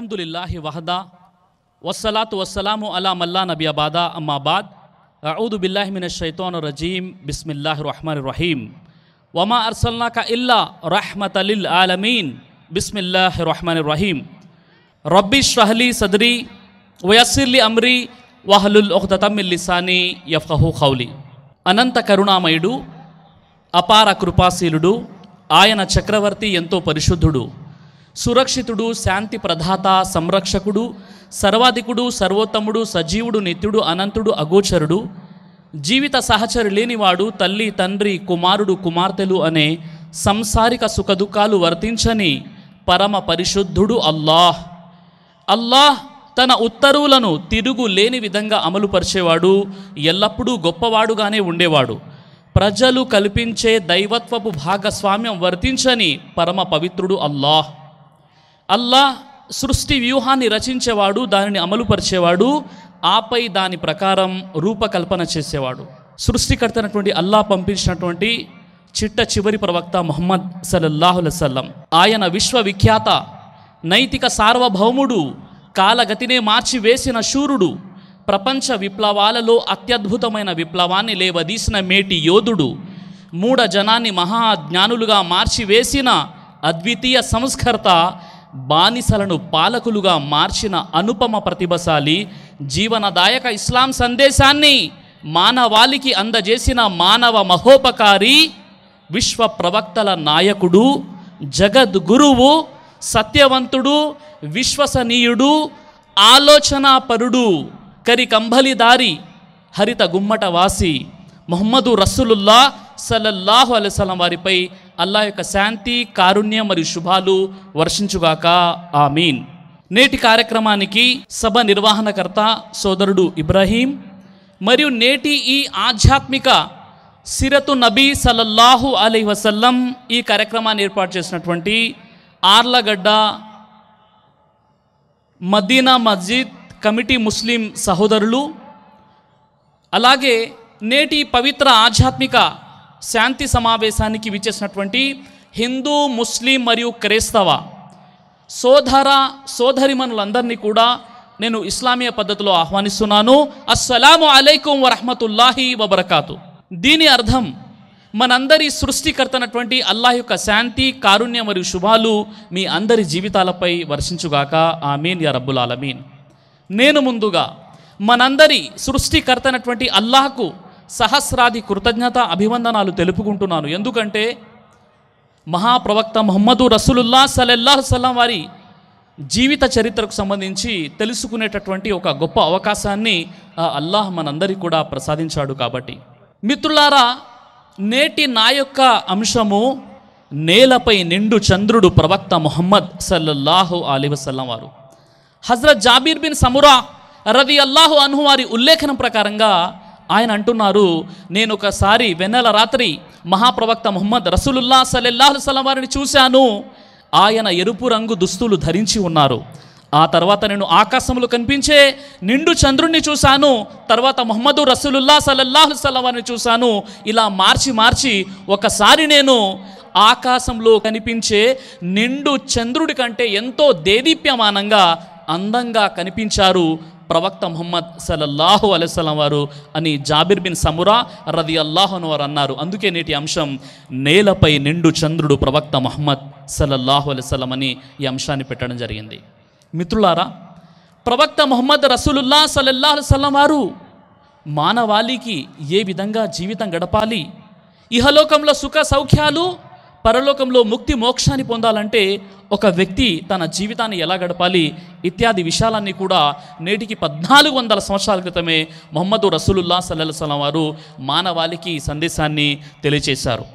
అల్హమ్దులిల్లాహి వహదా వస్సలాతు వస్సలాము అలా మల్లా నబీ అబాదా అమ్మాబాద్ అఊదు బిల్లాహి మినష్ షైతానిర్ రజీం బిస్మిల్లాహిర్ రహ్మానిర్ రహీం వమా అర్సల్నాక ఇల్లా రహ్మతలిల్ ఆలమీన్ బిస్మిల్లాహిర్ రహ్మానిర్ రహీం రబ్బి ష్రహ్లీ సద్రీ వయస్సిర్లి అమ్రీ వహలుల్ ఉఖ్దతం మిన్ లిసానీ యఫ్ఖహు ఖౌలీ. అనంత కరుణామయుడు, అపార కృపాశీలుడు, ఆయన చక్రవర్తి, ఎంతో పరిశుద్ధుడు, సురక్షితుడు, శాంతి ప్రదాత, సంరక్షకుడు, సర్వాధికుడు, సర్వోత్తముడు, సజీవుడు, నిత్యుడు, అనంతుడు, అగోచరుడు, జీవిత సహచరు లేనివాడు, తల్లి, తండ్రి, కుమారుడు, కుమార్తెలు అనే సంసారిక సుఖదుఖాలు వర్తించని పరమ పరిశుద్ధుడు అల్లాహ్. అల్లాహ్ తన ఉత్తర్వులను తిరుగు లేని విధంగా అమలుపరిచేవాడు, ఎల్లప్పుడూ గొప్పవాడుగానే ఉండేవాడు. ప్రజలు కల్పించే దైవత్వపు భాగస్వామ్యం వర్తించని పరమ పవిత్రుడు అల్లాహ్. అల్లాహ్ సృష్టి వ్యూహాన్ని రచించేవాడు, దానిని అమలుపరిచేవాడు, ఆపై దాని ప్రకారం రూపకల్పన చేసేవాడు. సృష్టికర్తనటువంటి అల్లాహ్ పంపించినటువంటి చిట్ట చివరి ప్రవక్త ముహమ్మద్ సల్లల్లాహు అలైహి వసల్లం, ఆయన విశ్వవిఖ్యాత నైతిక సార్వభౌముడు, కాలగతినే మార్చివేసిన శూరుడు, ప్రపంచ విప్లవాలలో అత్యద్భుతమైన విప్లవాన్ని లేవదీసిన మేటి యోధుడు, మూఢ జనాన్ని మహాజ్ఞానులుగా మార్చివేసిన అద్వితీయ సంస్కర్త, బానిసలను పాలకులుగా మార్చిన అనుపమ ప్రతిభశాలి, జీవనదాయక ఇస్లాం సందేశాన్ని మానవాళికి అందజేసిన మానవ మహోపకారి, విశ్వ ప్రవక్తల నాయకుడు, జగద్గురువు, సత్యవంతుడు, విశ్వసనీయుడు, ఆలోచనాపరుడు, కరికంబలిదారి, హరిత గుమ్మట వాసి ముహమ్మదు రసూలుల్లా సల్లల్లాహు అలైహి వసల్లం వారిపై అల్లాహ్ యొక్క శాంతి, కారుణ్యం మరియు శుభాలు వర్షించుగాక, ఆమీన్. నేటి కార్యక్రమానికి సభ నిర్వహణకర్త సోదరుడు ఇబ్రాహీం మరియు నేటి ఈ ఆధ్యాత్మిక సిరతు నబీ సల్లల్లాహు అలైహి వసల్లం ఈ కార్యక్రమాన్ని ఏర్పాటు చేసినటువంటి ఆర్లగడ్డ మదీనా మస్జిద్ కమిటీ ముస్లిం సహోదరులు, అలాగే నేటి పవిత్ర ఆధ్యాత్మిక శాంతి సమావేశానికి విచ్చేసినటువంటి హిందూ, ముస్లిం మరియు క్రైస్తవ సోదర సోదరిమణులందరినీ కూడా నేను ఇస్లామీయ పద్ధతిలో ఆహ్వానిస్తున్నాను. అస్సలాము అలైకుం వరహ్మతుల్లాహి వబరకాతు. దీని అర్థం, మనందరి సృష్టికర్తనటువంటి అల్లాహ్ యొక్క శాంతి, కారుణ్యం మరియు శుభాలు మీ అందరి జీవితాలపై వర్షించుగాక, ఆమీన్ యా రబ్బుల్ ఆలమీన్. నేను ముందుగా మనందరి సృష్టికర్తనటువంటి అల్లాహ్కు సహస్రాది కృతజ్ఞత అభివందనాలు తెలుపుకుంటున్నాను. ఎందుకంటే మహాప్రవక్త ముహమ్మదు రసూలుల్లా సల్లల్లాహు అలైహి వసల్లం వారి జీవిత చరిత్రకు సంబంధించి తెలుసుకునేటటువంటి ఒక గొప్ప అవకాశాన్ని అల్లాహ్ మనందరికీ కూడా ప్రసాదించాడు. కాబట్టి మిత్రులారా, నేటి నా యొక్క అంశము నేలపై నిండు చంద్రుడు ప్రవక్త ముహమ్మద్ సల్లల్లాహు అలైహి వసల్లం వారు. హజరత్ జాబీర్ బిన్ సమురా రదియల్లాహు అన్హు వారి ఉల్లేఖనం ప్రకారంగా ఆయన అంటున్నారు, నేను ఒకసారి వెన్నెల రాత్రి మహాప్రవక్త ముహమ్మద్ రసూలుల్లా సల్లల్లాహు అలైహి వసల్లం వారిని చూశాను. ఆయన ఎరుపు రంగు దుస్తులు ధరించి ఉన్నారు. ఆ తర్వాత నేను ఆకాశంలో కనిపించే నిండు చంద్రుణ్ణి చూశాను. తర్వాత ముహమ్మదు రసూలుల్లా సల్లల్లాహు అలైహి వసల్లం వారిని చూశాను. ఇలా మార్చి ఒకసారి నేను ఆకాశంలో కనిపించే నిండు చంద్రుడి కంటే ఎంతో దేదీప్యమానంగా, అందంగా కనిపించారు ప్రవక్త ముహమ్మద్ సల్లల్లాహు అలైహి వసల్లం వారు అని జాబిర్ బిన్ సమురా రదియల్లాహు అన్హు వారు అన్నారు. అందుకే నేటి అంశం నేలపై నిండు చంద్రుడు ప్రవక్త ముహమ్మద్ సల్లల్లాహు అలైహి వసల్లం అని ఈ అంశాన్ని పెట్టడం జరిగింది. మిత్రులారా, ప్రవక్త ముహమ్మద్ రసూలుల్లా సల్లల్లాహు అలైహి వసల్లం వారు మానవాళికి ఏ విధంగా జీవితం గడపాలి, ఇహలోకంలో సుఖ సౌఖ్యాలు, పరలోకంలో ముక్తి మోక్షాన్ని పొందాలంటే ఒక వ్యక్తి తన జీవితాన్ని ఎలా గడపాలి ఇత్యాది విషయాలన్నీ కూడా నేటికి 1400 సంవత్సరాల క్రితమే ముహమ్మదు రసూలుల్లా సల్లల్లాహు అలైహి వసల్లం వారు మానవాళికి సందేశాన్ని తెలియచేశారు.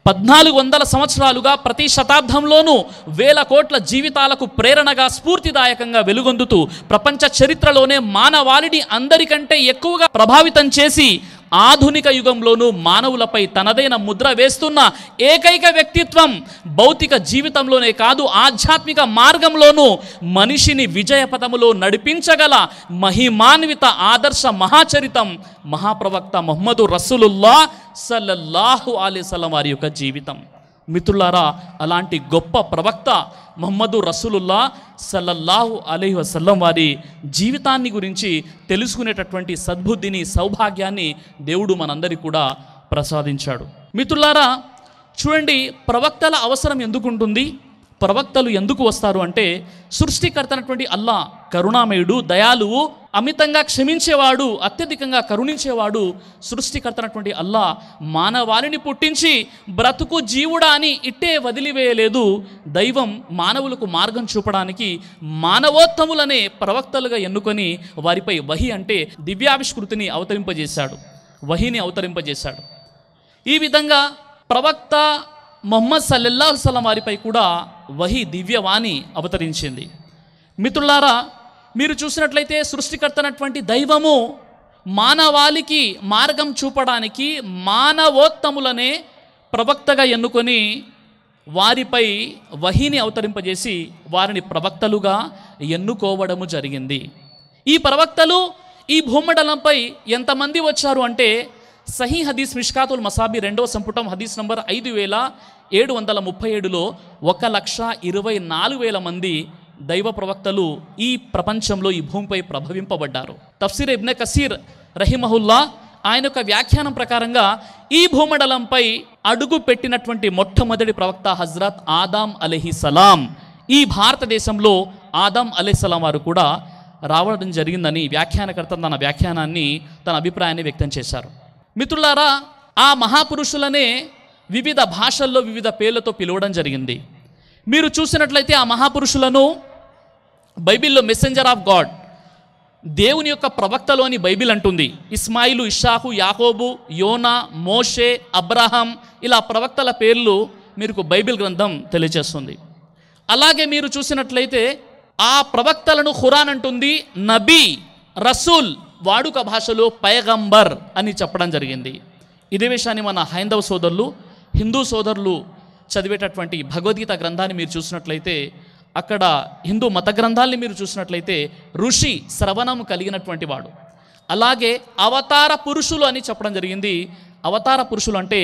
1400 సంవత్సరాలుగా ప్రతి శతాబ్దంలోనూ వేల కోట్ల జీవితాలకు ప్రేరణగా, స్ఫూర్తిదాయకంగా వెలుగొందుతూ ప్రపంచ చరిత్రలోనే మానవాళిని అందరికంటే ఎక్కువగా ప్రభావితం చేసి ఆధునిక యుగంలోనూ మానవులపై తనదైన ముద్ర వేస్తున్న ఏకైక వ్యక్తిత్వం, భౌతిక జీవితంలోనే కాదు ఆధ్యాత్మిక మార్గంలోనూ మనిషిని విజయపథములో నడిపించగల మహిమాన్విత ఆదర్శ మహాచరితం మహాప్రవక్త ముహమ్మదు రసూలుల్లా సల్లల్లాహు అలైహి వసల్లం వారి యొక్క జీవితం. మిత్రులారా, అలాంటి గొప్ప ప్రవక్త ముహమ్మదు రసూలుల్లా సల్లల్లాహు అలైహి వసల్లం వారి జీవితాన్ని గురించి తెలుసుకునేటటువంటి సద్బుద్ధిని, సౌభాగ్యాన్ని దేవుడు మనందరికీ కూడా ప్రసాదించాడు. మిత్రులారా, చూడండి, ప్రవక్తల అవసరం ఎందుకుంటుంది? ప్రవక్తలు ఎందుకు వస్తారు అంటే, సృష్టికర్త అయినటువంటి అల్లా కరుణామయుడు, దయాలువు, అమితంగా క్షమించేవాడు, అత్యధికంగా కరుణించేవాడు. సృష్టికర్త అయినటువంటి అల్లా మానవాళిని పుట్టించి బ్రతుకు జీవుడా అని ఇట్టే వదిలివేయలేదు. దైవం మానవులకు మార్గం చూపడానికి మానవోత్తములనే ప్రవక్తలుగా ఎన్నుకొని వారిపై వహీ అంటే దివ్యావిష్కృతిని అవతరింపజేశాడు, వహీని అవతరింపజేశాడు. ఈ విధంగా ప్రవక్త ముహమ్మద్ సల్లల్లాహు అలైహి వసల్లం వారిపై కూడా వహీ దివ్యవాణి అవతరించింది. మిత్రులారా, మీరు చూసినట్లయితే సృష్టికర్త అయినటువంటి దైవము మానవాళికి మార్గం చూపడానికి మానవోత్తములనే ప్రవక్తగా ఎన్నుకొని వారిపై వహీని అవతరింపజేసి వారిని ప్రవక్తలుగా ఎన్నుకోవడము జరిగింది. ఈ ప్రవక్తలు ఈ భూమండలంపై ఎంతమంది వచ్చారు అంటే, సహీ హదీస్ మిష్కాతుల్ మసాబి 2వ సంపుటం హదీస్ నంబర్ 5737లో 1,24,000 మంది దైవ ప్రవక్తలు ఈ ప్రపంచంలో, ఈ భూమిపై ప్రభవింపబడ్డారు. తఫ్సీర్ ఇబ్నే కసీర్ రహిమహుల్లా ఆయన యొక్క వ్యాఖ్యానం ప్రకారంగా ఈ భూమండలంపై అడుగు పెట్టినటువంటి మొట్టమొదటి ప్రవక్త హజ్రత్ ఆదం అలైహిస్సలాం. ఈ భారతదేశంలో ఆదం అలైహిస్సలాం వారు కూడా రావడం జరిగిందని వ్యాఖ్యానకర్త తన వ్యాఖ్యానాన్ని, తన అభిప్రాయాన్ని వ్యక్తం చేశారు. మిత్రులారా, ఆ మహాపురుషులనే వివిధ భాషల్లో వివిధ పేర్లతో పిలవడం జరిగింది. మీరు చూసినట్లయితే ఆ మహాపురుషులను బైబిల్లో మెసెంజర్ ఆఫ్ గాడ్, దేవుని యొక్క ప్రవక్తలు అని బైబిల్ అంటుంది. ఇస్మాయిలు, ఇషాకు, యాకోబు, యోనా, మోషే, అబ్రహాం, ఇలా ప్రవక్తల పేర్లు మీకు బైబిల్ గ్రంథం తెలియజేస్తుంది. అలాగే మీరు చూసినట్లయితే ఆ ప్రవక్తలను ఖురాన్ అంటుంది నబీ, రసూల్, వాడుక భాషలో పైగంబర్ అని చెప్పడం జరిగింది. ఇదే విషయాన్ని మన హైందవ సోదరులు, హిందూ సోదరులు చదివేటటువంటి భగవద్గీత గ్రంథాన్ని మీరు చూసినట్లయితే, అక్కడ హిందూ మత గ్రంథాలని మీరు చూసినట్లయితే ఋషి, శ్రవణం కలిగినటువంటి వాడు. అలాగే అవతార పురుషులు అని చెప్పడం జరిగింది. అవతార పురుషులు అంటే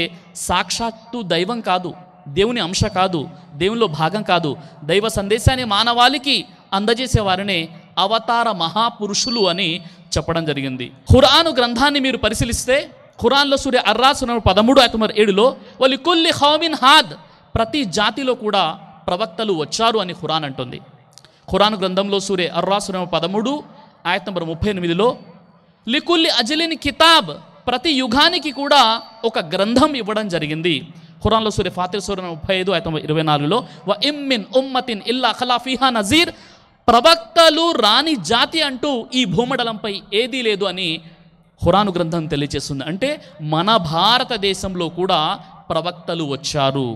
సాక్షాత్తు దైవం కాదు, దేవుని అంశ కాదు, దేవునిలో భాగం కాదు, దైవ సందేశాన్ని మానవాళికి అందజేసేవారినే అవతార మహాపురుషులు అని చెప్పడం జరిగింది. ఖురాను గ్రంథాన్ని మీరు పరిశీలిస్తే, ఖురాన్లో సూరే అర్రాస్ 13:7లో వలికుల్లి ఖౌమిన్ హాద్, ప్రతి జాతిలో కూడా ప్రవక్తలు వచ్చారు అని ఖురాన్ అంటుంది. ఖురాను గ్రంథంలో సూరే అర్రాస్ 13:38లో లికుల్లి అజలిన్ కితాబ్, ప్రతి యుగానికి కూడా ఒక గ్రంథం ఇవ్వడం జరిగింది. ఖురాన్లో సూరే ఫాతిర్ సూర 35:24లో వ ఇమ్మిన్ ఉమ్మతిన్ ఇల్లా ఖలా ఫీహా నజీర్, ప్రవక్తలు రాని జాతి అంటూ ఈ భూమండలంపై ఏదీ లేదు అని ఖురాను గ్రంథం తెలియజేస్తుంది. అంటే మన భారతదేశంలో కూడా ప్రవక్తలు వచ్చారు.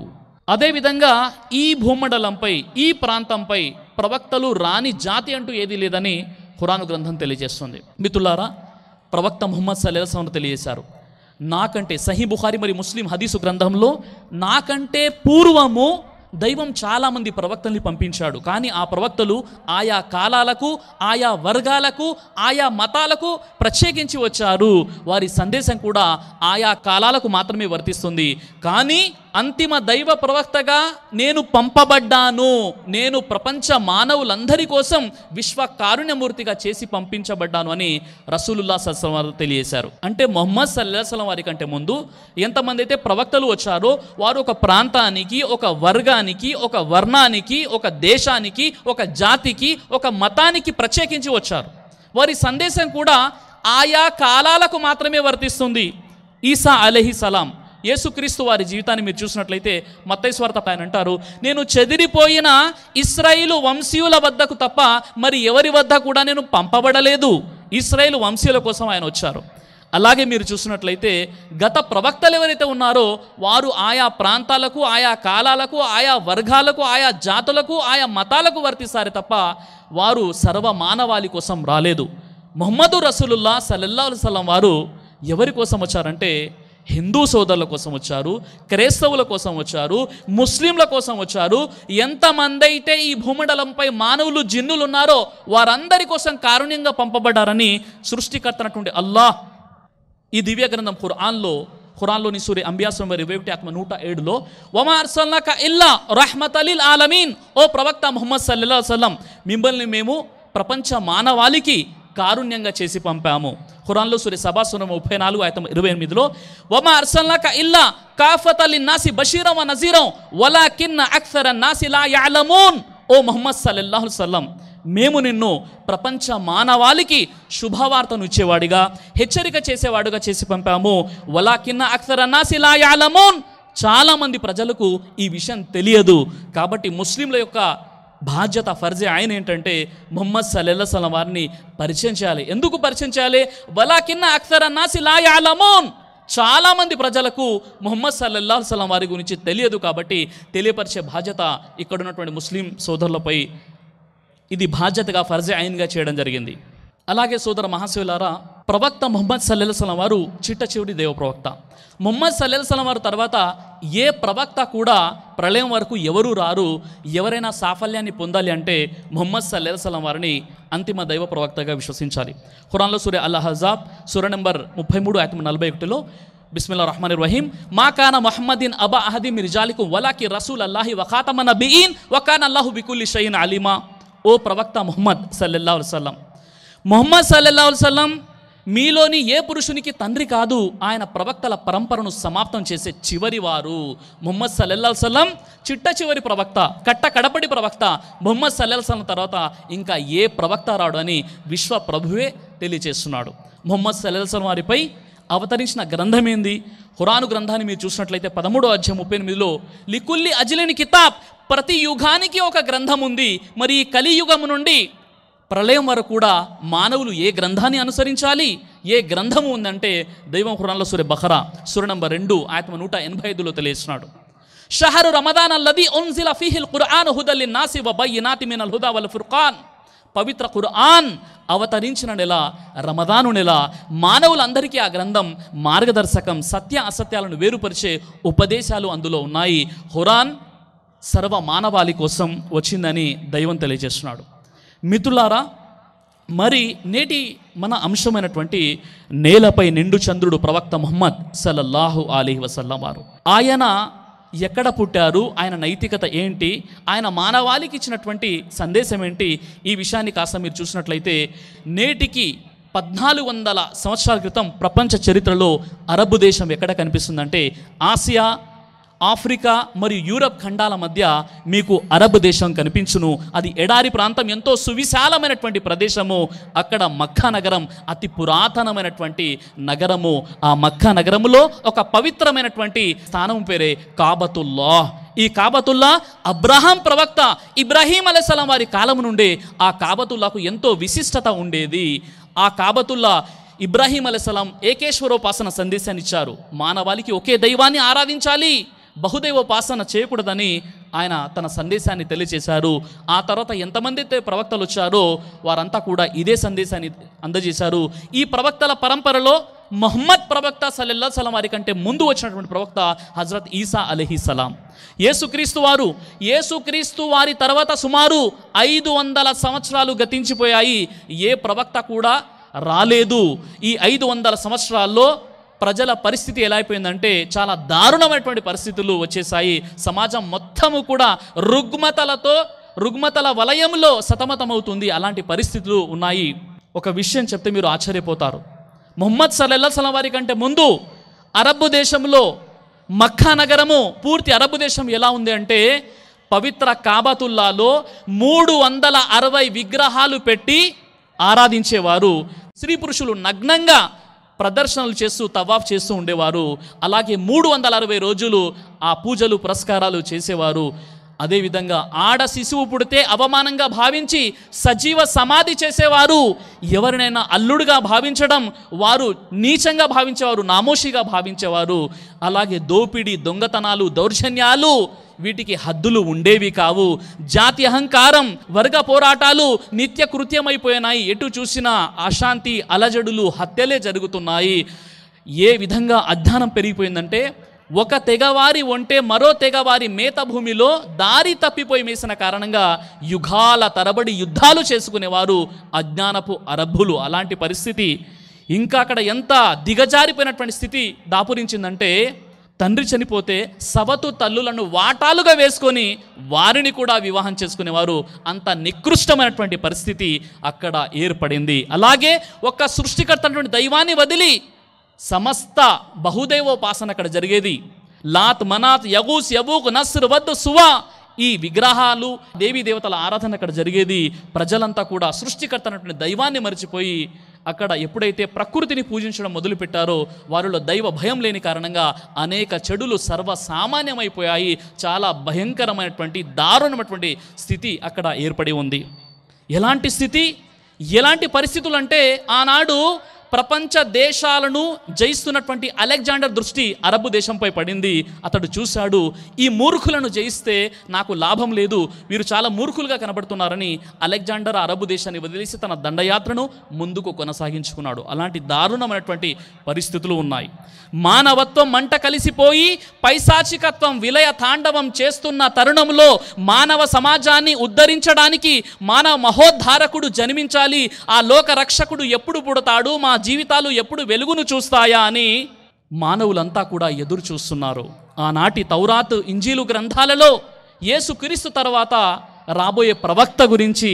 అదేవిధంగా ఈ భూమండలంపై, ఈ ప్రాంతంపై ప్రవక్తలు రాని జాతి అంటూ ఏదీ లేదని ఖురాను గ్రంథం తెలియజేస్తుంది. మిత్రులారా, ప్రవక్త ముహమ్మద్ సల్లల్లాహు అలైహి వసల్లం తెలియజేశారు, నాకంటే సహీ బుఖారి మరియు ముస్లిం హదీసు గ్రంథంలో నాకంటే పూర్వము దైవం చాలామంది ప్రవక్తల్ని పంపించాడు. కానీ ఆ ప్రవక్తలు ఆయా కాలాలకు, ఆయా వర్గాలకు, ఆయా మతాలకు ప్రత్యేకించి వచ్చారు. వారి సందేశం కూడా ఆయా కాలాలకు మాత్రమే వర్తిస్తుంది. కానీ అంతిమ దైవ ప్రవక్తగా నేను పంపబడ్డాను, నేను ప్రపంచ మానవులందరి కోసం విశ్వ కారుణ్యమూర్తిగా చేసి పంపించబడ్డాను అని రసూలుల్లాహ్ సల్లల్లాహు అలైహి వసల్లం తెలియజేశారు. అంటే ముహమ్మద్ సల్లల్లాహు అలైహి వసల్లం వారి కంటే ముందు ఎంతమంది అయితే ప్రవక్తలు వచ్చారో వారు ఒక ప్రాంతానికి, ఒక వర్గానికి, ఒక వర్ణానికి, ఒక దేశానికి, ఒక జాతికి, ఒక మతానికి ప్రత్యేకించి వచ్చారు. వారి సందేశం కూడా ఆయా కాలాలకు మాత్రమే వర్తిస్తుంది. ఈసా అలైహిస్సలాం, యేసుక్రీస్తు వారి జీవితాన్ని మీరు చూసినట్లయితే మత్తయి సువార్త ఆయన అంటారు, నేను చెదిరిపోయిన ఇశ్రాయేలు వంశీయుల వద్దకు తప్ప మరి ఎవరి వద్ద కూడా నేను పంపబడలేదు. ఇశ్రాయేలు వంశీయుల కోసం ఆయన వచ్చారు. అలాగే మీరు చూసినట్లయితే గత ప్రవక్తలు ఎవరైతే ఉన్నారో వారు ఆయా ప్రాంతాలకు, ఆయా కాలాలకు, ఆయా వర్గాలకు, ఆయా జాతులకు, ఆయా మతాలకు వర్తిస్తారు తప్ప వారు సర్వ మానవాళి కోసం రాలేదు. ముహమ్మదు రసూలుల్లాహ్ సల్లల్లాహు అలైహి వసల్లం వారు ఎవరి కోసం వచ్చారంటే హిందూ సోదరుల కోసం వచ్చారు, క్రైస్తవుల కోసం వచ్చారు, ముస్లింల కోసం వచ్చారు. ఎంతమంది అయితే ఈ భూమండలంపై మానవులు, జిన్నులు ఉన్నారో వారందరి కోసం కారుణ్యంగా పంపబడ్డారని సృష్టికర్త అయినటువంటి అల్లాహ్ ఈ దివ్య గ్రంథం ఖురాన్లో ఖురాన్లోని సూర అంబియా నంబర్ 21:107లో వమా అర్సల్నాక ఇల్లా రహ్మతలిల్ ఆలమీన్, ఓ ప్రవక్త ముహమ్మద్ సల్లల్లాహు అలైహి వసల్లం, మిమ్మల్ని మేము ప్రపంచ మానవాళికి కారుణ్యంగా చేసి పంపాము. ఖురాన్లో సూర సబా సూర 34:28లో వమా అర్సల్నాక ఇల్లా కాఫతల్ లిన్నాసి బషీరం వ నజీరం వలాకిన్న అక్సరన్ నాసి లా యఅలమూన్, ఓ ముహమ్మద్ సల్లల్లాహు అలైహి వసల్లం, మేము నిన్ను ప్రపంచ మానవాళికి శుభవార్తను ఇచ్చేవాడిగా, హెచ్చరిక చేసేవాడుగా చేసి పంపాము. వలాకిన్న అక్సరన్ నాసి లా యఅలమూన్, చాలామంది ప్రజలకు ఈ విషయం తెలియదు. కాబట్టి ముస్లింల యొక్క బాధ్యత, ఫర్జే ఆయన ఏంటంటే ముహమ్మద్ సల్లల్లాహు అలైహి వసల్లం వారిని పరిచయం చేయాలి. ఎందుకు పరిచయం చేయాలి? వలాకిన్న అక్సరన్ నాసి లా యఅలమూన్, చాలామంది ప్రజలకు ముహమ్మద్ సల్లల్లాహు అలైహి వసల్లం వారి గురించి తెలియదు. కాబట్టి తెలియపరిచే బాధ్యత ఇక్కడ ఉన్నటువంటి ముస్లిం సోదరులపై ఇది బాధ్యతగా ఫర్జే అయిన్గా చేయడం జరిగింది. అలాగే సోదర మహాశివులారా, ప్రవక్త ముహమ్మద్ సల్లల్లాహు అలైహి వసల్లం వారు చిట్ట చివరి దేవ ప్రవక్త. ముహమ్మద్ సల్లల్లాహు అలైహి వసల్లం వారి తర్వాత ఏ ప్రవక్త కూడా ప్రళయం వరకు ఎవరూ రారు. ఎవరైనా సాఫల్యాన్ని పొందాలి అంటే ముహమ్మద్ సల్లల్లాహు అలైహి వసల్లం వారిని అంతిమ దైవ ప్రవక్తగా విశ్వసించాలి. ఖురాన్లో సూర అల్ అహ్జాబ్ సూర నంబర్ 33:41లో బిస్మిల్లాహిర్ రహ్మానిర్ రహీం మా కాన ముహమ్మదిన్ అబా అహది మిన్ రిజాలికుం వలాకి రసూల్ అల్లాహి వ ఖాతమన్ నబియీన్ వ కాన అల్లాహు బికుల్లి షైఇన్ అలీమా, ఓ ప్రవక్త ముహమ్మద్ సల్లల్లాహు అలైహి వసల్లం, ముహమ్మద్ సల్లల్లాహు అలైహి వసల్లం మీలోని ఏ పురుషునికి తండ్రి కాదు, ఆయన ప్రవక్తల పరంపరను సమాప్తం చేసే చివరి వారు. ముహమ్మద్ సల్లల్లాహు అలైహి వసల్లం చిట్ట చివరి ప్రవక్త, కడపటి ప్రవక్త. ముహమ్మద్ సల్లల్లాహు అలైహి వసల్లం తర్వాత ఇంకా ఏ ప్రవక్త రాడు అని విశ్వ ప్రభువే తెలియజేస్తున్నాడు. ముహమ్మద్ సల్లల్లాహు అలైహి వసల్లం వారిపై అవతరించిన గ్రంథం ఏంది? ఖురాను గ్రంథాన్ని మీరు చూసినట్లయితే 13:38లో లికుల్లి అజ్లిన్ కితాబ్, ప్రతి యుగానికి ఒక గ్రంథం ఉంది. మరి ఈ కలియుగం నుండి ప్రళయం వరకు కూడా మానవులు ఏ గ్రంథాన్ని అనుసరించాలి? ఏ గ్రంథము ఉందంటే దైవం ఖురాన్లో సూర బఖరా సూర నంబర్ 2:185లో తెలియజేస్తున్నాడు. షహరు రమదాన్ అల్లదీ ఉన్జిల ఫీహిల్ ఖురాన్ హుదల్ లిన్నాసి వ బయ్యినాతి మినల్ హుదా వల్ ఫుర్ఖాన్, పవిత్ర ఖురాన్ అవతరించిన నెల రమదాను నెల. మానవులందరికీ ఆ గ్రంథం మార్గదర్శకం, సత్య అసత్యాలను వేరుపరిచే ఉపదేశాలు అందులో ఉన్నాయి. ఖురాన్ సర్వ మానవాళి కోసం వచ్చిందని దైవం తెలియజేస్తున్నాడు. మిత్రులారా, మరి నేటి మన అంశమైనటువంటి నేలపై నిండు చంద్రుడు ప్రవక్త ముహమ్మద్ సల్లల్లాహు అలైహి వసల్లం వారు, ఆయన ఎక్కడ పుట్టారు, ఆయన నైతికత ఏంటి, ఆయన మానవాళికి ఇచ్చినటువంటి సందేశం ఏంటి, ఈ విషయాన్ని కాస్త మీరు చూసినట్లయితే నేటికి 1400 సంవత్సరాల క్రితం ప్రపంచ చరిత్రలో అరబ్ దేశం ఎక్కడ కనిపిస్తుందంటే ఆసియా, ఆఫ్రికా మరియు యూరప్ ఖండాల మధ్య మీకు అరబ్ దేశం కనిపించును. అది ఎడారి ప్రాంతం, ఎంతో సువిశాలమైనటువంటి ప్రదేశము. అక్కడ మక్కా నగరం అతి పురాతనమైనటువంటి నగరము. ఆ మక్కా నగరములో ఒక పవిత్రమైనటువంటి స్థానం పేరే కాబతుల్లాహ్. ఈ కాబతుల్లా అబ్రహాం ప్రవక్త ఇబ్రాహీం అలైహిస్సలాం వారి కాలం నుండే ఆ కాబతుల్లాకు ఎంతో విశిష్టత ఉండేది. ఆ కాబతుల్లా ఇబ్రాహీం అలైహిస్సలాం ఏకేశ్వరోపాసన సందేశాన్ని ఇచ్చారు. మానవాళికి ఒకే దైవాన్ని ఆరాధించాలి, బహుదైవోపాసన చేయకూడదని ఆయన తన సందేశాన్ని తెలియజేశారు. ఆ తర్వాత ఎంతమంది అయితే ప్రవక్తలు వచ్చారో వారంతా కూడా ఇదే సందేశాన్ని అందజేశారు. ఈ ప్రవక్తల పరంపరలో ముహమ్మద్ ప్రవక్త సల్లల్లాహు అలైహి వసల్లం వారి కంటే ముందు వచ్చినటువంటి ప్రవక్త హజరత్ ఈసా అలైహిస్సలాం. యేసుక్రీస్తు వారి తర్వాత సుమారు 500 సంవత్సరాలు గతించిపోయాయి. ఏ ప్రవక్త కూడా రాలేదు. ఈ 500 సంవత్సరాల్లో ప్రజల పరిస్థితి ఎలా అయిపోయిందంటే చాలా దారుణమైనటువంటి పరిస్థితులు వచ్చేసాయి. సమాజం మొత్తము కూడా రుగ్మతల వలయంలో సతమతమవుతుంది. అలాంటి పరిస్థితులు ఉన్నాయి. ఒక విషయం చెప్తే మీరు ఆశ్చర్యపోతారు. ముహమ్మద్ సల్లల్లాహు అలైహి వసల్లం వారి కంటే ముందు అరబ్ దేశంలో మక్కా నగరము, పూర్తి అరబ్ దేశం ఎలా ఉంది అంటే పవిత్ర కాబతుల్లాలో 360 విగ్రహాలు పెట్టి ఆరాధించేవారు. స్త్రీ పురుషులు నగ్నంగా ప్రదర్శనలు చేస్తూ తవాఫ్ చేస్తూ ఉండేవారు. అలాగే 360 రోజులు ఆ పూజలు పురస్కారాలు చేసేవారు. అదేవిధంగా ఆడ శిశువు పుడితే అవమానంగా భావించి సజీవ సమాధి చేసేవారు. ఎవరినైనా అల్లుడుగా భావించడం వారు నీచంగా భావించేవారు, నామోషిగా భావించేవారు. అలాగే దోపిడీ, దొంగతనాలు, దౌర్జన్యాలు వీటికి హద్దులు ఉండేవి కావు. జాతి అహంకారం, వర్గ పోరాటాలు నిత్య కృత్యమైపోయినాయి. ఎటు చూసినా అశాంతి, అలజడులు, హత్యలే జరుగుతున్నాయి. ఏ విధంగా అజ్ఞానం పెరిగిపోయిందంటే ఒక తెగవారి ఒంటే మరో తెగవారి మేత భూమిలో దారి తప్పిపోయి మేసిన కారణంగా యుగాల తరబడి యుద్ధాలు చేసుకునేవారు అజ్ఞానపు అరబ్బులు. అలాంటి పరిస్థితి ఇంకా అక్కడ ఎంత దిగజారిపోయినటువంటి స్థితి దాపురించిందంటే, తండ్రి చనిపోతే సవతు తల్లులను వాటాలుగా వేసుకొని వారిని కూడా వివాహం చేసుకునేవారు. అంత నికృష్టమైనటువంటి పరిస్థితి అక్కడ ఏర్పడింది. అలాగే ఒక సృష్టికర్త అయినటువంటి దైవాన్ని వదిలి సమస్త బహుదైవోపాసన అక్కడ జరిగేది. లాత్, మనాత్, యగూస్, యబూక్, నస్ర్, వద్, సువా, ఈ విగ్రహాలు, దేవీ దేవతల ఆరాధన అక్కడ జరిగేది. ప్రజలంతా కూడా సృష్టికర్త అయినటువంటి దైవాన్ని మరిచిపోయి అక్కడ ఎప్పుడైతే ప్రకృతిని పూజించడం మొదలుపెట్టారో వారిలో దైవ భయం లేని కారణంగా అనేక చెడులు సర్వసామాన్యమైపోయాయి. చాలా భయంకరమైనటువంటి దారుణమైనటువంటి స్థితి అక్కడ ఏర్పడి ఉంది. ఎలాంటి స్థితి, ఎలాంటి పరిస్థితులు అంటే, ఆనాడు ప్రపంచ దేశాలను జయిస్తున్నటువంటి అలెగ్జాండర్ దృష్టి అరబ్ దేశంపై పడింది. అతడు చూశాడు, ఈ మూర్ఖులను జయిస్తే నాకు లాభం లేదు, వీరు చాలా మూర్ఖులుగా కనబడుతున్నారని అలెగ్జాండర్ అరబ్ దేశాన్ని వదిలేసి తన దండయాత్రను ముందుకు కొనసాగించుకున్నాడు. అలాంటి దారుణమైనటువంటి పరిస్థితులు ఉన్నాయి. మానవత్వం మంట కలిసిపోయి పైశాచికత్వం విలయ తాండవం చేస్తున్న తరుణంలో మానవ సమాజాన్ని ఉద్ధరించడానికి మానవ మహోద్ధారకుడు జన్మించాలి. ఆ లోక రక్షకుడు ఎప్పుడు పుడతాడు, మా జీవితాలు ఎప్పుడు వెలుగును చూస్తాయా అని మానవులంతా కూడా ఎదురు చూస్తున్నారు. ఆనాటి తౌరాత్, ఇంజీలు గ్రంథాలలో యేసుక్రీస్తు తర్వాత రాబోయే ప్రవక్త గురించి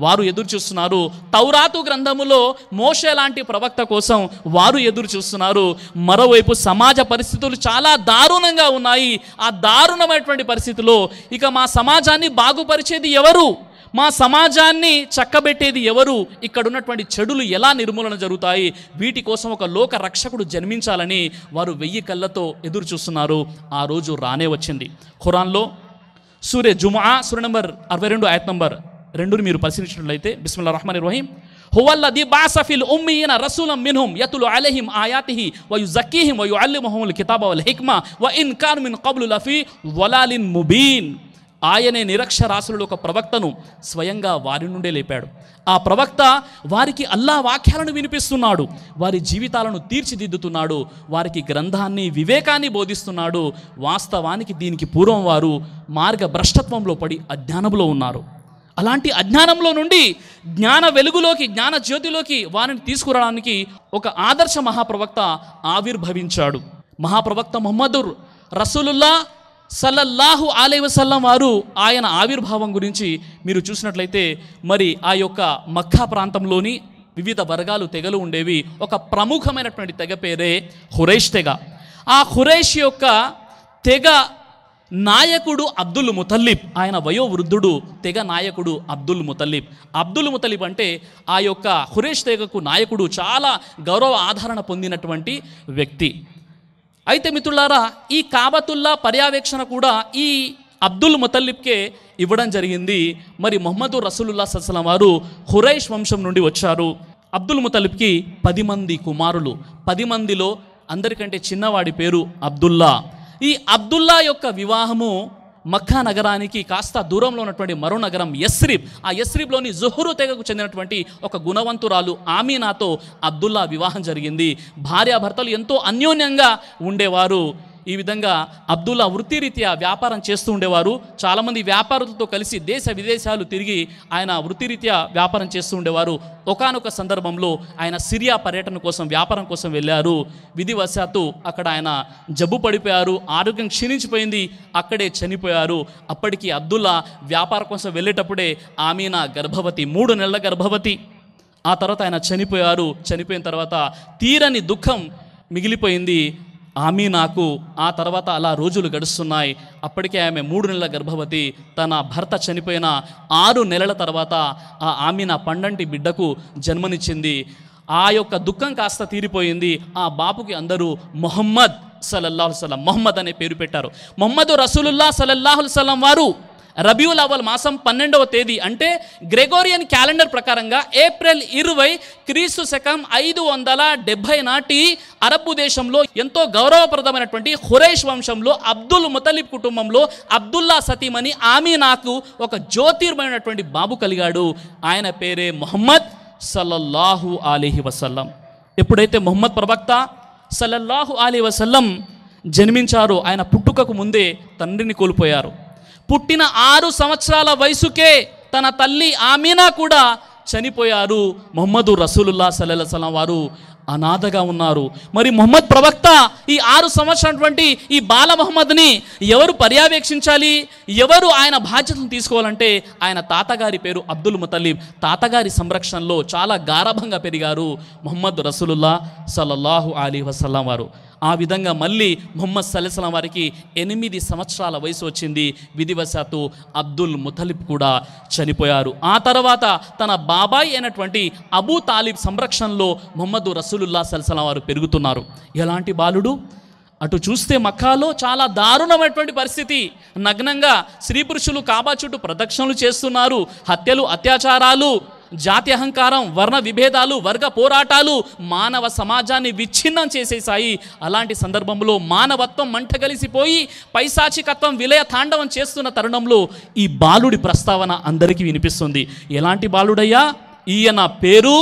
వారు ఎదురు చూస్తున్నారు. తౌరాతు గ్రంథములో మోషే లాంటి ప్రవక్త కోసం వారు ఎదురు చూస్తున్నారు. మరోవైపు సమాజ పరిస్థితులు చాలా దారుణంగా ఉన్నాయి. ఆ దారుణమైనటువంటి పరిస్థితుల్లో ఇక మా సమాజాన్ని బాగుపరిచేది ఎవరు, మా సమాజాన్ని చక్కబెట్టేది ఎవరు, ఇక్కడ ఉన్నటువంటి చెడులు ఎలా నిర్మూలన జరుగుతాయి, వీటి కోసం ఒక లోక రక్షకుడు జన్మించాలని వారు 1000 కళ్ళతో ఎదురు చూస్తున్నారు. ఆ రోజు రానే వచ్చింది. ఖురాన్లో సూరే జుమా సూర నంబర్ 62 ఆయత్ నంబర్ 2ని మీరు పరిశీలించినట్లయితే, బిస్మిల్లాహిర్ రహ్మానిర్ రహీం, హువల్లదీ బఅస ఫిల్ ఉమ్మీయిన రసూలం మిన్హుం యత్లు అలైహిం ఆయాతిహి వ యుజక్కీహిం వ యుఅల్లిముహుముల్ కితాబ వల్ హిక్మా వ ఇన్ కాను మిన్ क़ब्लु లఫీ వలాలిన్ ముబీన్. ఆయనే నిరక్షరాస్యులు ఒక ప్రవక్తను స్వయంగా వారి నుండే లేపాడు. ఆ ప్రవక్త వారికి అల్లా వాక్యాలను వినిపిస్తున్నాడు, వారి జీవితాలను తీర్చిదిద్దుతున్నాడు, వారికి గ్రంథాన్ని, వివేకాన్ని బోధిస్తున్నాడు. వాస్తవానికి దీనికి పూర్వం వారు మార్గ భ్రష్టత్వంలో పడి అజ్ఞానంలో ఉన్నారు. అలాంటి అజ్ఞానంలో నుండి జ్ఞాన వెలుగులోకి, జ్ఞాన జ్యోతిలోకి వారిని తీసుకురావడానికి ఒక ఆదర్శ మహాప్రవక్త ఆవిర్భవించాడు. మహాప్రవక్త ముహమ్మద్ రసూలుల్లా సల్లల్లాహు అలైహి వసల్లం వారు ఆయన ఆవిర్భావం గురించి మీరు చూసినట్లయితే, మరి ఆ యొక్క మక్కా ప్రాంతంలోని వివిధ వర్గాలు, తెగలు ఉండేవి. ఒక ప్రముఖమైనటువంటి తెగ పేరే ఖురైష్ తెగ. ఆ ఖురైష్ యొక్క తెగ నాయకుడు అబ్దుల్ ముతల్లిబ్. ఆయన వయోవృద్ధుడు, తెగ నాయకుడు అబ్దుల్ ముతల్లిబ్. అబ్దుల్ ముతల్లిబ్ అంటే ఆ యొక్క ఖురైష్ తెగకు నాయకుడు, చాలా గౌరవ ఆదరణ పొందినటువంటి వ్యక్తి. అయితే మిత్రులారా, ఈ కాబతుల్లా పర్యవేక్షణ కూడా ఈ అబ్దుల్ ముతల్లిబ్కే ఇవ్వడం జరిగింది. మరి ముహమ్మద్ రసూలుల్లాహ్ సల్లల్లాహు అలైహి వసల్లం వారు ఖురైష్ వంశం నుండి వచ్చారు. అబ్దుల్ ముతల్లిబ్కి 10 మంది కుమారులు. 10 మందిలో అందరికంటే చిన్నవాడి పేరు అబ్దుల్లా. ఈ అబ్దుల్లా యొక్క వివాహము మక్కా నగరానికి కాస్త దూరంలో ఉన్నటువంటి మరో నగరం యస్రిబ్. ఆ యస్రిబ్లోని జుహురు తెగకు చెందినటువంటి ఒక గుణవంతురాలు ఆమీనాతో అబ్దుల్లా వివాహం జరిగింది. భార్యాభర్తలు ఎంతో అన్యోన్యంగా ఉండేవారు. ఈ విధంగా అబ్దుల్లా వృత్తిరీత్యా వ్యాపారం చేస్తూ ఉండేవారు. చాలామంది వ్యాపారులతో కలిసి దేశ విదేశాలు తిరిగి ఆయన వృత్తిరీత్యా వ్యాపారం చేస్తూ ఉండేవారు. ఒకానొక సందర్భంలో ఆయన సిరియా పర్యటన కోసం, వ్యాపారం కోసం వెళ్ళారు. విధివశాత్తు అక్కడ ఆయన జబ్బు పడిపోయారు, ఆరోగ్యం క్షీణించిపోయింది, అక్కడే చనిపోయారు. అప్పటికి అబ్దుల్లా వ్యాపారం కోసం వెళ్ళేటప్పుడే ఆమీనా గర్భవతి, 3 నెలల గర్భవతి. ఆ తర్వాత ఆయన చనిపోయారు. చనిపోయిన తర్వాత తీరని దుఃఖం మిగిలిపోయింది ఆమీనాకు. ఆ తర్వాత అలా రోజులు గడుస్తున్నాయి. అప్పటికే ఆమె 3 నెలల గర్భవతి. తన భర్త చనిపోయిన 6 నెలల తర్వాత ఆ ఆమీనా పండంటి బిడ్డకు జన్మనిచ్చింది. ఆ యొక్క దుఃఖం కాస్త తీరిపోయింది. ఆ బాబుకి అందరూ ముహమ్మద్ సల్లల్లాహు అలైహి వసల్లం, ముహమ్మద్ అనే పేరు పెట్టారు. ముహమ్మద్ రసూలుల్లాహ్ సల్లల్లాహు అలైహి వసల్లం వారు రబీయుల్ అవల్ మాసం 12వ తేదీ అంటే గ్రెగోరియన్ క్యాలెండర్ ప్రకారంగా ఏప్రిల్ 20 క్రీస్తు శకం 570 నాటి అరబ్బు దేశంలో ఎంతో గౌరవప్రదమైనటువంటి ఖురైష్ వంశంలో అబ్దుల్ ముతల్లిబ్ కుటుంబంలో అబ్దుల్లా సతీమణి ఆమీనాకు ఒక జ్యోతిర్మయమైనటువంటి బాబు కలిగాడు. ఆయన పేరే ముహమ్మద్ సల్లల్లాహు అలైహి వసల్లం. ఎప్పుడైతే ముహమ్మద్ ప్రవక్త సల్లల్లాహు అలైహి వసల్లం జన్మించారో ఆయన పుట్టుకకు ముందే తండ్రిని కోల్పోయారు. పుట్టిన 6 సంవత్సరాల వయసుకే తన తల్లి ఆమీనా కూడా చనిపోయారు. ముహమ్మద్ రసూలుల్లాహ్ సల్లల్లాహు అలైహి వసల్లం వారు అనాథగా ఉన్నారు. మరి ముహమ్మద్ ప్రవక్త ఈ 6 సంవత్సరాలటువంటి ఈ బాల ముహమ్మద్ని ఎవరు పర్యవేక్షించాలి, ఎవరు ఆయన బాధ్యతను తీసుకోవాలంటే ఆయన తాతగారి పేరు అబ్దుల్ ముతల్లిబ్. తాతగారి సంరక్షణలో చాలా గారాభంగా పెరిగారు ముహమ్మద్ రసూలుల్లాహ్ సల్లల్లాహు అలైహి వసల్లం వారు. ఆ విధంగా మళ్ళీ ముహమ్మద్ సల్లల్లాహు అలైహి వసల్లం వారికి 8 సంవత్సరాల వయసు వచ్చింది. విధివశాత్తు అబ్దుల్ ముతలిబ్ కూడా చనిపోయారు. ఆ తర్వాత తన బాబాయ్ అయినటువంటి అబూ తాలిబ్ సంరక్షణలో ముహమ్మద్ రసూలుల్లాహ్ సల్లల్లాహు అలైహి వసల్లం వారు పెరుగుతున్నారు. ఎలాంటి బాలుడు! అటు చూస్తే మక్కాలో చాలా దారుణమైనటువంటి పరిస్థితి. నగ్నంగా స్త్రీ పురుషులు కాబా చుట్టూ ప్రదక్షిణలు చేస్తున్నారు. హత్యలు, అత్యాచారాలు, జాతి అహంకారం, వర్ణ విభేదాలు, వర్గ పోరాటాలు మానవ సమాజాన్ని విచ్ఛిన్నం చేసేసాయి. అలాంటి సందర్భంలో మానవత్వం మంటగలిసిపోయి పైశాచికత్వం విలయ తాండవం చేస్తున్న తరుణంలో ఈ బాలుడి ప్రస్తావన అందరికీ వినిపిస్తుంది. ఎలాంటి బాలుడయ్యా! ఈయన పేరు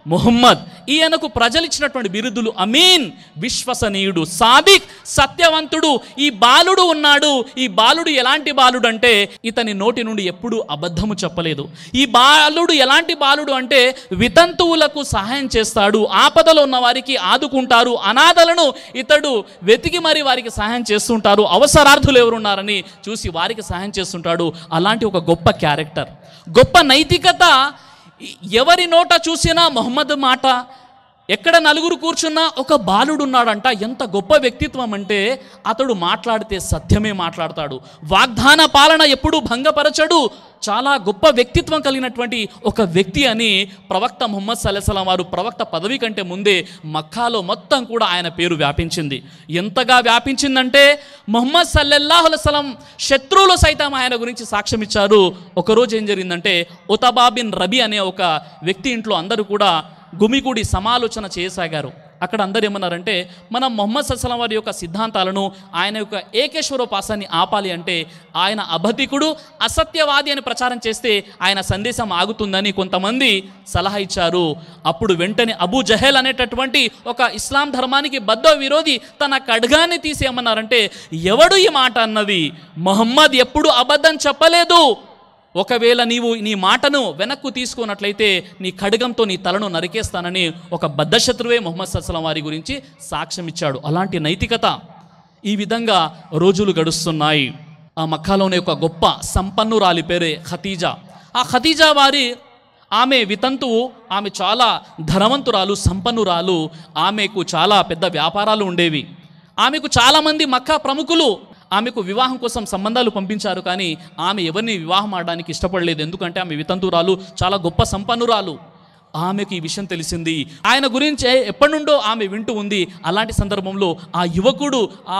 ముహమ్మద్. ఈయనకు ప్రజలిచ్చినటువంటి బిరుదులు అమీన్, విశ్వసనీయుడు, సాదిక్, సత్యవంతుడు. ఈ బాలుడు ఉన్నాడు. ఈ బాలుడు ఎలాంటి బాలుడు అంటే ఇతని నోటి నుండి ఎప్పుడూ అబద్ధము చెప్పలేదు. ఈ బాలుడు ఎలాంటి బాలుడు అంటే వితంతువులకు సహాయం చేస్తాడు, ఆపదలో ఉన్న వారికి ఆదుకుంటారు, అనాథలను ఇతడు వెతికి మరి వారికి సహాయం చేస్తుంటారు, అవసరార్థులు ఎవరున్నారని చూసి వారికి సహాయం చేస్తుంటాడు. అలాంటి ఒక గొప్ప క్యారెక్టర్, గొప్ప నైతికత. ఎవరి నోట చూసినా మొహమ్మద్ మాట, ఎక్కడ నలుగురు కూర్చున్నా ఒక బాలుడు ఉన్నాడంట. ఎంత గొప్ప వ్యక్తిత్వం అంటే అతడు మాట్లాడితే సత్యమే మాట్లాడతాడు, వాగ్దాన పాలన ఎప్పుడూ భంగపరచడు. చాలా గొప్ప వ్యక్తిత్వం కలిగినటువంటి ఒక వ్యక్తి అని ప్రవక్త ముహమ్మద్ సల్లల్లాహు అలైహి వసల్లం వారు ప్రవక్త పదవి కంటే ముందే మక్కాలో మొత్తం కూడా ఆయన పేరు వ్యాపించింది. ఎంతగా వ్యాపించిందంటే ముహమ్మద్ సల్లల్లాహు అలైహి వసల్లం శత్రువులు సైతం ఆయన గురించి సాక్ష్యం ఇచ్చారు. ఒకరోజు ఏం జరిగిందంటే ఉతబా బిన్ రబీ అనే ఒక వ్యక్తి ఇంట్లో అందరూ కూడా గుమిగూడి సమాలోచన చేయసాగారు. అక్కడ అందరు ఏమన్నారంటే మనం ముహమ్మద్ సల్లల్లాహు అలైహి వసల్లం వారి యొక్క సిద్ధాంతాలను, ఆయన యొక్క ఏకేశ్వరోపాసాన్ని ఆపాలి అంటే ఆయన అబద్ధికుడు, అసత్యవాది అని ప్రచారం చేస్తే ఆయన సందేశం ఆగుతుందని కొంతమంది సలహా ఇచ్చారు. అప్పుడు వెంటనే అబూ జహల్ అనేటటువంటి ఒక ఇస్లాం ధర్మానికి బద్ధ విరోధి తన ఖడ్గాన్ని తీసి ఏమన్నారంటే ఎవడు ఈ మాట అన్నది? ముహమ్మద్ ఎప్పుడు అబద్ధం చెప్పలేదు. ఒకవేళ నీవు నీ మాటను వెనక్కు తీసుకున్నట్లయితే నీ ఖడ్గంతో నీ తలను నరికేస్తానని ఒక బద్ధశత్రువే ముహమ్మద్ సల్లల్లాహు అలైహి వసల్లం వారి గురించి సాక్ష్యం ఇచ్చాడు. అలాంటి నైతికత. ఈ విధంగా రోజులు గడుస్తున్నాయి. ఆ మక్కాలోనే ఒక గొప్ప సంపన్నురాలి పేరే ఖదీజా. ఆ ఖదీజా వారి ఆమె వితంతువు, ఆమె చాలా ధనవంతురాలు, సంపన్నురాలు. ఆమెకు చాలా పెద్ద వ్యాపారాలు ఉండేవి. ఆమెకు చాలామంది మక్కా ప్రముఖులు ఆమెకు వివాహం కోసం సంబంధాలు పంపించారు. కానీ ఆమె ఎవరిని వివాహం ఆడడానికి ఇష్టపడలేదు. ఎందుకంటే ఆమె వితంతురాలు, చాలా గొప్ప సంపన్నురాలు. ఆమెకు ఈ విషయం తెలిసింది. ఆయన గురించే ఎప్పటి నుండో ఆమె వింటూ ఉంది. అలాంటి సందర్భంలో ఆ యువకుడు, ఆ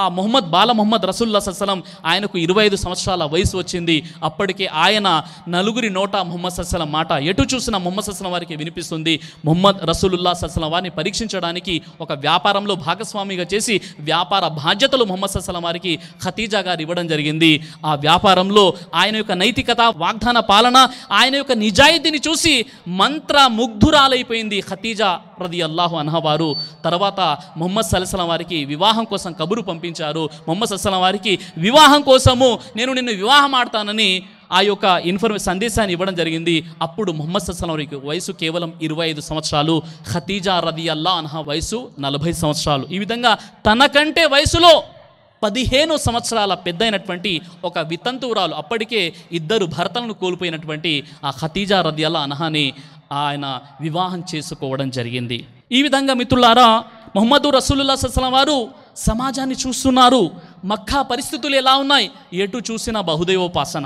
బాల ముహమ్మద్ రసూలుల్లాహ్ సల్లల్లాహు అలైహి వసల్లం, ఆయనకు 25 సంవత్సరాల వయసు వచ్చింది. అప్పటికే ఆయన నలుగురి నోట ముహమ్మద్ సల్లల్లాహు అలైహి వసల్లం మాట ఎటు చూసినా ముహమ్మద్ సల్లల్లాహు అలైహి వసల్లం వారికి వినిపిస్తుంది. ముహమ్మద్ రసూలుల్లాహ్ సల్లల్లాహు అలైహి వసల్లం వారిని పరీక్షించడానికి ఒక వ్యాపారంలో భాగస్వామిగా చేసి వ్యాపార బాధ్యతలు ముహమ్మద్ సల్లల్లాహు అలైహి వసల్లం వారికి ఖదీజా గారు ఇవ్వడం జరిగింది. ఆ వ్యాపారంలో ఆయన యొక్క నైతికత, వాగ్దాన పాలన, ఆయన యొక్క నిజాయితీని చూసి ముగ్ధురాలైపోయింది ఖదీజా రదియల్లాహు అన్హా వారు. తర్వాత ముహమ్మద్ సల్లల్లాహు అలైహి వసల్లం వారికి వివాహం కోసం కబురు పంపించారు. ముహమ్మద్ సల్లల్లాహు అలైహి వసల్లం వారికి వివాహం కోసము నేను నిన్ను వివాహం ఆడతానని ఆ యొక్క సందేశాన్ని ఇవ్వడం జరిగింది. అప్పుడు ముహమ్మద్ సల్లల్లాహు అలైహి వసల్లం వారికి వయసు కేవలం 25 సంవత్సరాలు. ఖదీజా రదియల్లాహు అన్హా వయసు 40 సంవత్సరాలు. ఈ విధంగా తనకంటే వయసులో 15 సంవత్సరాల పెద్దయినటువంటి ఒక వితంతువురాలు, అప్పటికే 2 భర్తలను కోల్పోయినటువంటి ఆ ఖదీజా రదియల్లాహు అన్హాని ఆయన వివాహం చేసుకోవడం జరిగింది. ఈ విధంగా మిత్రులారా, ముహమ్మద్ రసూలుల్లాహ్ సల్లల్లాహు అలైహి వసల్లం వారు సమాజాన్ని చూస్తున్నారు. మక్కా పరిస్థితులు ఎలా ఉన్నాయి? ఎటు చూసినా బహుదైవోపాసన,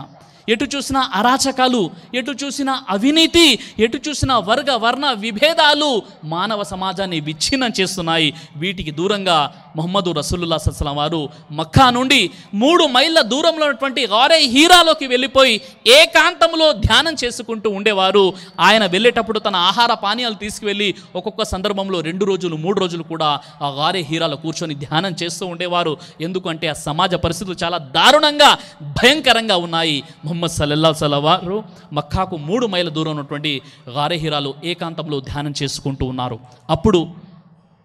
ఎటు చూసినా అరాచకాలు, ఎటు చూసినా అవినీతి, ఎటు చూసినా వర్గ వర్ణ విభేదాలు మానవ సమాజాన్ని విచ్ఛిన్నం చేస్తున్నాయి. వీటికి దూరంగా ముహమ్మద్ రసూలుల్లాహ్ సల్లల్లాహు అలైహి వసల్లం వారు మక్కా నుండి 3 మైళ్ళ దూరంలో ఉన్నటువంటి గారే హీరాలోకి వెళ్ళిపోయి ఏకాంతంలో ధ్యానం చేసుకుంటూ ఉండేవారు. ఆయన వెళ్ళేటప్పుడు తన ఆహార పానీయాలు తీసుకువెళ్ళి ఒక్కొక్క సందర్భంలో 2 రోజులు 3 రోజులు కూడా ఆ గారే హీరాలో కూర్చొని ధ్యానం చేస్తూ ఉండేవారు. ఎందుకంటే ఆ సమాజ పరిస్థితులు చాలా దారుణంగా, భయంకరంగా ఉన్నాయి. ముహమ్మద్ సల్లల్లాహు అలైహి వసల్లం వారు మక్కాకు 3 మైళ్ళ దూరం ఉన్నటువంటి గారే హీరాలో ఏకాంతంలో ధ్యానం చేసుకుంటూ ఉన్నారు. అప్పుడు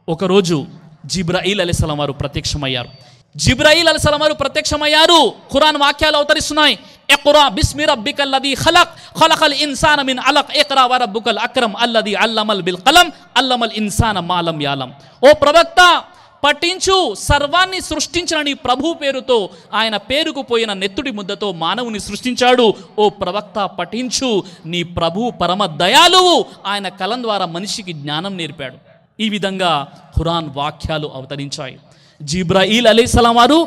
ఒకరోజు జిబ్రాయిల్ అలైహిస్సలాం వారు ప్రత్యక్షమయ్యారు. జిబ్రాయిల్ అలైహిస్సలాం వారు ప్రత్యక్షమయ్యారు. ఖురాన్ వాక్యాలు అవతరిస్తున్నాయి. ఇఖ్రా బిస్మి రబ్బికల్లదీ ఖలక్ ఖలకల్ ఇన్సాన మిన్ అలక్ ఇఖ్రా వ రబ్బుకల్ అక్రమ్ అల్లదీ అల్లమల్ బిల్ కలం అల్లమల్ ఇన్సాన మా లం యఅలం. ఓ ప్రవక్త, పఠించు, సర్వాన్ని సృష్టించిన నీ ప్రభు పేరుతో, ఆయన పేరుకు పోయిన నెత్తుడి ముద్దతో మానవుని సృష్టించాడు. ఓ ప్రవక్త, పఠించు, నీ ప్రభు పరమ దయాలువు, ఆయన కలం ద్వారా మనిషికి జ్ఞానం నేర్పాడు. ఈ విధంగా ఖురాన్ వాక్యాలు అవతరించాయి. జిబ్రాయిల్ అలైహిస్సలాం వారు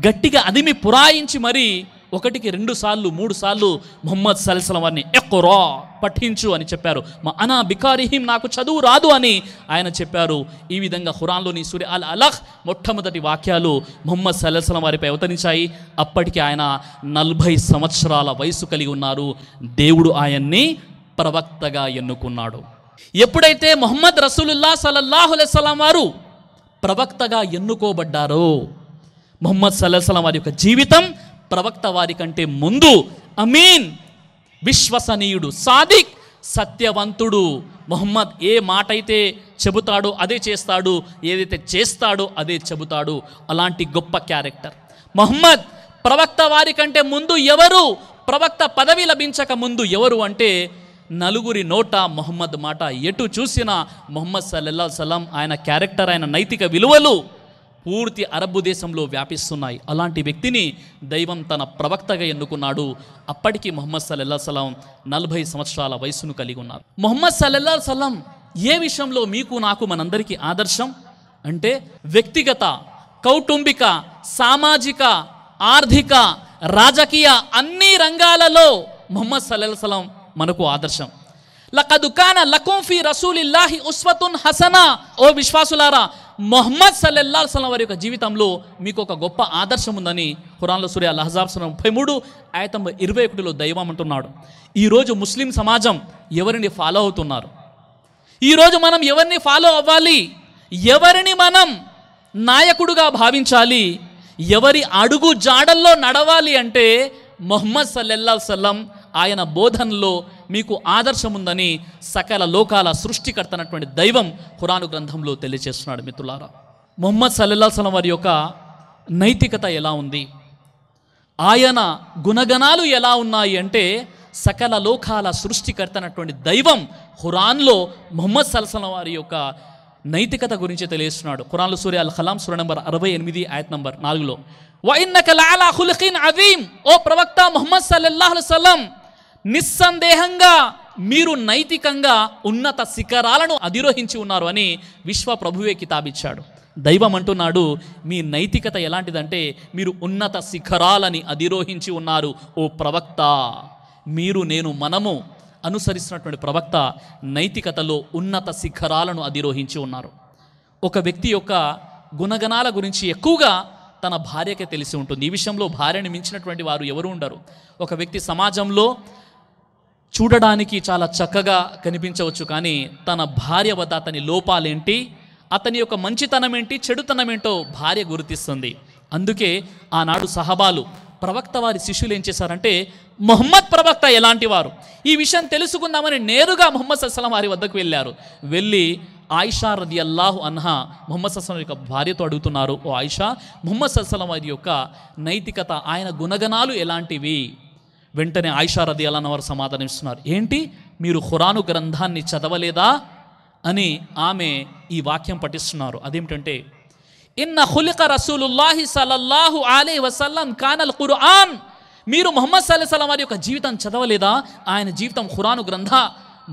గట్టిగా అదిమి పురాయించి మరి 1కి 2 సార్లు 3 సార్లు ముహమ్మద్ సల్లల్లాహు అలైహి వసల్లం వారిని ఇఖ్రా, పఠించు అని చెప్పారు. మా అనా బికారిహిం, నాకు చదువు రాదు అని ఆయన చెప్పారు. ఈ విధంగా ఖురాన్లోని సూరా అల్ అలక్ మొట్టమొదటి వాక్యాలు ముహమ్మద్ సల్లల్లాహు అలైహి వసల్లం వారిపై అవతరించాయి. అప్పటికి ఆయన 40 సంవత్సరాల వయసు కలిగి ఉన్నారు. దేవుడు ఆయన్ని ప్రవక్తగా ఎన్నుకున్నాడు. ఎప్పుడైతే ముహమ్మద్ రసూలుల్లాహ్ సల్లల్లాహు అలైహి వసల్లం వారు ప్రవక్తగా ఎన్నుకోబడ్డారో, ముహమ్మద్ సల్లల్లాహు అలైహి వసల్లం వారి యొక్క జీవితం ప్రవక్త వారి కంటే ముందు అమీన్, విశ్వసనీయుడు, సాదిక్, సత్యవంతుడు. ముహమ్మద్ ఏ మాట అయితే చెబుతాడో అదే చేస్తాడు, ఏదైతే చేస్తాడో అదే చెబుతాడు. అలాంటి గొప్ప క్యారెక్టర్ ముహమ్మద్. ప్రవక్త వారి కంటే ముందు ఎవరు? ప్రవక్త పదవి లభించక ముందు ఎవరు అంటే నలుగురి నోట ముహమ్మద్ మాట ఎటు చూసినా ముహమ్మద్ సల్లల్లాహు అలైహి వసల్లం, ఆయన క్యారెక్టర్, ఆయన నైతిక విలువలు పూర్తి అరబ్బు దేశంలో వ్యాపిస్తున్నాయి. అలాంటి వ్యక్తిని దైవం తన ప్రవక్తగా ఎన్నుకున్నాడు. అప్పటికి ముహమ్మద్ సల్లల్లాహు అలైహి వసల్లం 40 సంవత్సరాల వయసును కలిగి ఉన్నారు. ముహమ్మద్ సల్లల్లాహు అలైహి వసల్లం ఏ విషయంలో మీకు నాకు మనందరికీ ఆదర్శం అంటే వ్యక్తిగత, కౌటుంబిక, సామాజిక, ఆర్థిక, రాజకీయ అన్ని రంగాలలో ముహమ్మద్ సల్లల్లాహు అలైహి వసల్లం మనకు ఆదర్శం. లఖద్ కాన లకుం ఫీ రసూలిల్లాహి ఉస్వతున్ హసనా. ఓ విశ్వాసులారా, ముహమ్మద్ సల్లల్లాహు అలైహి వసల్లం వారి యొక్క జీవితంలో మీకు ఒక గొప్ప ఆదర్శం ఉందని ఖురాన్లో సూరా అల్ అహ్జాబ్ 33 ఆయత 21లో దైవం అంటున్నాడు. ఈరోజు ముస్లిం సమాజం ఎవరిని ఫాలో అవుతున్నారు? ఈరోజు మనం ఎవరిని ఫాలో అవ్వాలి? ఎవరిని మనం నాయకుడుగా భావించాలి? ఎవరి అడుగు జాడల్లో నడవాలి అంటే ముహమ్మద్ సల్లల్లాహు అలైహి వసల్లం, ఆయన బోధనలో మీకు ఆదర్శం ఉందని సకల లోకాల సృష్టికర్త అయినటువంటి దైవం ఖురాను గ్రంథంలో తెలియజేస్తున్నాడు. మిత్రులారా, ముహమ్మద్ సల్లల్లాహు అలైహి వసల్లం వారి యొక్క నైతికత ఎలా ఉంది, ఆయన గుణగణాలు ఎలా ఉన్నాయి అంటే సకల లోకాల సృష్టికర్త అయినటువంటి దైవం ఖురాన్లో ముహమ్మద్ సల్లల్లాహు అలైహి వసల్లం వారి యొక్క నైతికత గురించి తెలియజేస్తున్నాడు. ఖురాన్లో సూరా అల్ కలాం సూరా నంబర్ 68 ఆయత నంబర్ 4లో వఇన్నక లఅలా ఖులుఖిన్ అజీమ్. ఓ ప్రవక్త ముహమ్మద్ సల్లల్లాహు అలైహి వసల్లం, నిస్సందేహంగా మీరు నైతికంగా ఉన్నత శిఖరాలను అధిరోహించి ఉన్నారు అని విశ్వ ప్రభువే కితాబిచ్చాడు. దైవం అంటున్నాడు, మీ నైతికత ఎలాంటిదంటే మీరు ఉన్నత శిఖరాలని అధిరోహించి ఉన్నారు. ఓ ప్రవక్త, మీరు, నేను, మనము అనుసరిస్తున్నటువంటి ప్రవక్త నైతికతలో ఉన్నత శిఖరాలను అధిరోహించి ఉన్నారు. ఒక వ్యక్తి యొక్క గుణగణాల గురించి ఎక్కువగా తన భార్యకే తెలిసి ఉంటుంది. ఈ విషయంలో భార్యని మించినటువంటి వారు ఎవరు ఉండరు. ఒక వ్యక్తి సమాజంలో చూడడానికి చాలా చక్కగా కనిపించవచ్చు, కానీ తన భార్య వద్ద అతని లోపాలేంటి, అతని యొక్క మంచితనం ఏంటి, చెడుతనం ఏంటో భార్య గుర్తిస్తుంది. అందుకే ఆనాడు సహబాలు ప్రవక్త వారి శిష్యులు ఏం చేశారంటే ముహమ్మద్ ప్రవక్త ఎలాంటి వారు ఈ విషయం తెలుసుకుందామని నేరుగా ముహమ్మద్ సల్లల్లాహు అలైహి వసల్లం వారి వద్దకు వెళ్ళారు. వెళ్ళి ఆయిషా రదియల్లాహు అన్హా ముహమ్మద్ సల్లల్లాహు అలైహి వసల్లం యొక్క భార్యతో అడుగుతున్నారు, ఓ ఆయిషా, ముహమ్మద్ సల్లల్లాహు అలైహి వసల్లం వారి యొక్క నైతికత, ఆయన గుణగణాలు ఎలాంటివి? వెంటనే ఆయిషా రదియల్లాహు అన్హా వారు సమాధానం ఇస్తున్నారు, ఏంటి, మీరు ఖురాను గ్రంథాన్ని చదవలేదా అని ఆమె ఈ వాక్యం పఠిస్తున్నారు. అదేమిటంటే ఇన్న ఖులిక రసూలుల్లాహి సల్లల్లాహు అలైహి వసల్లం కానల్ ఖురాన్. మీరు ముహమ్మద్ సల్లల్లాహు అలైహి వసల్లం వారి యొక్క జీవితం చదవలేదా? ఆయన జీవితం ఖురాను గ్రంథ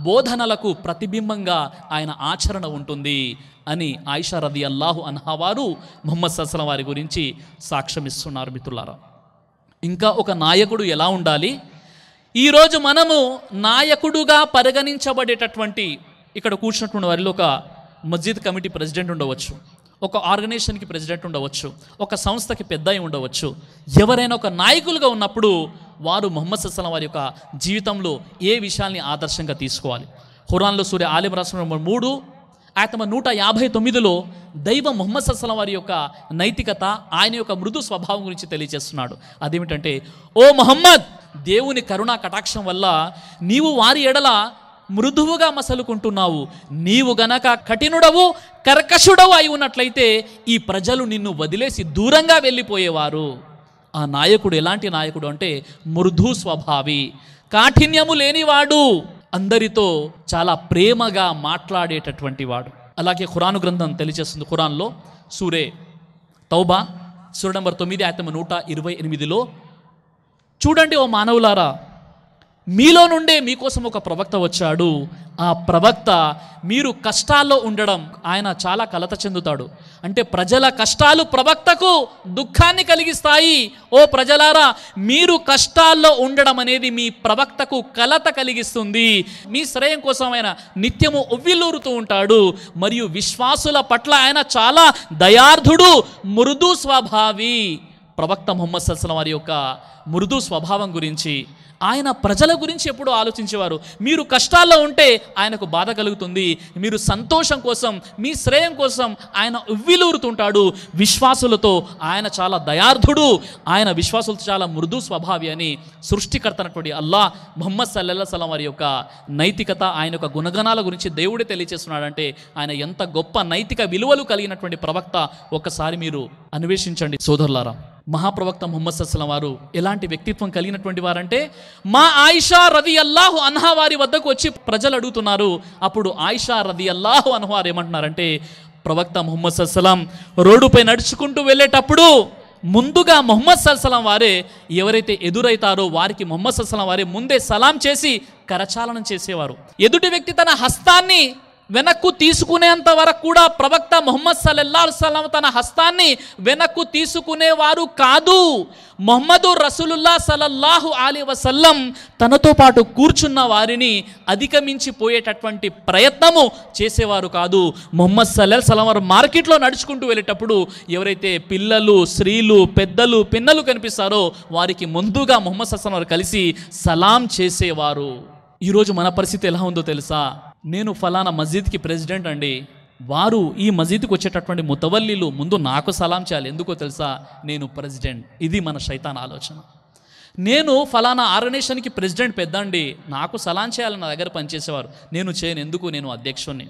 బోధనలకు ప్రతిబింబంగా ఆయన ఆచరణ ఉంటుంది అని ఆయిషా రదియల్లాహు అన్హా వారు ముహమ్మద్ సల్లల్లాహు అలైహి వసల్లం వారి గురించి సాక్ష్యం ఇస్తున్నారు. మిత్రులారా, ఇంకా ఒక నాయకుడు ఎలా ఉండాలి? ఈరోజు మనము నాయకుడుగా పరిగణించబడేటటువంటి ఇక్కడ కూర్చున్నటువంటి వారిలో ఒక మస్జిద్ కమిటీ ప్రెసిడెంట్ ఉండవచ్చు, ఒక ఆర్గనైజేషన్కి ప్రెసిడెంట్ ఉండవచ్చు, ఒక సంస్థకి పెద్ద ఉండవచ్చు. ఎవరైనా ఒక నాయకులుగా ఉన్నప్పుడు వారు ముహమ్మద్ సల్లల్లాహు అలైహి వసల్లం వారి యొక్క జీవితంలో ఏ విషయాల్ని ఆదర్శంగా తీసుకోవాలి? ఖురాన్లో సూరా ఆల్ ఇమ్రాన్ 3 ఆయత 159లో దైవం ముహమ్మద్ సల్లల్లాహు అలైహి వసల్లం వారి యొక్క నైతికత, ఆయన యొక్క మృదు స్వభావం గురించి తెలియజేస్తున్నాడు. అదేమిటంటే, ఓ ముహమ్మద్, దేవుని కరుణా కటాక్షం వల్ల నీవు వారి ఎడల మృదువుగా మసలుకుంటున్నావు. నీవు గనక కఠినుడవు, కర్కశుడవు అయి ఉన్నట్లయితే ఈ ప్రజలు నిన్ను వదిలేసి దూరంగా వెళ్ళిపోయేవారు. ఆ నాయకుడు ఎలాంటి నాయకుడు అంటే మృదు స్వభావి, కాఠిన్యము లేనివాడు, అందరితో చాలా ప్రేమగా మాట్లాడేటటువంటి వాడు. అలాగే ఖురాను గ్రంథం తెలియజేస్తుంది. ఖురాన్లో సూరే తౌబా సూర నంబర్ 9 ఆయత 128లో చూడండి, ఓ మానవులారా, మీలో నుండే మీకోసం ఒక ప్రవక్త వచ్చాడు. ఆ ప్రవక్త మీరు కష్టాల్లో ఉండడం ఆయన చాలా కలత చెందుతాడు. అంటే ప్రజల కష్టాలు ప్రవక్తకు దుఃఖాన్ని కలిగిస్తాయి. ఓ ప్రజలారా, మీరు కష్టాల్లో ఉండడం అనేది మీ ప్రవక్తకు కలత కలిగిస్తుంది. మీ శ్రేయం కోసం ఆయన నిత్యము ఉవ్విల్లూరుతూ ఉంటాడు. మరియు విశ్వాసుల పట్ల ఆయన చాలా దయార్థుడు, మృదు స్వభావి. ప్రవక్త ముహమ్మద్ సల్లల్లాహు అలైహి వసల్లం వారి యొక్క మృదు స్వభావం గురించి, ఆయన ప్రజల గురించి ఎప్పుడూ ఆలోచించేవారు. మీరు కష్టాల్లో ఉంటే ఆయనకు బాధ కలుగుతుంది, మీరు సంతోషం కోసం, మీ శ్రేయం కోసం ఆయన ఉవ్విలూరుతుంటాడు. విశ్వాసులతో ఆయన చాలా దయార్థుడు, ఆయన విశ్వాసులతో చాలా మృదు స్వభావి అని సృష్టికర్త అయినటువంటి అల్లాహ్ ముహమ్మద్ సల్లల్లాహు అలైహి వసల్లం వారి యొక్క నైతికత, ఆయన యొక్క గుణగణాల గురించి దేవుడే తెలియజేస్తున్నాడంటే ఆయన ఎంత గొప్ప నైతిక విలువలు కలిగినటువంటి ప్రవక్త ఒక్కసారి మీరు అన్వేషించండి సోదరులారా. మహాప్రవక్త ముహమ్మద్ సల్లల్లాహు అలైహి వసల్లం వారు ఎలాంటి వ్యక్తిత్వం కలిగినటువంటి వారంటే, మా ఆయిషా రదియల్లాహు అన్హా వారి వద్దకు వచ్చి ప్రజలు అడుగుతున్నారు. అప్పుడు ఆయిషా రదియల్లాహు అన్హా వారు ఏమంటున్నారంటే, ప్రవక్త ముహమ్మద్ సల్లల్లాహు అలైహి వసల్లం రోడ్డుపై నడుచుకుంటూ వెళ్ళేటప్పుడు ముందుగా ముహమ్మద్ సల్లల్లాహు అలైహి వసల్లం వారే ఎవరైతే ఎదురైతారో వారికి ముహమ్మద్ సల్లల్లాహు అలైహి వసల్లం వారే ముందే సలాం చేసి కరచాలనం చేసేవారు. ఎదుటి వ్యక్తి తన హస్తాన్ని వెనక్కు తీసుకునేంత వరకు కూడా ప్రవక్త ముహమ్మద్ సల్లల్లాహు అలైహి వసల్లం తన హస్తాన్ని వెనక్కు తీసుకునేవారు కాదు. ముహమ్మదు రసూలుల్లాహ్ సల్లల్లాహు అలైహి వసల్లం తనతో పాటు కూర్చున్న వారిని అధిగమించిపోయేటటువంటి ప్రయత్నము చేసేవారు కాదు. ముహమ్మద్ సల్లల్లాహు అలైహి వసల్లం వారు మార్కెట్లో నడుచుకుంటూ వెళ్ళేటప్పుడు ఎవరైతే పిల్లలు, స్త్రీలు, పెద్దలు, పిన్నలు కనిపిస్తారో వారికి ముందుగా ముహమ్మద్ సల్లల్లాహు అలైహి వసల్లం వారు కలిసి సలాం చేసేవారు. ఈరోజు మన పరిస్థితి ఎలా ఉందో తెలుసా? నేను ఫలానా మస్జిద్కి ప్రెసిడెంట్ అండి, వారు ఈ మస్జిద్కి వచ్చేటటువంటి ముతవల్లీలు ముందు నాకు సలాం చేయాలి, ఎందుకో తెలుసా? నేను ప్రెసిడెంట్. ఇది మన శైతాన్ ఆలోచన. నేను ఫలానా ఆర్గనైజేషన్కి ప్రెసిడెంట్ పెద్దండి, నాకు సలాం చేయాలని నా దగ్గర పనిచేసేవారు, నేను చేయను, ఎందుకు? నేను అధ్యక్షుడిని.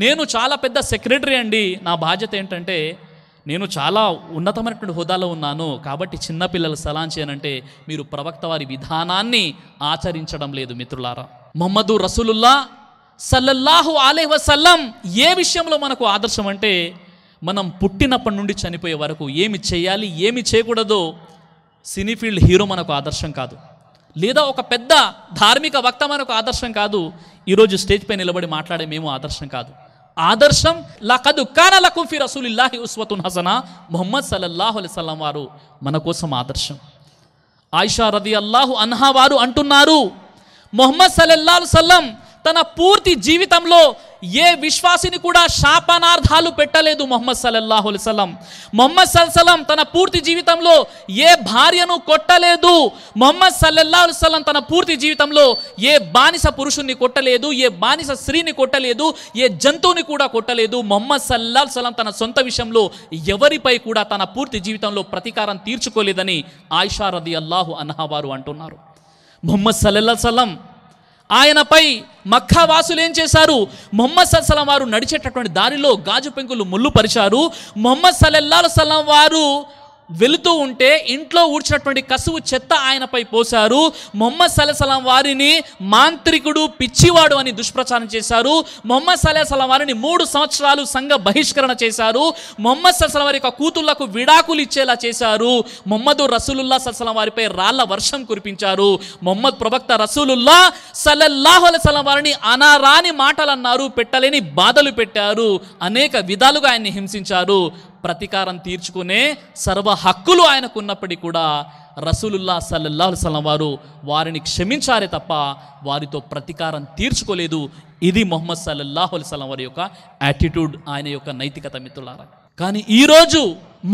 నేను చాలా పెద్ద సెక్రటరీ అండి, నా బాధ్యత ఏంటంటే నేను చాలా ఉన్నతమైనటువంటి హోదాలో ఉన్నాను కాబట్టి చిన్నపిల్లలు సలాం చేయనంటే మీరు ప్రవక్త వారి విధానాన్ని ఆచరించడం లేదు మిత్రులారా. ముహమ్మదు రసూలుల్లాహ్ సల్లల్లాహు అలైహి వసల్లం ఏ విషయంలో మనకు ఆదర్శం అంటే, మనం పుట్టినప్పటి నుండి చనిపోయే వరకు ఏమి చేయాలి, ఏమి చేయకూడదో సినీ ఫీల్డ్ హీరో మనకు ఆదర్శం కాదు, లేదా ఒక పెద్ద ధార్మిక వక్త మనకు ఆదర్శం కాదు, ఈరోజు స్టేజ్ పై నిలబడి మాట్లాడే మేము ఆదర్శం కాదు. ఆదర్శం లఖద్ కాన లకుం ఫీ రసూలిల్లాహి ఉస్వతున్ హసనా, ముహమ్మద్ సల్లల్లాహు అలైహి వసల్లం వారు మన కోసం ఆదర్శం. ఆయిషా రదియల్లాహు అన్హా వారు అంటున్నారు, ముహమ్మద్ సల్లల్లాహు అలైహి వసల్లం తన పూర్తి జీవితంలో ఏ విశ్వాసిని కూడా శాపనార్థాలు పెట్టలేదు. ముహమ్మద్ సల్లల్లాహు అలైహి వసల్లం ముహమ్మద్ సల్లల్లాహు అలైహి వసల్లం తన పూర్తి జీవితంలో ఏ భార్యను కొట్టలేదు. ముహమ్మద్ సల్లల్లాహు అలైహి వసల్లం తన పూర్తి జీవితంలో ఏ బానిస పురుషుణ్ణి కొట్టలేదు, ఏ బానిస స్త్రీని కొట్టలేదు, ఏ జంతువుని కూడా కొట్టలేదు. ముహమ్మద్ సల్లల్లాహు అలైహి వసల్లం తన సొంత విషయంలో ఎవరిపై కూడా తన పూర్తి జీవితంలో ప్రతీకారం తీర్చుకోలేదని ఆయిషా రదియల్లాహు అన్హా వారు అంటున్నారు. ముహమ్మద్ సల్లల్లాహు అలైహి వసల్లం ఆయనపై మక్కా వాసులు ఏం చేశారు? ముహమ్మద్ సల్లల్లాహు అలైహి వసల్లం వారు నడిచేటటువంటి దారిలో గాజు పెంకులు ముళ్ళు పరిచారు. ముహమ్మద్ సల్లల్లాహు అలైహి వసల్లం వారు వెళుతూ ఉంటే ఇంట్లో ఊడ్చినటువంటి కసువు చెత్త ఆయనపై పోశారు. ముహమ్మద్ సల్లల్లాహు అలైహి వసల్లం వారిని మాంత్రికుడు, పిచ్చివాడు అని దుష్ప్రచారం చేశారు. ముహమ్మద్ సల్లల్లాహు అలైహి వసల్లం వారిని 3 సంవత్సరాలు సంఘ బహిష్కరణ చేశారు. ముహమ్మద్ సల్లల్లాహు అలైహి వసల్లం వారి యొక్క కూతుళ్లకు విడాకులు ఇచ్చేలా చేశారు. ముహమ్మదు రసూలుల్లాహ్ సల్లల్లాహు అలైహి వసల్లం వారిపై రాళ్ల వర్షం కురిపించారు. ముహమ్మద్ ప్రవక్త రసూలుల్లాహ్ సల్లల్లాహు అలైహి వసల్లం వారిని అనరాని మాటలు అన్నారు, పెట్టలేని బాధలు పెట్టారు, అనేక విధాలుగా ఆయన్ని హింసించారు. ప్రతీకారం తీర్చుకునే సర్వ హక్కులు ఆయనకు ఉన్నప్పటికీ కూడా రసూలుల్లాహ్ సల్లల్లాహు అలైహి వసల్లం వారు వారిని క్షమించారే తప్ప వారితో ప్రతీకారం తీర్చుకోలేదు. ఇది ముహమ్మద్ సల్లల్లాహు అలైహి వసల్లం వారి యొక్క యాటిట్యూడ్, ఆయన యొక్క నైతికత మిత్రులారా. కానీ ఈరోజు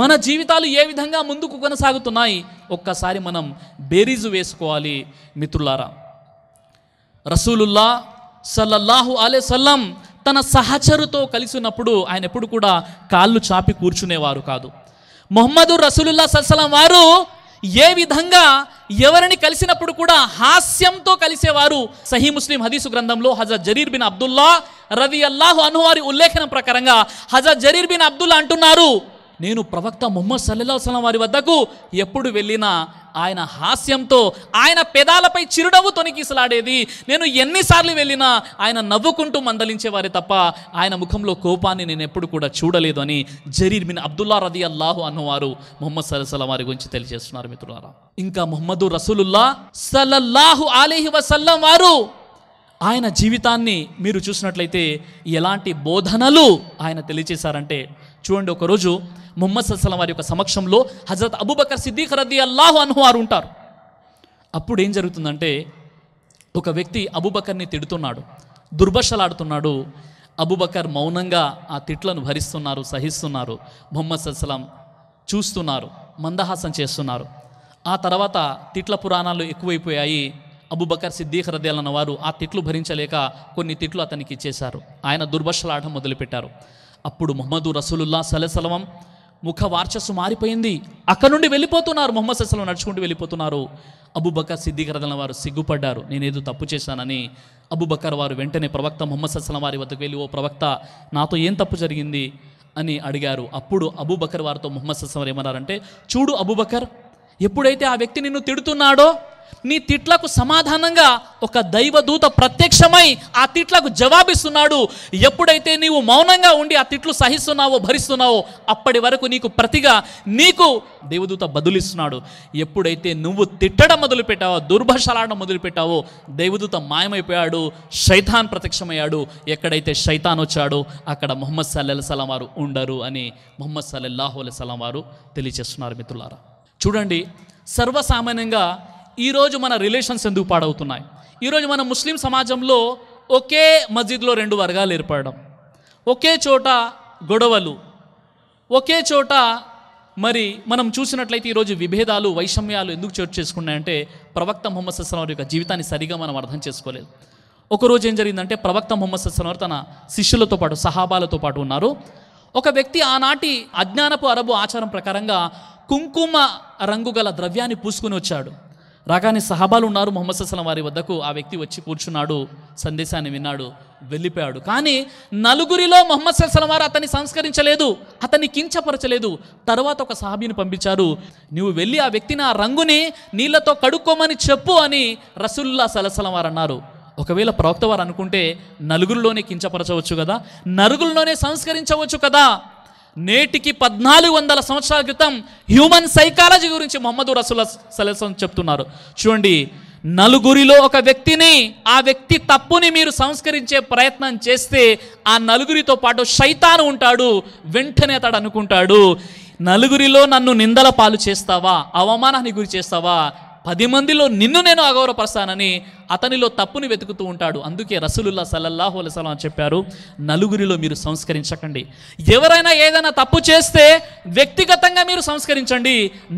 మన జీవితాలు ఏ విధంగా ముందుకు కొనసాగుతున్నాయి ఒక్కసారి మనం బేరీజు వేసుకోవాలి మిత్రులారా. రసూలుల్లాహ్ సల్లల్లాహు అలైహి వసల్లం తన సహచరుతో కలిసి ఉన్నప్పుడు ఆయన ఎప్పుడు కూడా కాళ్ళు చాపి కూర్చునేవారు కాదు. ముహమ్మదు రసూలుల్లాహ్ సల్లల్లాహు అలైహి వసల్లం వారు ఏ విధంగా ఎవరిని కలిసినప్పుడు కూడా హాస్యంతో కలిసేవారు. సహీ ముస్లిం హదీసు గ్రంథంలో హజరత్ జరీర్ బిన్ అబ్దుల్లా రదియల్లాహు అన్హు వారి ఉల్లేఖనం ప్రకారంగా హజరత్ జరీర్ బిన్ అబ్దుల్లా అంటున్నారు, నేను ప్రవక్త ముహమ్మద్ సల్లల్లాహు అలైహి వసల్లం వారి వద్దకు ఎప్పుడు వెళ్ళినా ఆయన హాస్యంతో, ఆయన పెదాలపై చిరునవ్వు తొణికిసలాడేది. నేను ఎన్నిసార్లు వెళ్ళినా ఆయన నవ్వుకుంటూ మందలించేవారే తప్ప ఆయన ముఖంలో కోపాన్ని నేను ఎప్పుడు కూడా చూడలేదు అని జరీర్ బిన్ అబ్దుల్లా రదియల్లాహు అన్హు వారు ముహమ్మద్ సల్లల్లాహు అలైహి వసల్లం వారి గురించి తెలియజేస్తున్నారు మిత్రులారా. ఇంకా ముహమ్మదు రసూలుల్లాహ్ సల్లల్లాహు అలైహి వసల్లం వారు ఆయన జీవితాన్ని మీరు చూసినట్లయితే ఎలాంటి బోధనలు ఆయన తెలియజేశారంటే చూడండి. ఒకరోజు ముహమ్మద్ సల్లల్లాహు అలైహి వసల్లం వారి యొక్క సమక్షంలో హజరత్ అబూబకర్ సిద్దీక్ రదియల్లాహు అన్హు వారు ఉంటారు. అప్పుడు ఏం జరుగుతుందంటే ఒక వ్యక్తి అబూబకర్ని తిడుతున్నాడు, దుర్భాషలాడుతున్నాడు. అబూబకర్ మౌనంగా ఆ తిట్లను భరిస్తున్నారు, సహిస్తున్నారు. ముహమ్మద్ సల్లల్లాహు అలైహి వసల్లం చూస్తున్నారు, మందహాసం చేస్తున్నారు. ఆ తర్వాత తిట్ల పురాణాలు ఎక్కువైపోయాయి. అబూబకర్ సిద్దీక్ రదియల్లాహు అన్హు వారు ఆ తిట్లు భరించలేక కొన్ని తిట్లు అతనికి ఇచ్చేశారు. ఆయన దుర్భాషలాడడం మొదలుపెట్టారు. అప్పుడు ముహమ్మదు రసూలుల్లాహ్ సల్లల్లాహు అలైహి వసల్లం ముఖ వార్చస్సు మారిపోయింది. అక్కడ నుండి వెళ్ళిపోతున్నారు, ముహమ్మద్ సల్లల్లాహు అలైహి వసల్లం నడుచుకుంటూ వెళ్ళిపోతున్నారు. అబూబకర్ సిద్దీక్ రదియల్లాహు వారు సిగ్గుపడ్డారు, నేనేదో తప్పు చేశానని. అబూబకర్ వారు వెంటనే ప్రవక్త ముహమ్మద్ సల్లల్లాహు అలైహి వసల్లం వారి వద్దకు వెళ్ళి, ఓ ప్రవక్త, నాతో ఏం తప్పు జరిగింది అని అడిగారు. అప్పుడు అబూబకర్ వారితో ముహమ్మద్ సల్లల్లాహు అలైహి వసల్లం ఏమన్నారంటే, చూడు అబూబకర్, ఎప్పుడైతే ఆ వ్యక్తి నిన్ను తిడుతున్నాడో నీ తిట్లకు సమాధానంగా ఒక దైవదూత ప్రత్యక్షమై ఆ తిట్లకు జవాబిస్తున్నాడు. ఎప్పుడైతే నీవు మౌనంగా ఉండి ఆ తిట్లు సహిస్తున్నావో, భరిస్తున్నావో, అప్పటి వరకు నీకు ప్రతిగా నీకు దేవదూత బదులిస్తున్నాడు. ఎప్పుడైతే నువ్వు తిట్టడం మొదలుపెట్టావో, దుర్భాషలాడడం మొదలుపెట్టావో, దేవదూత మాయమైపోయాడు, శైతాన్ ప్రత్యక్షమయ్యాడు. ఎక్కడైతే శైతాన్ వచ్చాడో అక్కడ ముహమ్మద్ సల్లల్లాహు అలైహి వసల్లం వారు ఉండరు అని ముహమ్మద్ సల్లల్లాహు అలైహి వసల్లం వారు తెలియజేస్తున్నారు మిత్రులారా. చూడండి, సర్వసామాన్యంగా ఈరోజు మన రిలేషన్స్ ఎందుకు పాడవుతున్నాయి? ఈరోజు మన ముస్లిం సమాజంలో ఒకే మస్జిద్లో 2 వర్గాలు ఏర్పడడం, ఒకే చోట గొడవలు, ఒకే చోట మరి మనం చూసినట్లయితే ఈరోజు విభేదాలు, వైషమ్యాలు ఎందుకు చోటు చేసుకున్నాయంటే ప్రవక్త ముహమ్మద్ సల్లల్లాహు అలైహి వసల్లం యొక్క జీవితాన్ని సరిగా మనం అర్థం చేసుకోలేదు. ఒకరోజు ఏం జరిగిందంటే ప్రవక్త ముహమ్మద్ సల్లల్లాహు అలైహి వసల్లం తన శిష్యులతో పాటు, సహాబాలతో పాటు ఉన్నారు. ఒక వ్యక్తి ఆనాటి అజ్ఞానపు అరబు ఆచారం ప్రకారంగా కుంకుమ రంగు గల ద్రవ్యాన్ని పూసుకుని వచ్చాడు. రాగానే సహాబాలు ఉన్నారు ముహమ్మద్ సల్లల్లాహు అలైహి వసల్లం వారి వద్దకు. ఆ వ్యక్తి వచ్చి కూర్చున్నాడు, సందేశాన్ని విన్నాడు, వెళ్ళిపోయాడు. కానీ నలుగురిలో ముహమ్మద్ సల్లల్లాహు అలైహి వసల్లం వారు అతన్ని సంస్కరించలేదు, అతన్ని కించపరచలేదు. తర్వాత ఒక సహాబీని పంపించారు, నువ్వు వెళ్ళి ఆ వ్యక్తిని ఆ రంగుని నీళ్లతో కడుక్కోమని చెప్పు అని రసూలుల్లాహ్ సల్లల్లాహు అలైహి వసల్లం వారు అన్నారు. ఒకవేళ ప్రవక్త వారు అనుకుంటే నలుగురిలోనే కించపరచవచ్చు కదా, నలుగురిలోనే సంస్కరించవచ్చు కదా. నేటికి 1400 సంవత్సరాల క్రితం హ్యూమన్ సైకాలజీ గురించి ముహమ్మద్ రసూలుల్లాహ్ సల్లల్లాహు అలైహి వసల్లం చెప్తున్నారు. చూడండి, నలుగురిలో ఒక వ్యక్తిని, ఆ వ్యక్తి తప్పుని మీరు సంస్కరించే ప్రయత్నం చేస్తే ఆ నలుగురితో పాటు శైతాను ఉంటాడు. వెంటనే అతడు అనుకుంటాడు, నలుగురిలో నన్ను నిందల పాలు చేస్తావా, అవమానానికి గురి చేస్తావా, 10 మందిలో నిన్ను నేను అగౌరవపరుస్తానని అతనిలో తప్పుని వెతుకుతూ ఉంటాడు. అందుకే రసూలుల్లాహ్ సల్లల్లాహు అలైహి వసల్లం చెప్పారు, నలుగురిలో మీరు సంస్కరించకండి. ఎవరైనా ఏదైనా తప్పు చేస్తే వ్యక్తిగతంగా మీరు సంస్కరించండి,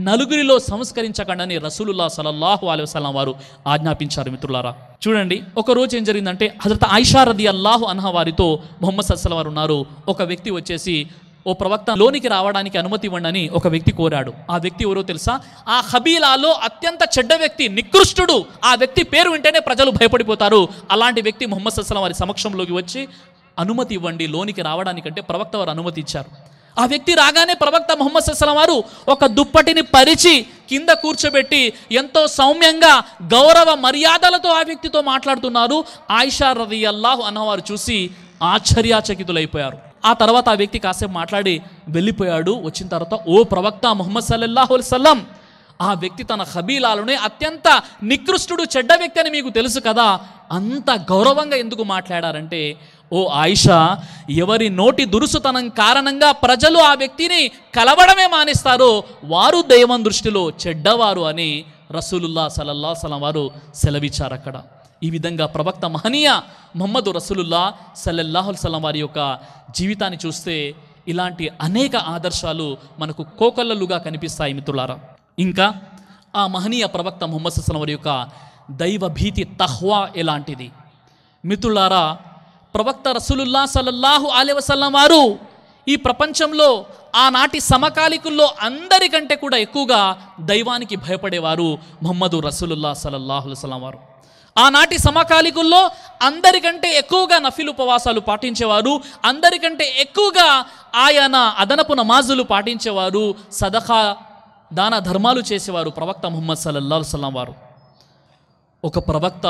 నలుగురిలో సంస్కరించకండి అని రసూలుల్లాహ్ సల్లల్లాహు అలైహి వసల్లం వారు ఆజ్ఞాపించారు మిత్రులారా. చూడండి, ఒక రోజు ఏం జరిగిందంటే హజరత్ ఆయిషా రదియల్లాహు అన్హా వారితో ముహమ్మద్ సల్లల్లాహు అలైహి వసల్లం వారు ఉన్నారు. ఒక వ్యక్తి వచ్చేసి, ఓ ప్రవక్త, లోనికి రావడానికి అనుమతి ఇవ్వండి అని ఒక వ్యక్తి కోరాడు. ఆ వ్యక్తి ఎవరో తెలుసా? ఆ ఖబీలాలో అత్యంత చెడ్డ వ్యక్తి, నికృష్టుడు. ఆ వ్యక్తి పేరు వింటేనే ప్రజలు భయపడిపోతారు. అలాంటి వ్యక్తి ముహమ్మద్ సల్లల్లాహు అలైహి వసల్లం వారి సమక్షంలోకి వచ్చి, అనుమతి ఇవ్వండి లోనికి రావడానికంటే ప్రవక్త వారు అనుమతి ఇచ్చారు. ఆ వ్యక్తి రాగానే ప్రవక్త ముహమ్మద్ సల్లల్లాహు అలైహి వసల్లం వారు ఒక దుప్పటిని పరిచి కింద కూర్చోబెట్టి ఎంతో సౌమ్యంగా, గౌరవ మర్యాదలతో ఆ వ్యక్తితో మాట్లాడుతున్నారు. ఆయిషా రదియల్లాహు అన్హా వారు చూసి ఆశ్చర్యచకితులైపోయారు. ఆ తర్వాత ఆ వ్యక్తి కాసేపు మాట్లాడి వెళ్ళిపోయాడు. వచ్చిన తర్వాత, ఓ ప్రవక్త ముహమ్మద్ సల్లల్లాహు అలైహి వసల్లం, ఆ వ్యక్తి తన ఖబీలాలోనే అత్యంత నికృష్టుడు, చెడ్డ వ్యక్తి అని మీకు తెలుసు కదా, అంత గౌరవంగా ఎందుకు మాట్లాడారంటే, ఓ ఆయిషా, ఎవరి నోటి దురుసుతనం కారణంగా ప్రజలు ఆ వ్యక్తిని కలవడమే మానేస్తారో వారు దైవం దృష్టిలో చెడ్డవారు అని రసూలుల్లాహ్ సల్లల్లాహు అలైహి వసల్లం వారు సెలవిచ్చారు అక్కడ. ఈ విధంగా ప్రవక్త మహనీయ ముహమ్మద్ రసూలుల్లాహ్ సల్లల్లాహు అలైహి వసల్లం వారి యొక్క జీవితాన్ని చూస్తే ఇలాంటి అనేక ఆదర్శాలు మనకు కోకొల్లలుగా కనిపిస్తాయి మిత్రులారా. ఇంకా ఆ మహనీయ ప్రవక్త ముహమ్మద్ సల్లల్లాహు అలైహి వసల్లం వారి యొక్క దైవ భీతి, తఖ్వా ఎలాంటిది మిత్రులారా. ప్రవక్త రసూలుల్లాహ్ సల్లల్లాహు అలైహి వసల్లం వారు ఈ ప్రపంచంలో ఆనాటి సమకాలికుల్లో అందరికంటే కూడా ఎక్కువగా దైవానికి భయపడేవారు ముహమ్మద్ రసూలుల్లాహ్ సల్లల్లాహు అలైహి వసల్లం వారు. ఆనాటి సమకాలికుల్లో అందరికంటే ఎక్కువగా నఫిల్ ఉపవాసాలు పాటించేవారు, అందరికంటే ఎక్కువగా ఆయన అదనపు నమాజులు పాటించేవారు, సదఖా దాన ధర్మాలు చేసేవారు ప్రవక్త ముహమ్మద్ సల్లల్లాహు అలైహి వసల్లం వారు. ఒక ప్రవక్త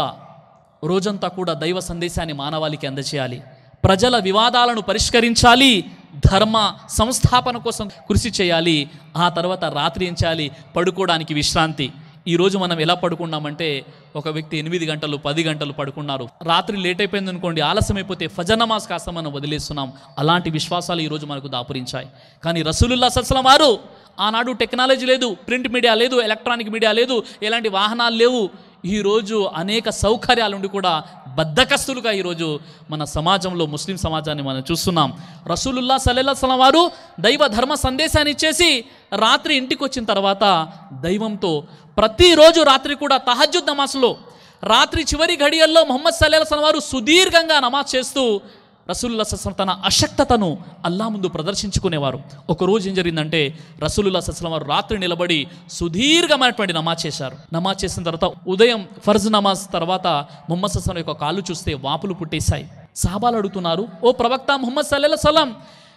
రోజంతా కూడా దైవ సందేశాన్ని మానవాళికి అందజేయాలి, ప్రజల వివాదాలను పరిష్కరించాలి, ధర్మ సంస్థాపన కోసం కృషి చేయాలి. ఆ తర్వాత రాత్రి ఏం చేయాలి? పడుకోవడానికి విశ్రాంతి. ఈరోజు మనం ఎలా పడుకున్నామంటే, ఒక వ్యక్తి 8 గంటలు 10 గంటలు పడుకున్నారు, రాత్రి లేట్ అయిపోయింది అనుకోండి, ఆలస్యం అయిపోతే ఫజర్ నమాజ్ కాస్త మనం వదిలేస్తున్నాం. అలాంటి విశ్వాసాలు ఈరోజు మనకు దాపురించాయి. కానీ రసూలుల్లాహి సల్లల్లాహు అలైహి వసల్లం వారు ఆనాడు టెక్నాలజీ లేదు, ప్రింట్ మీడియా లేదు, ఎలక్ట్రానిక్ మీడియా లేదు, ఎలాంటి వాహనాలు లేవు. ఈరోజు అనేక సౌకర్యాలుండి కూడా బద్ధకస్తులుగా ఈరోజు మన సమాజంలో ముస్లిం సమాజాన్ని మనం చూస్తున్నాం. రసూలుల్లాహి సల్లల్లాహు అలైహి వసల్లం వారు దైవ ధర్మ సందేశాన్ని ఇచ్చేసి రాత్రి ఇంటికి వచ్చిన తర్వాత దైవంతో ప్రతిరోజు రాత్రి కూడా తహజ్జుద్ నమాజ్లో రాత్రి చివరి ఘడియల్లో ముహమ్మద్ సల్లల్లాహు అలైహి వసల్లం వారు సుదీర్ఘంగా నమాజ్ చేస్తూ రసూలుల్లాహి సల్లల్లాహు అలైహి వసల్లం తన అశక్తతను అల్లా ముందు ప్రదర్శించుకునేవారు. ఒకరోజు ఏం జరిగిందంటే, రసూలుల్లాహి సల్లల్లాహు అలైహి వసల్లం వారు రాత్రి నిలబడి సుదీర్ఘమైనటువంటి నమాజ్ చేశారు. నమాజ్ చేసిన తర్వాత ఉదయం ఫర్జ్ నమాజ్ తర్వాత ముహమ్మద్ సల్లల్లాహు అలైహి వసల్లం యొక్క కాళ్ళు చూస్తే వాపులు పుట్టేశాయి. సహాబాలు అడుగుతున్నారు, ఓ ప్రవక్త ముహమ్మద్ సల్లల్లాహు అలైహి వసల్లం,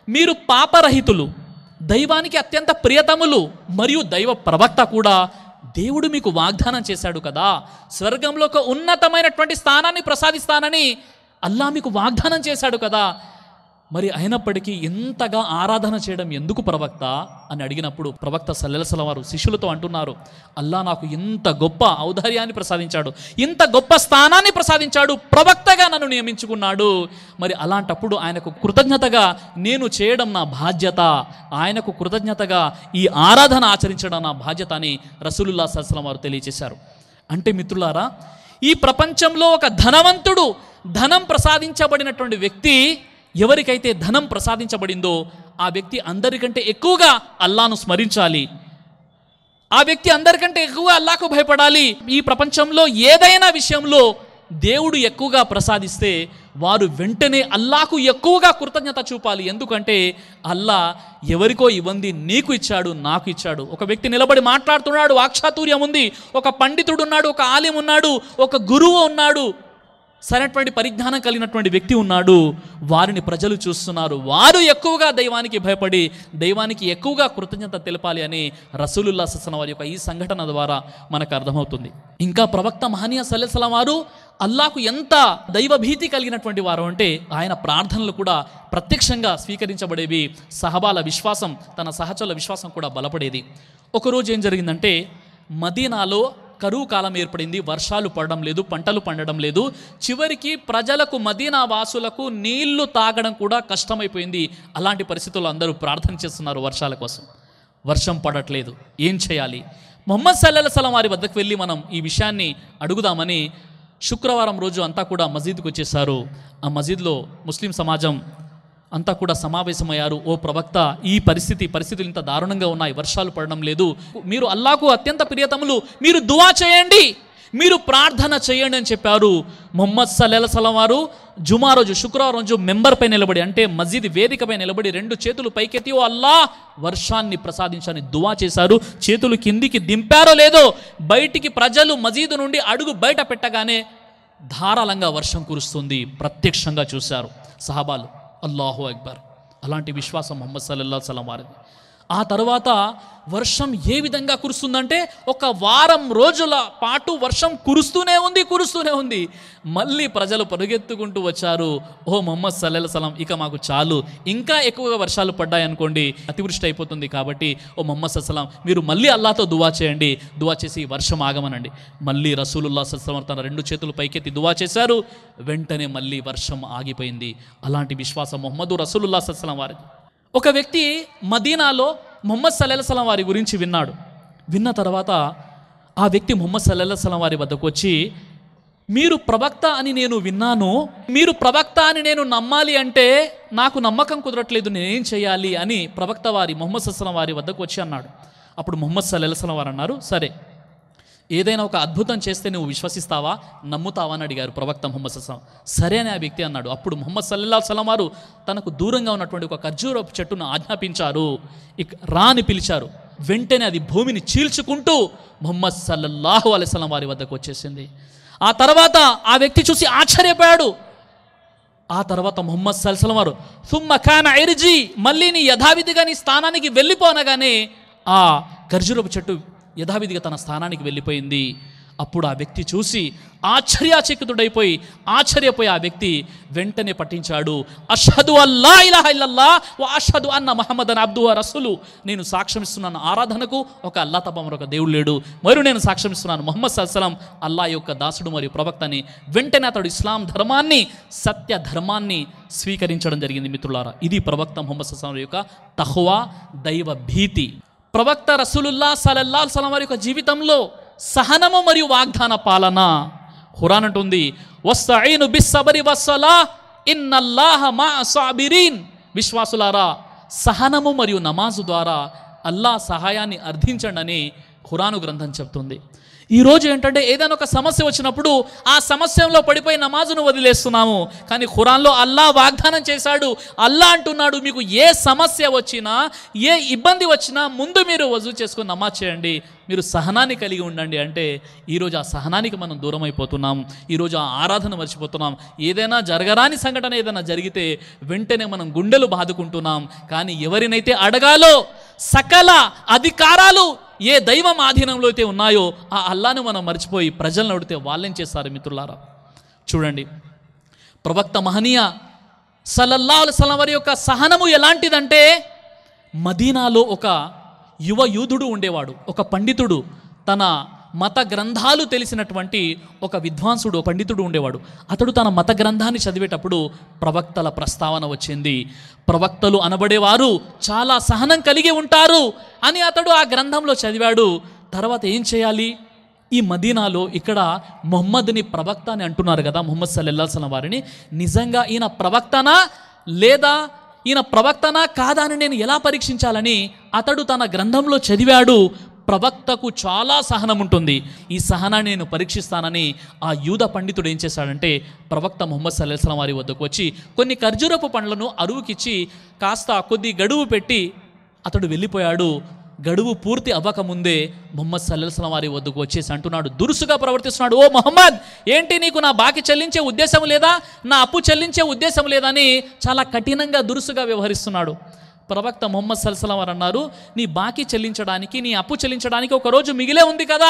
మీరు పాపరహితులు, దైవానికి అత్యంత ప్రియతములు, మరియు దైవ ప్రవక్త కూడా, దేవుడు మీకు వాగ్దానం చేశాడు కదా, స్వర్గంలో ఒక ఉన్నతమైనటువంటి స్థానాన్ని ప్రసాదిస్తానని అల్లా మీకు వాగ్దానం చేశాడు కదా, మరి అయినప్పటికీ ఇంతగా ఆరాధన చేయడం ఎందుకు ప్రవక్త అని అడిగినప్పుడు ప్రవక్త సల్లల్లాహు అలైహి వసల్లం వారు శిష్యులతో అంటున్నారు, అల్లా నాకు ఇంత గొప్ప ఔదార్యాన్ని ప్రసాదించాడు, ఇంత గొప్ప స్థానాన్ని ప్రసాదించాడు, ప్రవక్తగా నన్ను నియమించుకున్నాడు. మరి అలాంటప్పుడు ఆయనకు కృతజ్ఞతగా నేను చేయడం నా బాధ్యత, ఆయనకు కృతజ్ఞతగా ఈ ఆరాధన ఆచరించడం నా బాధ్యత అని రసూలుల్లాహి సల్లల్లాహు అలైహి వసల్లం వారు తెలియజేశారు. అంటే మిత్రులారా, ఈ ప్రపంచంలో ఒక ధనవంతుడు, ధనం ప్రసాదించబడినటువంటి వ్యక్తి, ఎవరికైతే ధనం ప్రసాదించబడిందో ఆ వ్యక్తి అందరికంటే ఎక్కువగా అల్లాను స్మరించాలి, ఆ వ్యక్తి అందరికంటే ఎక్కువగా అల్లాకు భయపడాలి. ఈ ప్రపంచంలో ఏదైనా విషయంలో దేవుడు ఎక్కువగా ప్రసాదిస్తే వారు వెంటనే అల్లాకు ఎక్కువగా కృతజ్ఞత చూపాలి. ఎందుకంటే అల్లా ఎవరికో ఇవ్వంది నీకు ఇచ్చాడు, నాకు ఇచ్చాడు. ఒక వ్యక్తి నిలబడి మాట్లాడుతున్నాడు, వాక్చాతుర్యం ఉంది, ఒక పండితుడు ఉన్నాడు, ఒక ఆలిం ఉన్నాడు, ఒక గురువు ఉన్నాడు, సరైనటువంటి పరిజ్ఞానం కలిగినటువంటి వ్యక్తి ఉన్నాడు, వారిని ప్రజలు చూస్తున్నారు, వారు ఎక్కువగా దైవానికి భయపడి దైవానికి ఎక్కువగా కృతజ్ఞత తెలపాలి అని రసూలుల్లాహి సల్లల్లాహు అలైహి వసల్లం వారి యొక్క ఈ సంఘటన ద్వారా మనకు అర్థమవుతుంది. ఇంకా ప్రవక్త మహనీయ సల్లల్లాహు అలైహి వసల్లం వారు అల్లాకు ఎంత దైవభీతి కలిగినటువంటి వారు అంటే, ఆయన ప్రార్థనలు కూడా ప్రత్యక్షంగా స్వీకరించబడేవి. సహబాల విశ్వాసం, తన సహచరుల విశ్వాసం కూడా బలపడేది. ఒకరోజు ఏం జరిగిందంటే, మదీనాలో కరువు కాలం ఏర్పడింది, వర్షాలు పడడం లేదు, పంటలు పండడం లేదు. చివరికి ప్రజలకు, మదీనా వాసులకు నీళ్లు తాగడం కూడా కష్టమైపోయింది. అలాంటి పరిస్థితుల్లో అందరూ ప్రార్థన చేస్తున్నారు వర్షాల కోసం. వర్షం పడట్లేదు, ఏం చేయాలి? ముహమ్మద్ సల్లల్లాహు అలైహి వసల్లం వారి వద్దకు వెళ్ళి మనం ఈ విషయాన్ని అడుగుదామని శుక్రవారం రోజు అంతా కూడా మసీద్కి వచ్చేసారు. ఆ మసీద్లో ముస్లిం సమాజం అంతా కూడా సమావేశమయ్యారు. ఓ ప్రవక్త, ఈ పరిస్థితులు ఇంత దారుణంగా ఉన్నాయి, వర్షాలు పడడం లేదు, మీరు అల్లాకు అత్యంత ప్రియతములు, మీరు దువా చేయండి, మీరు ప్రార్థన చేయండి అని చెప్పారు. ముహమ్మద్ సల్లల్లాహు అలైహి వసల్లం వారు జుమా రోజు, శుక్రవారం రోజు మెంబర్పై నిలబడి, అంటే మస్జిద్ వేదికపై నిలబడి 2 చేతులు పైకెత్తి, ఓ అల్లా వర్షాన్ని ప్రసాదించని దువా చేశారు. చేతులు కిందికి దింపారో లేదో, బయటికి ప్రజలు మసీదు నుండి అడుగు బయట పెట్టగానే ధారాళంగా వర్షం కురుస్తుంది. ప్రత్యక్షంగా చూశారు సహాబాలు. అల్లాహు అక్బర్! అలాంటి విశ్వాసం ముహమ్మద్ సల్లల్లాహు అలైహి వసల్లం వారిది. ఆ తర్వాత వర్షం ఏ విధంగా కురుస్తుందంటే, ఒక వారం రోజుల పాటు వర్షం కురుస్తూనే ఉంది. మళ్ళీ ప్రజలు పరుగెత్తుకుంటూ వచ్చారు, ఓ ముహమ్మద్ సల్లల్లాహు అలైహి వసల్లం, ఇక మాకు చాలు, ఇంకా ఎక్కువగా వర్షాలు పడ్డాయనుకోండి అతివృష్టి అయిపోతుంది, కాబట్టి ఓ ముహమ్మద్ సల్లల్లాహు అలైహి వసల్లం, మీరు మళ్ళీ అల్లాతో దువా చేయండి, దువా చేసి వర్షం ఆగమనండి. మళ్ళీ రసూలుల్లాహి సల్లల్లాహు అలైహి వసల్లం తన 2 చేతులు పైకెత్తి దువా చేశారు. వెంటనే మళ్ళీ వర్షం ఆగిపోయింది. అలాంటి విశ్వాసం ముహమ్మదు రసూలుల్లాహి సల్లల్లాహు అలైహి వసల్లం వారిది. ఒక వ్యక్తి మదీనాలో ముహమ్మద్ సల్లల్లాహు అలైహి వసల్లం వారి గురించి విన్నాడు. విన్న తర్వాత ఆ వ్యక్తి ముహమ్మద్ సల్లల్లాహు అలైహి వసల్లం వారి వద్దకు వచ్చి, మీరు ప్రవక్త అని నేను విన్నాను, మీరు ప్రవక్త అని నేను నమ్మాలి అంటే నాకు నమ్మకం కుదరట్లేదు, నేనేం చేయాలి అని ప్రవక్త వారి ముహమ్మద్ సల్లల్లాహు అలైహి వసల్లం వారి వద్దకు వచ్చి అన్నాడు. అప్పుడు ముహమ్మద్ సల్లల్లాహు అలైహి వసల్లం వారు అన్నారు, సరే, ఏదైనా ఒక అద్భుతం చేస్తే నువ్వు విశ్వసిస్తావా, నమ్ముతావా అని అడిగారు ప్రవక్త ముహమ్మద్ సల్లల్లాహు అలైహి వసల్లం. సరే అని ఆ వ్యక్తి అన్నాడు. అప్పుడు ముహమ్మద్ సల్లల్లాహు అలైహి వసల్లం వారు తనకు దూరంగా ఉన్నటువంటి ఒక ఖర్జూరపు చెట్టును ఆజ్ఞాపించారు, రా అని పిలిచారు. వెంటనే అది భూమిని చీల్చుకుంటూ ముహమ్మద్ సల్లల్లాహు అలైహి వసల్లం వారి వద్దకు వచ్చేసింది. ఆ తర్వాత ఆ వ్యక్తి చూసి ఆశ్చర్యపోయాడు. ఆ తర్వాత ముహమ్మద్ సల్లల్లాహు అలైహి వసల్లం వారు సుమ్మ కాన ఇర్జి, మళ్ళీ నీ యథావిధిగా నీ స్థానానికి వెళ్ళిపోనగానే ఆ ఖర్జూరపు చెట్టు యథావిధిగా తన స్థానానికి వెళ్ళిపోయింది. అప్పుడు ఆ వ్యక్తి చూసి ఆశ్చర్యచకితుడైపోయి ఆ వ్యక్తి వెంటనే పఠించాడు, అష్హదు అల్లా ఇలాహ ఇల్లల్లాహ్ వ అష్హదు అన్న ముహమ్మదన్ అబ్దుహు వ రసూలు. నేను సాక్ష్యం ఇస్తున్నాను ఆరాధనకు ఒక అల్లా తప్ప మరొక దేవుడు లేడు, మరియు నేను సాక్ష్యం ఇస్తున్నాను ముహమ్మద్ సల్లల్లాహు అలైహి వసల్లం అల్లా యొక్క దాసుడు మరియు ప్రవక్త అని. వెంటనే అతడు ఇస్లాం ధర్మాన్ని, సత్య ధర్మాన్ని స్వీకరించడం జరిగింది. మిత్రులారా, ఇది ప్రవక్త ముహమ్మద్ సల్లల్లాహు అలైహి వసల్లం యొక్క తఖ్వా, దైవ భీతి. ప్రవక్త రసూలుల్లాహ్ సల్లల్లాహు అలైహి వసల్లం వారి యొక్క జీవితంలో సహనము మరియు వాగ్దాన పాలన. ఖురాన్ అంటుంది, వస్తఈను బిస్సబరి వస్సలాహ్ ఇన్నల్లాహ మఅస్ సాబిరీన్. విశ్వాసులారా, సహనము మరియు నమాజు ద్వారా అల్లాహ్ సహాయాన్ని అర్థించండి అని ఖురాను గ్రంథం చెప్తుంది. ఈరోజు ఏంటంటే ఏదైనా ఒక సమస్య వచ్చినప్పుడు ఆ సమస్యలో పడిపోయి నమాజును వదిలేస్తున్నాము. కానీ ఖురాన్లో అల్లా వాగ్దానం చేశాడు, అల్లా అంటున్నాడు, మీకు ఏ సమస్య వచ్చినా, ఏ ఇబ్బంది వచ్చినా ముందు మీరు వజూ చేసుకొని నమాజ్ చేయండి, మీరు సహనాన్ని కలిగి ఉండండి. అంటే ఈరోజు ఆ సహనానికి మనం దూరం అయిపోతున్నాం. ఈరోజు ఆ ఆరాధన మర్చిపోతున్నాం. ఏదైనా జరగరాని సంఘటన ఏదైనా జరిగితే వెంటనే మనం గుండెలు బాదుకుంటున్నాం. కానీ ఎవరినైతే అడగాలో సకల అధికారాలు ఏ దైవం ఆధీనంలో అయితే ఉన్నాయో ఆ అల్లాను మనం మర్చిపోయి ప్రజలను అడిగితే వాళ్ళేం చేస్తారు మిత్రులారా? చూడండి, ప్రవక్త మహనీయ సల్లల్లాహు అలైహి వసల్లం వారి యొక్క సహనము ఎలాంటిదంటే, మదీనాలో ఒక యువ యూదుడు ఉండేవాడు, ఒక పండితుడు, తన మత గ్రంథాలు తెలిసినటువంటి ఒక విద్వాంసుడు, పండితుడు ఉండేవాడు. అతడు తన మత గ్రంథాన్ని చదివేటప్పుడు ప్రవక్తల ప్రస్తావన వచ్చింది. ప్రవక్తలు అనబడేవారు చాలా సహనం కలిగి ఉంటారు అని అతడు ఆ గ్రంథంలో చదివాడు. తర్వాత ఏం చేయాలి? ఈ మదీనాలో ఇక్కడ ముహమ్మద్ని ప్రవక్త అని అంటున్నారు కదా, ముహమ్మద్ సల్లల్లాహు అలైహి వసల్లం వారిని. నిజంగా ఈయన ప్రవక్తనా లేదా ఈయన ప్రవక్తనా కాదా అని నేను ఎలా పరీక్షించాలని అతడు తన గ్రంథంలో చదివాడు. ప్రవక్తకు చాలా సహనం ఉంటుంది, ఈ సహనాన్ని నేను పరీక్షిస్తానని ఆ యూద పండితుడు ఏం చేశాడంటే, ప్రవక్త ముహమ్మద్ సల్లల్లాహు అలైహి వసల్లం వారి వద్దకు వచ్చి కొన్ని ఖర్జూరపు పండ్లను అరువుకిచ్చి కాస్త కొద్ది గడువు పెట్టి అతడు వెళ్ళిపోయాడు. గడువు పూర్తి అవ్వకముందే ముహమ్మద్ సల్లల్లాహు అలైహి వసల్లం వారి వద్దకు వచ్చేసి అంటున్నాడు, దురుసుగా ప్రవర్తిస్తున్నాడు, ఓ ముహమ్మద్, ఏంటి నీకు నా బాకీ చెల్లించే ఉద్దేశం లేదా, నా అప్పు చెల్లించే ఉద్దేశం లేదని చాలా కఠినంగా దురుసుగా వ్యవహరిస్తున్నాడు. ప్రవక్త ముహమ్మద్ సల్లల్లాహు అలైహి వసల్లం వారు అన్నారు, నీ బాకీ చెల్లించడానికి, నీ అప్పు చెల్లించడానికి ఒక రోజు మిగిలే ఉంది కదా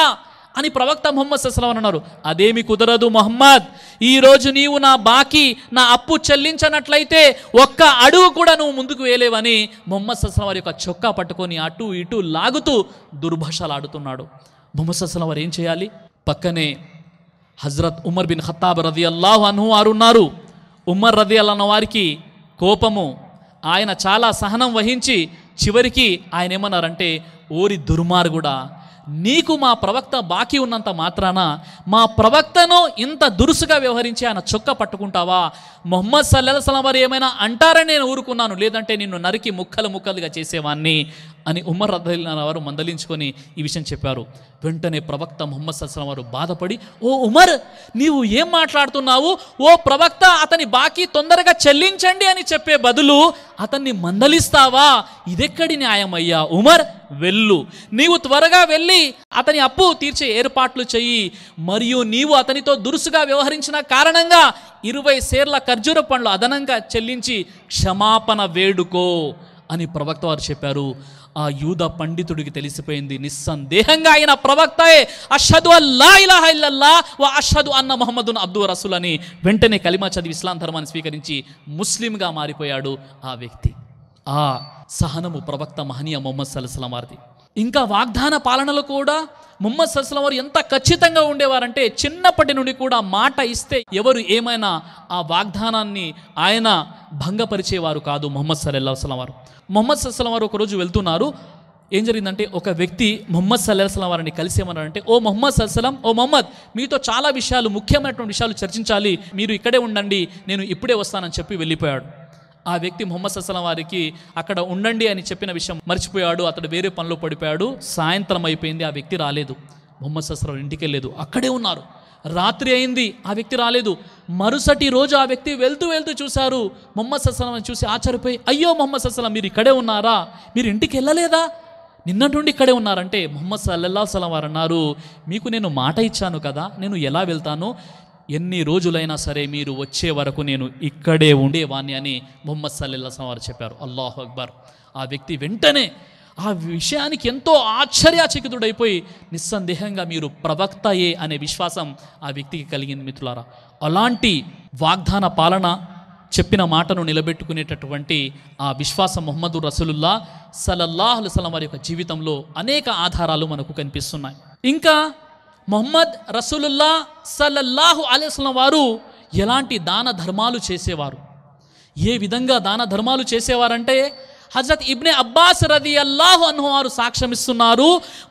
అని ప్రవక్త ముహమ్మద్ సల్లల్లాహు అలైహి వసల్లం అన్నారు. అదేమి కుదరదు ముహమ్మద్, ఈరోజు నీవు నా బాకీ, నా అప్పు చెల్లించనట్లయితే ఒక్క అడుగు కూడా నువ్వు ముందుకు వేయలేవని ముహమ్మద్ సల్లల్లాహు అలైహి వసల్లం వారి యొక్క చొక్కా పట్టుకొని అటు ఇటు లాగుతూ దుర్భాషలు ఆడుతున్నాడు. ముహమ్మద్ సల్లల్లాహు అలైహి వసల్లం వారు ఏం చేయాలి? పక్కనే హజరత్ ఉమర్ బిన్ ఖత్తాబ్ రదియల్లాహు అన్హు వారు ఉన్నారు. ఉమర్ రదియల్లాహు అన్హు వారికి కోపము, ఆయన చాలా సహనం వహించి చివరికి ఆయన ఏమన్నారంటే, ఓరి దుర్మార్గుడా, నీకు మా ప్రవక్త బాకీ ఉన్నంత మాత్రాన మా ప్రవక్తను ఇంత దురుసుగా వ్యవహరించి ఆయన చొక్క పట్టుకుంటావా? ముహమ్మద్ సల్లల్లాహు అలైహి వసల్లం వారు ఏమైనా అంటారని నేను ఊరుకున్నాను, లేదంటే నిన్ను నరికి ముక్కలు ముక్కలుగా చేసేవాన్ని అని ఉమర్ రదియల్లాహు అన్హు వారు మందలించుకొని ఈ విషయం చెప్పారు. వెంటనే ప్రవక్త ముహమ్మద్ సల్లల్లాహు అలైహి వసల్లం వారు బాధపడి, ఓ ఉమర్, నీవు ఏం మాట్లాడుతున్నావు? ఓ ప్రవక్త, అతని బాకీ తొందరగా చెల్లించండి అని చెప్పే బదులు అతన్ని మందలిస్తావా? ఇదెక్కడి న్యాయమయ్యా? ఉమర్, వెళ్ళు, నీవు త్వరగా వెళ్ళి అతని అప్పు తీర్చే ఏర్పాట్లు చెయ్యి, మరియు నీవు అతనితో దురుసుగా వ్యవహరించిన కారణంగా 20 సేర్ల ఖర్జూర పండ్లు అదనంగా చెల్లించి క్షమాపణ వేడుకో అని ప్రవక్త వారు చెప్పారు. ఆ యూద పండితుడికి తెలిసిపోయింది, నిస్సందేహంగా ఆయన ప్రవక్తయే, అష్హదు అల్లా ఇలాహ ఇల్లల్లాహ్ వ అష్హదు అన్న ముహమ్మదున్ అబ్దుహు రసూల్ అని వెంటనే కలిమా చదివి ఇస్లాం ధర్మాన్ని స్వీకరించి ముస్లింగా మారిపోయాడు ఆ వ్యక్తి. ఆ సహనము ప్రవక్త మహనీయ ముహమ్మద్ సల్లల్లాహు అలైహి వసల్లం వారిది. ఇంకా వాగ్దాన పాలనలో కూడా ముహమ్మద్ సల్లల్లాహు అలైహి వసల్లం వారు ఎంత ఖచ్చితంగా ఉండేవారంటే, చిన్నప్పటి నుండి కూడా మాట ఇస్తే ఎవరు ఏమైనా ఆ వాగ్దానాన్ని ఆయన భంగపరిచేవారు కాదు ముహమ్మద్ సల్లల్లాహు అలైహి వసల్లం వారు. ముహమ్మద్ సల్లల్లాహు అలైహి వసల్లం వారు ఒకరోజు వెళ్తున్నారు. ఏం జరిగిందంటే, ఒక వ్యక్తి ముహమ్మద్ సల్లల్లాహు అలైహి వసల్లం వారిని కలిసి ఏమన్నారంటే, ఓ ముహమ్మద్ సల్లల్లాహు అలైహి వసల్లం, ఓ ముహమ్మద్, మీతో చాలా విషయాలు, ముఖ్యమైనటువంటి విషయాలు చర్చించాలి, మీరు ఇక్కడే ఉండండి, నేను ఇప్పుడే వస్తానని చెప్పి వెళ్ళిపోయాడు. ఆ వ్యక్తి ముహమ్మద్ సల్లల్లాహు అలైహి వసల్లం వారికి అక్కడ ఉండండి అని చెప్పిన విషయం మర్చిపోయాడు. అతడు వేరే పనిలో పడిపోయాడు. సాయంత్రం అయిపోయింది, ఆ వ్యక్తి రాలేదు. ముహమ్మద్ సల్లల్లాహు అలైహి వసల్లం ఇంటికి వెళ్ళలేదు, అక్కడే ఉన్నారు. రాత్రి అయింది, ఆ వ్యక్తి రాలేదు. మరుసటి రోజు ఆ వ్యక్తి వెళ్తూ చూశారు. ముహమ్మద్ సల్లల్లాహు అలైహి వసల్లం చూసి ఆశ్చర్యపోయి, అయ్యో ముహమ్మద్ సల్లల్లాహు అలైహి వసల్లం, మీరు ఇక్కడే ఉన్నారా? మీరు ఇంటికి వెళ్ళలేదా? నిన్నటి నుండి ఇక్కడే ఉన్నారంటే ముహమ్మద్ సల్లల్లాహు అలైహి వసల్లం వారు అన్నారు, మీకు నేను మాట ఇచ్చాను కదా, నేను ఎలా వెళ్తాను, ఎన్ని రోజులైనా సరే మీరు వచ్చే వరకు నేను ఇక్కడే ఉండేవాణ్ణి అని ముహమ్మద్ సల్లల్లాహు అలైహి వసల్లం వారు చెప్పారు. అల్లాహు అక్బర్. ఆ వ్యక్తి వెంటనే ఆ విషయానికి ఎంతో ఆశ్చర్యచకితుడైపోయి, నిస్సందేహంగా మీరు ప్రవక్తయే అనే విశ్వాసం ఆ వ్యక్తికి కలిగింది. మిత్రులారా, అలాంటి వాగ్దాన పాలన, చెప్పిన మాటను నిలబెట్టుకునేటటువంటి ఆ విశ్వాసం ముహమ్మదు రసూలుల్లాహ్ సల్లల్లాహు అలైహి వసల్లం వారి యొక్క జీవితంలో అనేక ఆధారాలు మనకు కనిపిస్తున్నాయి. ఇంకా ముహమ్మద్ రసూలుల్లాహ్ సల్లల్లాహు అలైహి వసల్లం వారు ఎలాంటి దాన ధర్మాలు చేసేవారు, ఏ విధంగా దాన ధర్మాలు చేసేవారంటే హజరత్ ఇబ్నే అబ్బాస్ రదియల్లాహు అన్హు వారు సాక్ష్యమిస్తున్నారు,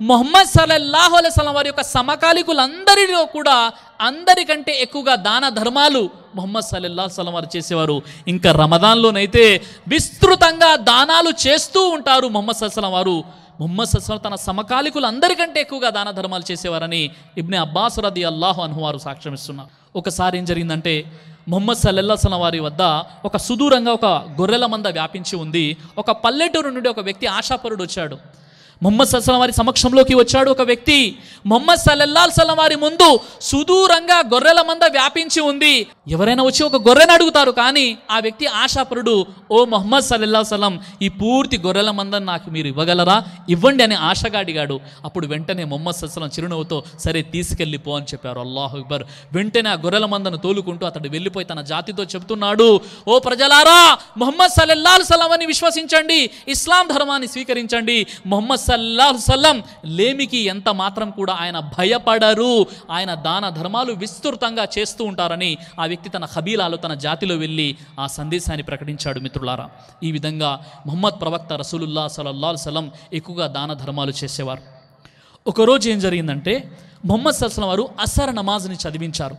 ముహమ్మద్ సల్లల్లాహు అలైహి వసల్లం వారి యొక్క సమకాలికులందరిలో కూడా అందరికంటే ఎక్కువగా దాన ధర్మాలు ముహమ్మద్ సల్లల్లాహు అలైహి వసల్లం వారు చేసేవారు. ఇంకా రమదాన్లోనైతే విస్తృతంగా దానాలు చేస్తూ ఉంటారు ముహమ్మద్ సల్లల్లాహు అలైహి వసల్లం వారు. ముహమ్మద్ సల్లల్లాహు అలైహి వసల్లం తన సమకాలికులు అందరికంటే ఎక్కువగా దాన ధర్మాలు చేసేవారని ఇబ్నే అబ్బాస్ రదియల్లాహు అన్హు వారు సాక్ష్యమిస్తున్నారు. ఒకసారి ఏం జరిగిందంటే, ముహమ్మద్ సల్లల్లాహు అలైహి వసల్లం వారి వద్ద ఒక సుదూరంగా ఒక గొర్రెల మంద వ్యాపించి ఉంది. ఒక పల్లెటూరు నుండి ఒక వ్యక్తి ఆశాపరుడు వచ్చాడు. ముహమ్మద్ సల్లల్లాహు అలైహి వసల్లం వారి సమక్షంలోకి వచ్చాడు ఒక వ్యక్తి. ముహమ్మద్ సల్లల్లాహు అలైహి వసల్లం వారి ముందు సుదూరంగా గొర్రెల మంద వ్యాపించి ఉంది. ఎవరైనా వచ్చి ఒక గొర్రెను అడుగుతారు, కానీ ఆ వ్యక్తి ఆశాపరుడు, ఓ ముహమ్మద్ సల్లల్లాహు అలైహి వసల్లం, ఈ పూర్తి గొర్రెల మందని నాకు మీరు ఇవ్వగలరా, ఇవ్వండి అని ఆశగా అడిగాడు. అప్పుడు వెంటనే ముహమ్మద్ సల్లల్లాహు అలైహి వసల్లం చిరునవ్వుతో సరే తీసుకెళ్ళిపో అని చెప్పారు. అల్లాహు అక్బర్. వెంటనే ఆ గొర్రెల మందను తోలుకుంటూ అతడు వెళ్ళిపోయి తన జాతితో చెబుతున్నాడు, ఓ ప్రజలారా, ముహమ్మద్ సల్లల్లాహు అలైహి వసల్లం అని విశ్వసించండి, ఇస్లాం ధర్మాన్ని స్వీకరించండి. ముహమ్మద్ సల్లల్లాహు అలైహి వసల్లం లేమికి ఎంత మాత్రం కూడా ఆయన భయపడరు, ఆయన దాన ధర్మాలు విస్తృతంగా చేస్తూ ఉంటారని ఆ వ్యక్తి తన ఖబీలాలో, తన జాతిలో వెళ్ళి ఆ సందేశాన్ని ప్రకటించాడు. మిత్రులారా, ఈ విధంగా ముహమ్మద్ ప్రవక్త రసూలుల్లాహ్ సల్లల్లాహు అలైహి వసల్లం ఎక్కువగా దాన ధర్మాలు చేసేవారు. ఒకరోజు ఏం జరిగిందంటే, ముహమ్మద్ సల్లల్లాహు అలైహి వసల్లం వారు అసర్ నమాజ్ని చదివించారు.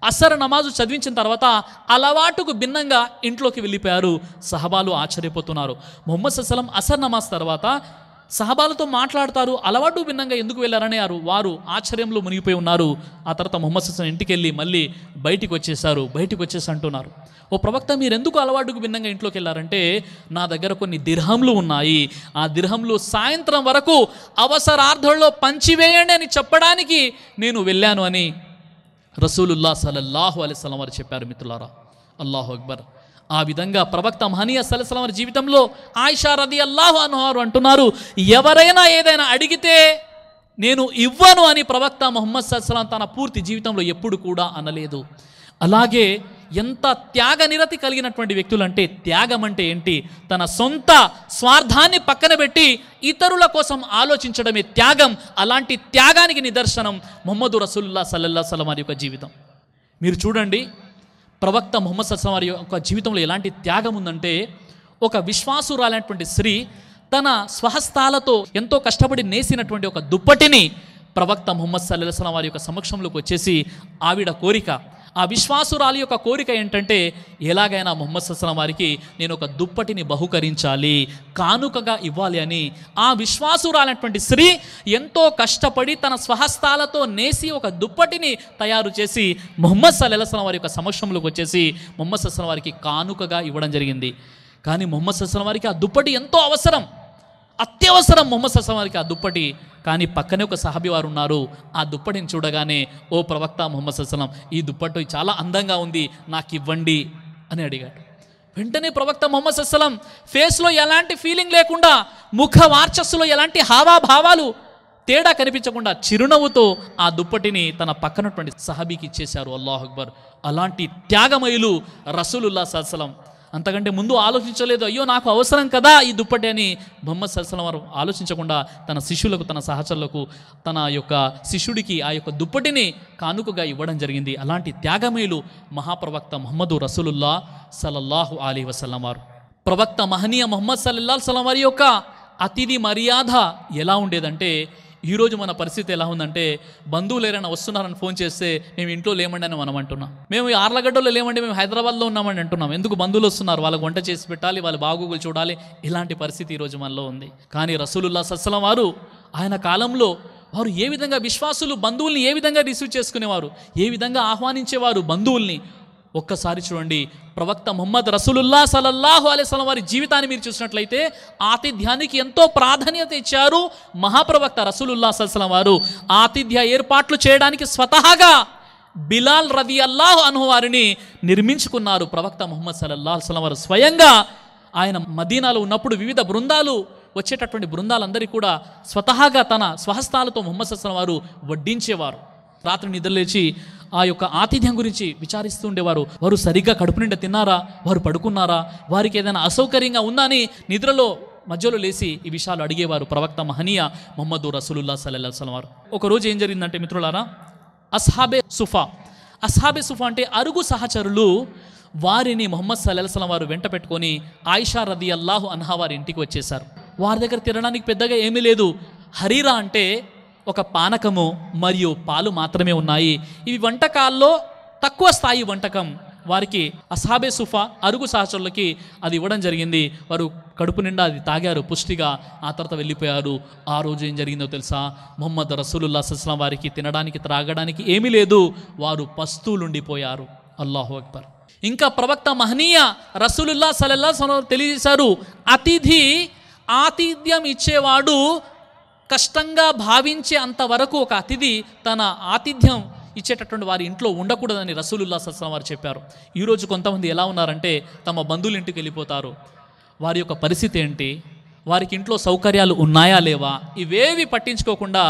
అసర్ నమాజు చదివించిన తర్వాత అలవాటుకు భిన్నంగా ఇంట్లోకి వెళ్ళిపోయారు. సహబాలు ఆశ్చర్యపోతున్నారు. ముహమ్మద్ సల్లల్లాహు అలైహి వసల్లం అసర్ నమాజ్ తర్వాత సహబాలతో మాట్లాడతారు, అలవాటు భిన్నంగా ఎందుకు వెళ్ళారని వారు ఆశ్చర్యంలో మునిగిపోయి ఉన్నారు. ఆ తర్వాత ముహమ్మద్ సల్లల్లాహు అలైహి వసల్లం ఇంటికి వెళ్ళి మళ్ళీ బయటికి వచ్చేసి అంటున్నారు, ఓ ప్రవక్త, మీరు ఎందుకు అలవాటుకు భిన్నంగా ఇంట్లోకి వెళ్ళారంటే, నా దగ్గర కొన్ని దిర్హంలు ఉన్నాయి, ఆ దిర్హంలు సాయంత్రం వరకు అవసరార్థంలో పంచివేయండి అని చెప్పడానికి నేను వెళ్ళాను అని రసూలుల్లాహ్ సల్లల్లాహు అలైహి వసల్లం వారు చెప్పారు. మిత్రులారా, అల్లాహు అక్బర్. ఆ విధంగా ప్రవక్త మహనీయ సల్లల్లాహు అలైహి వసల్లం వారి జీవితంలో ఆయిషా రదియల్లాహు అన్హా అంటున్నారు, ఎవరైనా ఏదైనా అడిగితే నేను ఇవ్వను అని ప్రవక్త ముహమ్మద్ సల్లల్లాహు అలైహి వసల్లం తన పూర్తి జీవితంలో ఎప్పుడు కూడా అనలేదు. అలాగే ఎంత త్యాగనిరతి కలిగినటువంటి వ్యక్తులు అంటే, త్యాగం అంటే ఏంటి, తన సొంత స్వార్థాన్ని పక్కన పెట్టి ఇతరుల కోసం ఆలోచించడమే త్యాగం. అలాంటి త్యాగానికి నిదర్శనం ముహమ్మదు రసూలుల్లాహ్ సల్లల్లాహు అలైహి వసల్లం వారి యొక్క జీవితం. మీరు చూడండి, ప్రవక్త ముహమ్మద్ సల్లల్లాహు అలైహి వసల్లం వారి యొక్క జీవితంలో ఎలాంటి త్యాగం ఉందంటే, ఒక విశ్వాసురాలైనటువంటి స్త్రీ తన స్వహస్తాలతో ఎంతో కష్టపడి నేసినటువంటి ఒక దుప్పటిని ప్రవక్త ముహమ్మద్ సల్లల్లాహు అలైహి వసల్లం వారి యొక్క సమక్షంలోకి వచ్చేసి, ఆవిడ కోరిక, ఆ విశ్వాసురాలి యొక్క కోరిక ఏంటంటే, ఎలాగైనా ముహమ్మద్ సల్లల్లాహు అలైహి వసల్లం వారికి నేను ఒక దుప్పటిని బహుకరించాలి, కానుకగా ఇవ్వాలి అని ఆ విశ్వాసురాలైనటువంటి స్త్రీ ఎంతో కష్టపడి తన స్వహస్తాలతో నేసి ఒక దుప్పటిని తయారు చేసి ముహమ్మద్ సల్లల్లాహు అలైహి వసల్లం వారి యొక్క సమక్షంలోకి వచ్చేసి ముహమ్మద్ సల్లల్లాహు అలైహి వసల్లం వారికి కానుకగా ఇవ్వడం జరిగింది. కానీ ముహమ్మద్ సల్లల్లాహు అలైహి వసల్లం వారికి ఆ దుప్పటి ఎంతో అవసరం, అత్యవసరం ముహమ్మద్ సల్లల్లాహు అలైహి వసల్లం వారికి ఆ దుప్పటి. కానీ పక్కనే ఒక సహాబీ వారు ఉన్నారు. ఆ దుప్పటిని చూడగానే, ఓ ప్రవక్త ముహమ్మద్ సల్లల్లాహు అలైహి వసల్లం, ఈ దుప్పటి చాలా అందంగా ఉంది, నాకు ఇవ్వండి అని అడిగాడు. వెంటనే ప్రవక్త ముహమ్మద్ సల్లల్లాహు అలైహి వసల్లం ఫేస్లో ఎలాంటి ఫీలింగ్ లేకుండా, ముఖ వార్చస్సులో ఎలాంటి హావాభావాలు తేడా కనిపించకుండా చిరునవ్వుతో ఆ దుప్పటిని తన పక్కనటువంటి సహాబీకి ఇచ్చేశారు. అల్లాహు అక్బర్. అలాంటి త్యాగమయులు రసూలుల్లాహ్ సల్లల్లాహు అలైహి వసల్లం. అంతకంటే ముందు ఆలోచించలేదు, అయ్యో నాకు అవసరం కదా ఈ దుప్పటి అని ముహమ్మద్ సల్లల్లాహు అలైహి వసల్లం వారు ఆలోచించకుండా తన శిష్యులకు, తన సహచరులకు, తన యొక్క శిష్యుడికి ఆ యొక్క దుప్పటిని కానుకగా ఇవ్వడం జరిగింది. అలాంటి త్యాగమయులు మహాప్రవక్త ముహమ్మదు రసూలుల్లాహ్ సల్లల్లాహు అలైహి వసల్లం వారు. ప్రవక్త మహనీయ ముహమ్మద్ సల్లల్లాహు అలైహి వసల్లం వారి యొక్క అతిథి మర్యాద ఎలా ఉండేదంటే, ఈరోజు మన పరిస్థితి ఎలా ఉందంటే, బంధువులు ఎవరైనా వస్తున్నారని ఫోన్ చేస్తే మేము ఇంట్లో లేమండి అని మనం అంటున్నాం. మేము ఆర్లగడ్డలో లేమండి, మేము హైదరాబాద్లో ఉన్నామని అంటున్నాం. ఎందుకు? బంధువులు వస్తున్నారు, వాళ్ళకు వంట చేసి పెట్టాలి, వాళ్ళ బాగోగులు చూడాలి. ఇలాంటి పరిస్థితి ఈరోజు మనలో ఉంది. కానీ రసూలుల్లాహ్ సల్లల్లాహు అలైహి వసల్లం వారు ఆయన కాలంలో వారు ఏ విధంగా విశ్వాసులు బంధువుల్ని ఏ విధంగా రిసీవ్ చేసుకునేవారు, ఏ విధంగా ఆహ్వానించేవారు బంధువుల్ని. ఒక్కసారి చూడండి, ప్రవక్త ముహమ్మద్ రసూలుల్లాహ్ సల్లల్లాహు అలైహి వసల్లం వారి జీవితాన్ని మీరు చూసినట్లయితే ఆతిథ్యానికి ఎంతో ప్రాధాన్యత ఇచ్చారు. మహాప్రవక్త రసూలుల్లాహ్ సల్లల్లాహు అలైహి వసల్లం వారు ఆతిథ్య ఏర్పాట్లు చేయడానికి స్వతహాగా బిలాల్ రదియల్లాహు అన్హు వారిని నిర్మించుకున్నారు. ప్రవక్త ముహమ్మద్ సల్లల్లాహు అలైహి వసల్లం వారు స్వయంగా ఆయన మదీనాలో ఉన్నప్పుడు వివిధ బృందాలు వచ్చేటటువంటి బృందాలందరికీ కూడా స్వతహాగా తన స్వహస్తాలతో ముహమ్మద్ సల్లల్లాహు అలైహి వసల్లం వారు వడ్డించేవారు. రాత్రి నిద్రలేచి ఆ యొక్క ఆతిథ్యం గురించి విచారిస్తూ ఉండేవారు. వారు సరిగ్గా కడుపు నిండా తిన్నారా, వారు పడుకున్నారా, వారికి ఏదైనా అసౌకర్యంగా ఉందా అని నిద్రలో మధ్యలో లేచి ఈ విషయాలు అడిగేవారు ప్రవక్త మహనీయ ముహమ్మద్ రసూలుల్లాహ్ సల్లల్లాహు అలైహి వసల్లం వారు. ఒకరోజు ఏం జరిగిందంటే మిత్రులారా, అస్హాబే సుఫా అంటే అరుగు సహచరులు వారిని ముహమ్మద్ సల్లల్లాహు అలైహి వసల్లం వారు వెంట పెట్టుకొని ఆయిషా రదియల్లాహు అన్హా వారి ఇంటికి వచ్చేశారు. వారి దగ్గర తినడానికి పెద్దగా ఏమీ లేదు. హరీరా అంటే ఒక పానకము మరియు పాలు మాత్రమే ఉన్నాయి. ఇవి వంటకాల్లో తక్కువ స్థాయి వంటకం. వారికి అస్హాబే సుఫా అరుగు సహచరులకి అది ఇవ్వడం జరిగింది. వారు కడుపు నిండా అది తాగారు పుష్టిగా. ఆ తర్వాత వెళ్ళిపోయారు. ఆ రోజు ఏం జరిగిందో తెలుసా, ముహమ్మద్ రసూలుల్లాహ్ సల్లల్లాహు అలైహి వసల్లం వారికి తినడానికి త్రాగడానికి ఏమీ లేదు. వారు పస్తులుండిపోయారు. అల్లాహు అక్బర్. ఇంకా ప్రవక్త మహనీయ రసూలుల్లాహ్ సల్లల్లాహు అలైహి వసల్లం తెలియజేశారు, అతిథి ఆతిథ్యం ఇచ్చేవాడు కష్టంగా భావించే అంతవరకు ఒక అతిథి తన ఆతిథ్యం ఇచ్చేటటువంటి వారి ఇంట్లో ఉండకూడదని రసూలుల్లాహ్ సల్లల్లాహు అలైహి వసల్లం వారు చెప్పారు. ఈరోజు కొంతమంది ఎలా ఉన్నారంటే తమ బంధువుల ఇంటికి వెళ్ళిపోతారు. వారి యొక్క పరిస్థితి ఏంటి, వారికి ఇంట్లో సౌకర్యాలు ఉన్నాయా లేవా, ఇవేవి పట్టించుకోకుండా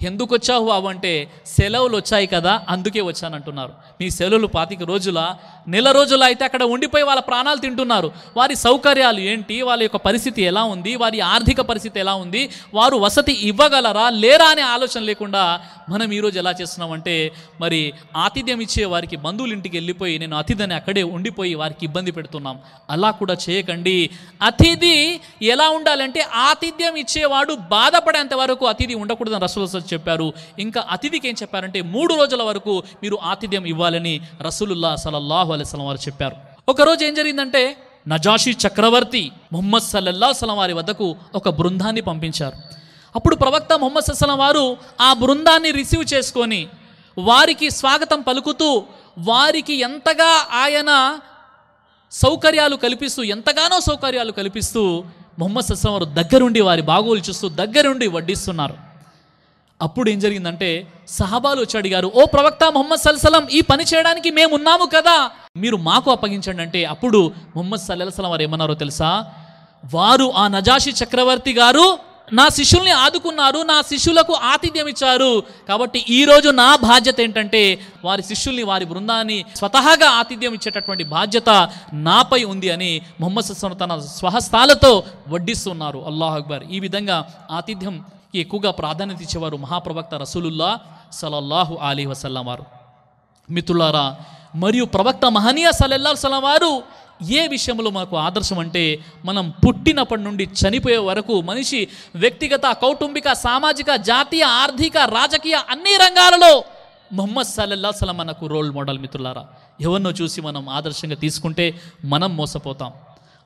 ఎందుకు వచ్చావు అవంటే సెలవులు వచ్చాయి కదా అందుకే వచ్చానంటున్నారు. మీ సెలవులు 25 రోజుల నెల రోజుల అయితే అక్కడ ఉండిపోయి వాళ్ళ ప్రాణాలు తింటున్నారు. వారి సౌకర్యాలు ఏంటి, వాళ్ళ యొక్క పరిస్థితి ఎలా ఉంది, వారి ఆర్థిక పరిస్థితి ఎలా ఉంది, వారు వసతి ఇవ్వగలరా లేరా అనే ఆలోచన లేకుండా మనం ఈరోజు ఎలా చేస్తున్నామంటే మరి ఆతిథ్యం ఇచ్చే వారికి బంధువుల ఇంటికి వెళ్ళిపోయి నేను అతిథిని అక్కడే ఉండిపోయి వారికి ఇబ్బంది పెడుతున్నాం. అలా కూడా చేయకండి. అతిథి ఎలా ఉండాలంటే ఆతిథ్యం ఇచ్చేవాడు బాధపడేంత వరకు అతిథి ఉండకూడదని రసూలుల్లాహ్ చెప్పారు. ఇంకా అతిథికి ఏం చెప్పారంటే 3 రోజుల వరకు మీరు ఆతిథ్యం ఇవ్వాలని రసూలుల్లాహ్ సల్లల్లాహు అలైహి వసల్లం వారు చెప్పారు. ఒకరోజు ఏం జరిగిందంటే నజాషి చక్రవర్తి ముహమ్మద్ సల్లల్లాహు అలైహి వసల్లం వారి వద్దకు ఒక బృందాన్ని పంపించారు. అప్పుడు ప్రవక్త ముహమ్మద్ సల్లల్లాహు అలైహి వసల్లం వారు ఆ బృందాన్ని రిసీవ్ చేసుకొని వారికి స్వాగతం పలుకుతూ వారికి ఎంతగా ఆయన సౌకర్యాలు కల్పిస్తూ ఎంతగానో సౌకర్యాలు కల్పిస్తూ ముహమ్మద్ సల్లల్లాహు అలైహి వసల్లం వారు దగ్గరుండి వారి బాగోలు చూస్తూ దగ్గరుండి వడ్డిస్తున్నారు. అప్పుడు ఏం జరిగిందంటే సహాబాలు వచ్చి అడిగారు, ఓ ప్రవక్త ముహమ్మద్ సల్లల్లాహు అలైహి వసల్లం ఈ పని చేయడానికి మేము ఉన్నాము కదా, మీరు మాకు అప్పగించండి అంటే అప్పుడు ముహమ్మద్ సల్లల్లాహు అలైహి వసల్లం వారు ఏమన్నారో తెలుసా, వారు ఆ నజాషి చక్రవర్తి గారు నా శిష్యుల్ని ఆదుకున్నారు, నా శిష్యులకు ఆతిథ్యం ఇచ్చారు, కాబట్టి ఈరోజు నా బాధ్యత ఏంటంటే వారి శిష్యుల్ని వారి బృందాన్ని స్వతహాగా ఆతిథ్యం ఇచ్చేటటువంటి బాధ్యత నాపై ఉంది అని ముహమ్మద్ సల్లల్లాహు అలైహి వసల్లం తన స్వహస్తాలతో వడ్డిస్తున్నారు. అల్లాహు అక్బర్. ఈ విధంగా ఆతిథ్యంకి ఎక్కువగా ప్రాధాన్యత ఇచ్చేవారు మహాప్రవక్త రసూలుల్లాహ్ సల్లల్లాహు అలైహి వసల్లం వారు. మిత్రులారా, మరియు ప్రవక్త మహనీయ సల్లల్లాహు అలైహి వసల్లం వారు ఏ విషయంలో మనకు ఆదర్శం అంటే మనం పుట్టినప్పటి నుండి చనిపోయే వరకు మనిషి వ్యక్తిగత, కౌటుంబిక, సామాజిక, జాతీయ, ఆర్థిక, రాజకీయ అన్ని రంగాలలో ముహమ్మద్ సల్లల్లాహు అలైహి వసల్లం మనకు రోల్ మోడల్. మిత్రులారా, ఎవరినో చూసి మనం ఆదర్శంగా తీసుకుంటే మనం మోసపోతాం.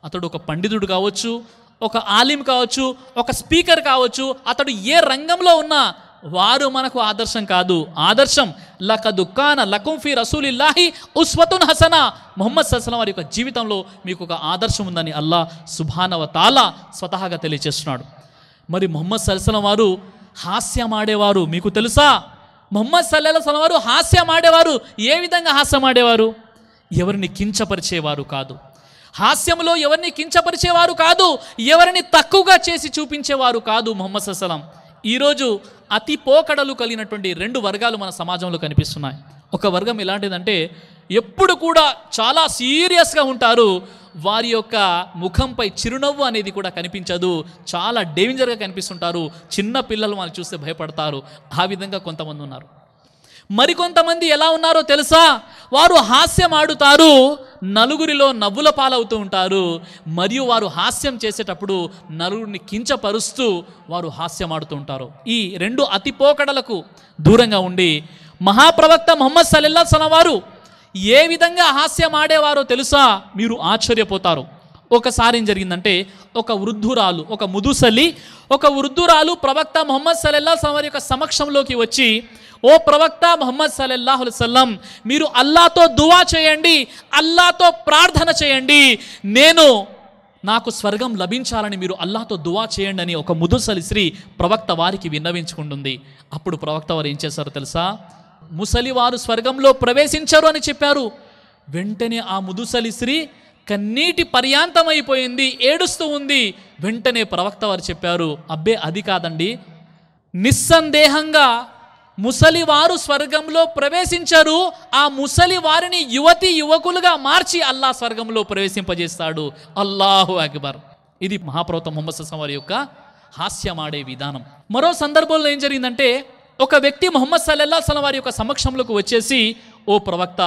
అతడు ఒక పండితుడు కావచ్చు, ఒక ఆలిం కావచ్చు, ఒక స్పీకర్ కావచ్చు, అతడు ఏ రంగంలో ఉన్నా వారు మనకు ఆదర్శం కాదు. ఆదర్శం లకద్ కాన లకుం ఫీ రసూలిల్లాహి ఉస్వతున్ హసనా. ముహమ్మద్ సల్లల్లాహు అలైహి వసల్లం వారి యొక్క జీవితంలో మీకు ఒక ఆదర్శం ఉందని అల్లాహ్ సుబ్హానహు వ తఆలా స్వతహాగా తెలియజేస్తున్నాడు. మరి ముహమ్మద్ సల్లల్లాహు అలైహి వసల్లం వారు హాస్యం ఆడేవారు. మీకు తెలుసా, ముహమ్మద్ సల్లల్లాహు అలైహి వసల్లం వారు హాస్యం ఆడేవారు. ఏ విధంగా హాస్యం ఆడేవారు? ఎవరిని కించపరిచేవారు కాదు, హాస్యంలో ఎవరిని కించపరిచేవారు కాదు, ఎవరిని తక్కువగా చేసి చూపించేవారు కాదు ముహమ్మద్ సల్లల్లాహు అలైహి వసల్లం. ఈరోజు అతి పోకడలు కలిగినటువంటి 2 వర్గాలు మన సమాజంలో కనిపిస్తున్నాయి. ఒక వర్గం ఎలాంటిదంటే ఎప్పుడు కూడా చాలా సీరియస్గా ఉంటారు, వారి యొక్క ముఖంపై చిరునవ్వు అనేది కూడా కనిపించదు, చాలా డేంజర్గా కనిపిస్తుంటారు, చిన్న పిల్లలు వాళ్ళు చూస్తే భయపడతారు. ఆ విధంగా కొంతమంది ఉన్నారు. మరికొంతమంది ఎలా ఉన్నారో తెలుసా, వారు హాస్యం ఆడుతారు, నలుగురిలో నవ్వుల పాలవుతూ ఉంటారు, మరియు వారు హాస్యం చేసేటప్పుడు నలుగురిని కించపరుస్తూ వారు హాస్యం ఆడుతూ ఉంటారు. ఈ 2 అతిపోకడలకు దూరంగా ఉండి మహాప్రవక్త ముహమ్మద్ సల్లల్లాహు అలైహి వసల్లం వారు ఏ విధంగా హాస్యం ఆడేవారో తెలుసా, మీరు ఆశ్చర్యపోతారు. ఒకసారి ఏం జరిగిందంటే ఒక వృద్ధురాలు, ఒక ముదుసలి, ఒక వృద్ధురాలు ప్రవక్త ముహమ్మద్ సల్లల్లాహు అలైహి వసల్లం యొక్క సమక్షంలోకి వచ్చి, ఓ ప్రవక్త ముహమ్మద్ సల్లల్లాహు అలైహి వసల్లం, మీరు అల్లాహ్తో దువా చేయండి, అల్లాహ్తో ప్రార్థన చేయండి, నాకు స్వర్గం లభించాలని మీరు అల్లాహ్తో దువా చేయండి అని ఒక ముదుసలి స్త్రీ ప్రవక్త వారికి విన్నవించుకుంటుంది. అప్పుడు ప్రవక్త వారు ఏం చేశారో తెలుసా? ముసలి వారు స్వర్గంలో ప్రవేశించరు అని చెప్పారు. వెంటనే ఆ ముదుసలి స్త్రీ కన్నీటి పర్యాంతమైపోయింది, ఏడుస్తూ ఉంది. వెంటనే ప్రవక్త వారు చెప్పారు, అబ్బే అది కాదండి, నిస్సందేహంగా ముసలివారు స్వర్గంలో ప్రవేశించరు, ఆ ముసలి వారిని యువతి యువకులుగా మార్చి అల్లాహ్ స్వర్గంలో ప్రవేశింపజేస్తాడు. అల్లాహు అక్బర్. ఇది మహాప్రవక్త ముహమ్మద్ సల్లల్లాహు అలైహి వసల్లం వారి యొక్క హాస్యమాడే విధానం. మరో సందర్భంలో ఏం జరిగిందంటే, ఒక వ్యక్తి ముహమ్మద్ సల్లల్లాహు అలైహి వసల్లం వారి యొక్క సమక్షంలోకి వచ్చేసి, ఓ ప్రవక్త,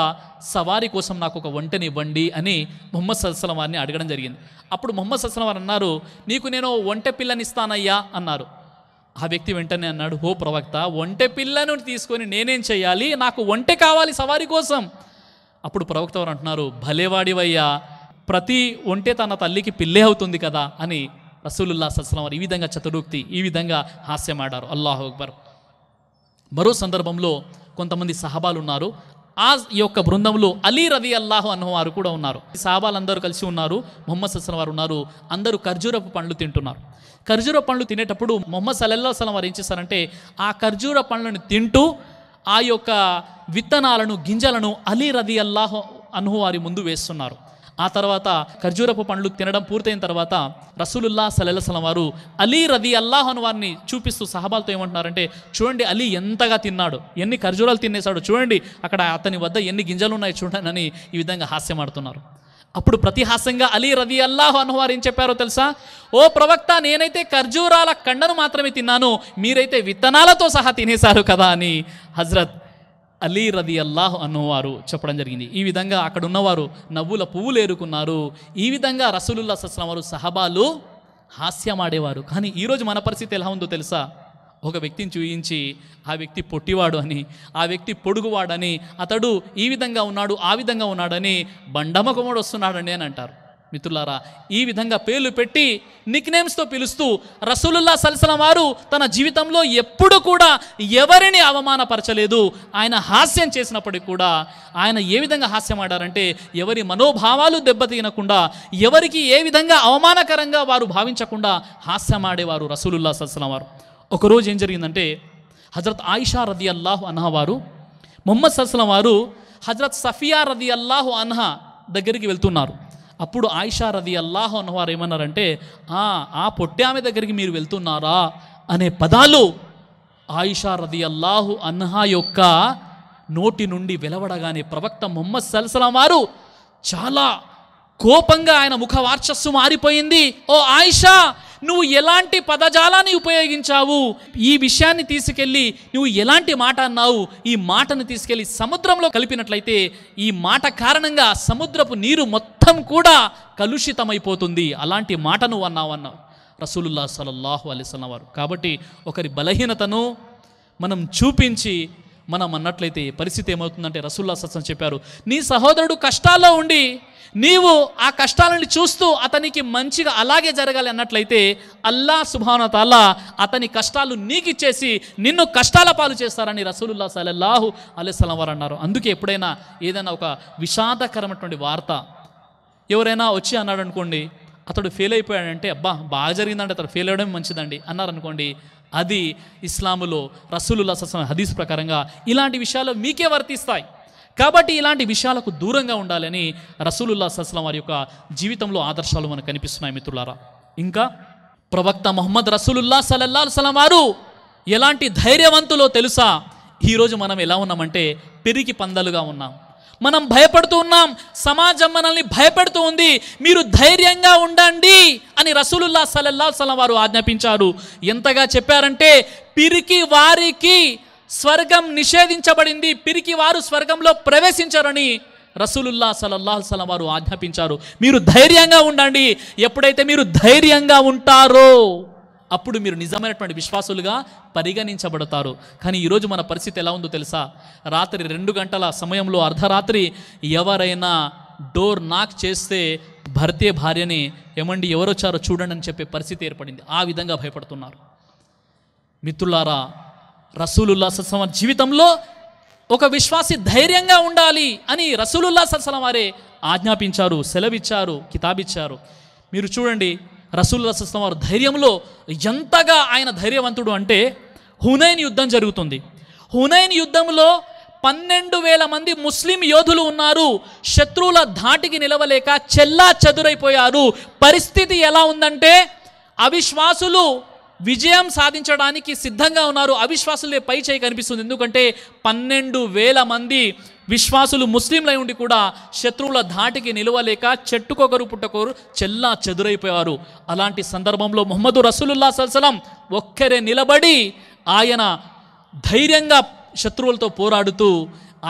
సవారి కోసం నాకు ఒక ఒంటెని ఇవ్వండి అని ముహమ్మద్ సల్లల్లాహు అలైహి వసల్లం వారిని అడగడం జరిగింది. అప్పుడు ముహమ్మద్ సల్లల్లాహు అలైహి వసల్లం వారు అన్నారు, నీకు నేను ఒంటె పిల్లనిస్తానయ్యా అన్నారు. ఆ వ్యక్తి వెంటనే అన్నాడు, ఓ ప్రవక్త, ఒంటె పిల్లను తీసుకొని నేనేం చేయాలి, నాకు ఒంటె కావాలి సవారి కోసం. అప్పుడు ప్రవక్త వారు అంటున్నారు, భలేవాడివయ్యా, ప్రతి ఒంటె తన తల్లికి పిల్లే అవుతుంది కదా అని రసూలుల్లాహి సల్లల్లాహు అలైహి వసల్లం వారు ఈ విధంగా చతురూక్తి, ఈ విధంగా హాస్యమాడారు. అల్లాహు అక్బర్. మరో సందర్భంలో కొంతమంది సహాబాలు ఉన్నారు. ఆ యొక్క బృందంలో అలీ రదియల్లాహు అన్హు వారు కూడా ఉన్నారు. సహాబాలందరూ కలిసి ఉన్నారు, ముహమ్మద్ సల్లల్లాహు అలైహి వసల్లం వారు ఉన్నారు. అందరూ ఖర్జూరపు పండ్లు తింటున్నారు. ఖర్జూర పండ్లు తినేటప్పుడు ముహమ్మద్ సల్లల్లాహు అలైహి వసల్లం వారు ఏం చేస్తారంటే, ఆ ఖర్జూర పండ్లను తింటూ ఆ యొక్క విత్తనాలను, గింజలను అలీ రదియల్లాహు అన్హు వారి ముందు వేస్తున్నారు. ఆ తర్వాత ఖర్జూరపు పండ్లు తినడం పూర్తయిన తర్వాత రసూలుల్లాహి సల్లల్లాహు అలైహి వసల్లం వారు అలీ రదియల్లాహు అన్హు వారిని చూపిస్తూ సహాబాలతో ఏమంటున్నారంటే, చూడండి అలీ ఎంతగా తిన్నాడు, ఎన్ని ఖర్జూరాలు తినేశాడు చూడండి, అక్కడ అతని వద్ద ఎన్ని గింజలు ఉన్నాయి చూడండి అని ఈ విధంగా హాస్యమాడుతున్నారు. అప్పుడు ప్రతిహాస్యంగా అలీ రదియల్లాహు అన్హు వారు ఏం చెప్పారో తెలుసా? ఓ ప్రవక్త, నేనైతే ఖర్జూరాల కండను మాత్రమే తిన్నాను, మీరైతే విత్తనాలతో సహా తినేశారు కదా అని హజరత్ అలీ రదియల్లాహు అన్హు వారు చెప్పడం జరిగింది. ఈ విధంగా అక్కడ ఉన్నవారు నవ్వుల పువ్వులు ఏరుకున్నారు. ఈ విధంగా రసూలుల్లాహి సల్లల్లాహు అలైహి వసల్లం వారు సహాబాలు హాస్యమాడేవారు. కానీ ఈరోజు మన పరిస్థితి ఎలా ఉందో తెలుసా? ఒక వ్యక్తిని చూయించి ఆ వ్యక్తి పొట్టివాడు అని, ఆ వ్యక్తి పొడుగువాడని, అతడు ఈ విధంగా ఉన్నాడు, ఆ విధంగా ఉన్నాడని, బండమకముడు వస్తున్నాడని అని అంటారు. మిత్రులారా, ఈ విధంగా పేర్లు పెట్టి నిక్నేమ్స్తో పిలుస్తూ రసూలుల్లాహి సల్లల్లాహు అలైహి వసల్లం వారు తన జీవితంలో ఎప్పుడు కూడా ఎవరిని అవమానపరచలేదు. ఆయన హాస్యం చేసినప్పటికీ కూడా ఆయన ఏ విధంగా హాస్యం ఆడారంటే, ఎవరి మనోభావాలు దెబ్బతినకుండా, ఎవరికి ఏ విధంగా అవమానకరంగా వారు భావించకుండా హాస్యం ఆడేవారు రసూలుల్లాహి సల్లల్లాహు అలైహి వసల్లం వారు. ఒకరోజు ఏం జరిగిందంటే, హజరత్ ఆయిషా రదియల్లాహు అన్హా వారు ముహమ్మద్ సల్లల్లాహు అలైహి వసల్లం వారు హజరత్ సఫియా రదియల్లాహు అన్హా దగ్గరికి వెళ్తున్నారు. అప్పుడు ఆయిషా రదియల్లాహు అన్హా వారు ఏమన్నారంటే, ఆ పొట్టి ఆమె దగ్గరికి మీరు వెళ్తున్నారా అనే పదాలు ఆయిషా రదియల్లాహు అన్హా యొక్క నోటి నుండి వెలువడగానే ప్రవక్త ముహమ్మద్ సల్లల్లాహు అలైహి వసల్లం వారు చాలా కోపంగా, ఆయన ముఖ వార్చస్సు మారిపోయింది. ఓ ఆయిషా, నువ్వు ఎలాంటి పదజాలాన్ని ఉపయోగించావు, ఈ విషయాన్ని తీసుకెళ్ళి నువ్వు ఎలాంటి మాట అన్నావు, ఈ మాటను తీసుకెళ్ళి సముద్రంలో కలిపినట్లయితే ఈ మాట కారణంగా సముద్రపు నీరు మొత్తం కూడా కలుషితమైపోతుంది, అలాంటి మాట నువ్వు అన్నావు రసూలుల్లాహి సల్లల్లాహు అలైహి వసల్లం వారు. కాబట్టి ఒకరి బలహీనతను మనం చూపించి మనం అన్నట్లయితే పరిస్థితి ఏమవుతుందంటే, రసూలుల్లాహి సల్లల్లాహు అలైహి వసల్లం చెప్పారు, నీ సహోదరుడు కష్టాల్లో ఉండి నీవు ఆ కష్టాలను చూస్తూ అతనికి మంచిగా అలాగే జరగాలి అన్నట్లయితే అల్లాహ్ సుబ్హానహు వ తఆలా అతని కష్టాలు నీకు ఇచ్చేసి నిన్ను కష్టాల పాలు చేస్తారని రసూలుల్లాహి సల్లల్లాహు అలైహి వసల్లం వారు అన్నారు. అందుకే ఎప్పుడైనా ఏదైనా ఒక విషాదకరమైనటువంటి వార్త ఎవరైనా వచ్చి అన్నాడు అనుకోండి, అతడు ఫెయిల్ అయిపోయాడంటే, అబ్బా బాగా జరిగిందంటే అతడు ఫెయిల్ అవ్వడం మంచిదండి అన్నారనుకోండి, అది ఇస్లాములో రసూలుల్లాహి సల్లల్లాహు అలైహి వసల్లం హదీస్ ప్రకారంగా ఇలాంటి విషయాలు మీకే వర్తిస్తాయి. కాబట్టి ఇలాంటి విషయాలకు దూరంగా ఉండాలని రసూలుల్లాహి సల్లల్లాహు అలైహి వసల్లం వారి యొక్క జీవితంలో ఆదర్శాలు మనకు కనిపిస్తున్నాయి మిత్రులారా. ఇంకా ప్రవక్త ముహమ్మద్ రసూలుల్లాహి సల్లల్లాహు అలైహి వసల్లం వారు ఎలాంటి ధైర్యవంతులో తెలుసా? ఈరోజు మనం ఎలా ఉన్నామంటే పెరిగి పందలుగా ఉన్నాం, మనం భయపడుతూ ఉన్నాం, సమాజం మనల్ని భయపెడుతూ ఉంది. మీరు ధైర్యంగా ఉండండి అని రసూలుల్లాహి సల్లల్లాహు అలైహి వసల్లం వారు ఆజ్ఞాపించారు. ఎంతగా చెప్పారంటే, పిరికి వారికి స్వర్గం నిషేధించబడింది, పిరికి వారు స్వర్గంలో ప్రవేశించారని రసూలుల్లాహి సల్లల్లాహు అలైహి వసల్లం వారు ఆజ్ఞాపించారు. మీరు ధైర్యంగా ఉండండి. ఎప్పుడైతే మీరు ధైర్యంగా ఉంటారో అప్పుడు మీరు నిజమైనటువంటి విశ్వాసులుగా పరిగణించబడతారు. కానీ ఈరోజు మన పరిస్థితి ఎలా ఉందో తెలుసా? రాత్రి 2 గంటల సమయంలో, అర్ధరాత్రి ఎవరైనా డోర్ నాక్ చేస్తే భర్తే భార్యని ఏమండి ఎవరొచ్చారో చూడండి అని చెప్పే పరిస్థితి ఏర్పడింది. ఆ విధంగా భయపడుతున్నారు. మిత్రులారా, రసూలుల్లాహ్ సల్లల్లాహు అలైహి వసల్లం జీవితంలో ఒక విశ్వాసి ధైర్యంగా ఉండాలి అని రసూలుల్లాహ్ సల్లల్లాహు అలైహి వసల్లం వారే ఆజ్ఞాపించారు, సెలవిచ్చారు, కితాబిచ్చారు. మీరు చూడండి, రసూలుల్లాహ్ సల్లల్లాహు అలైహి వసల్లం వారు ధైర్యంలో ఎంతగా ఆయన ధైర్యవంతుడు అంటే, హునైన్ యుద్ధం జరుగుతుంది. హునైన్ యుద్ధంలో 12,000 మంది ముస్లిం యోధులు ఉన్నారు. శత్రువుల ధాటికి నిలవలేక చెల్లా చెదురైపోయారు. పరిస్థితి ఎలా ఉందంటే, అవిశ్వాసులు విజయం సాధించడానికి సిద్ధంగా ఉన్నారు. అవిశ్వాసులే పై చేయి కనిపిస్తుంది. ఎందుకంటే 12,000 మంది విశ్వాసులు ముస్లింలై ఉండి కూడా శత్రువుల ధాటికి నిలవలేక చెట్టుకొకరు పుట్టకొరు చెల్లా చెదురైపోయారు. అలాంటి సందర్భంలో ముహమ్మదు రసూలుల్లాహ్ సల్లల్లాహు అలైహి వసల్లం ఒక్కరే నిలబడి ఆయన ధైర్యంగా శత్రువులతో పోరాడుతూ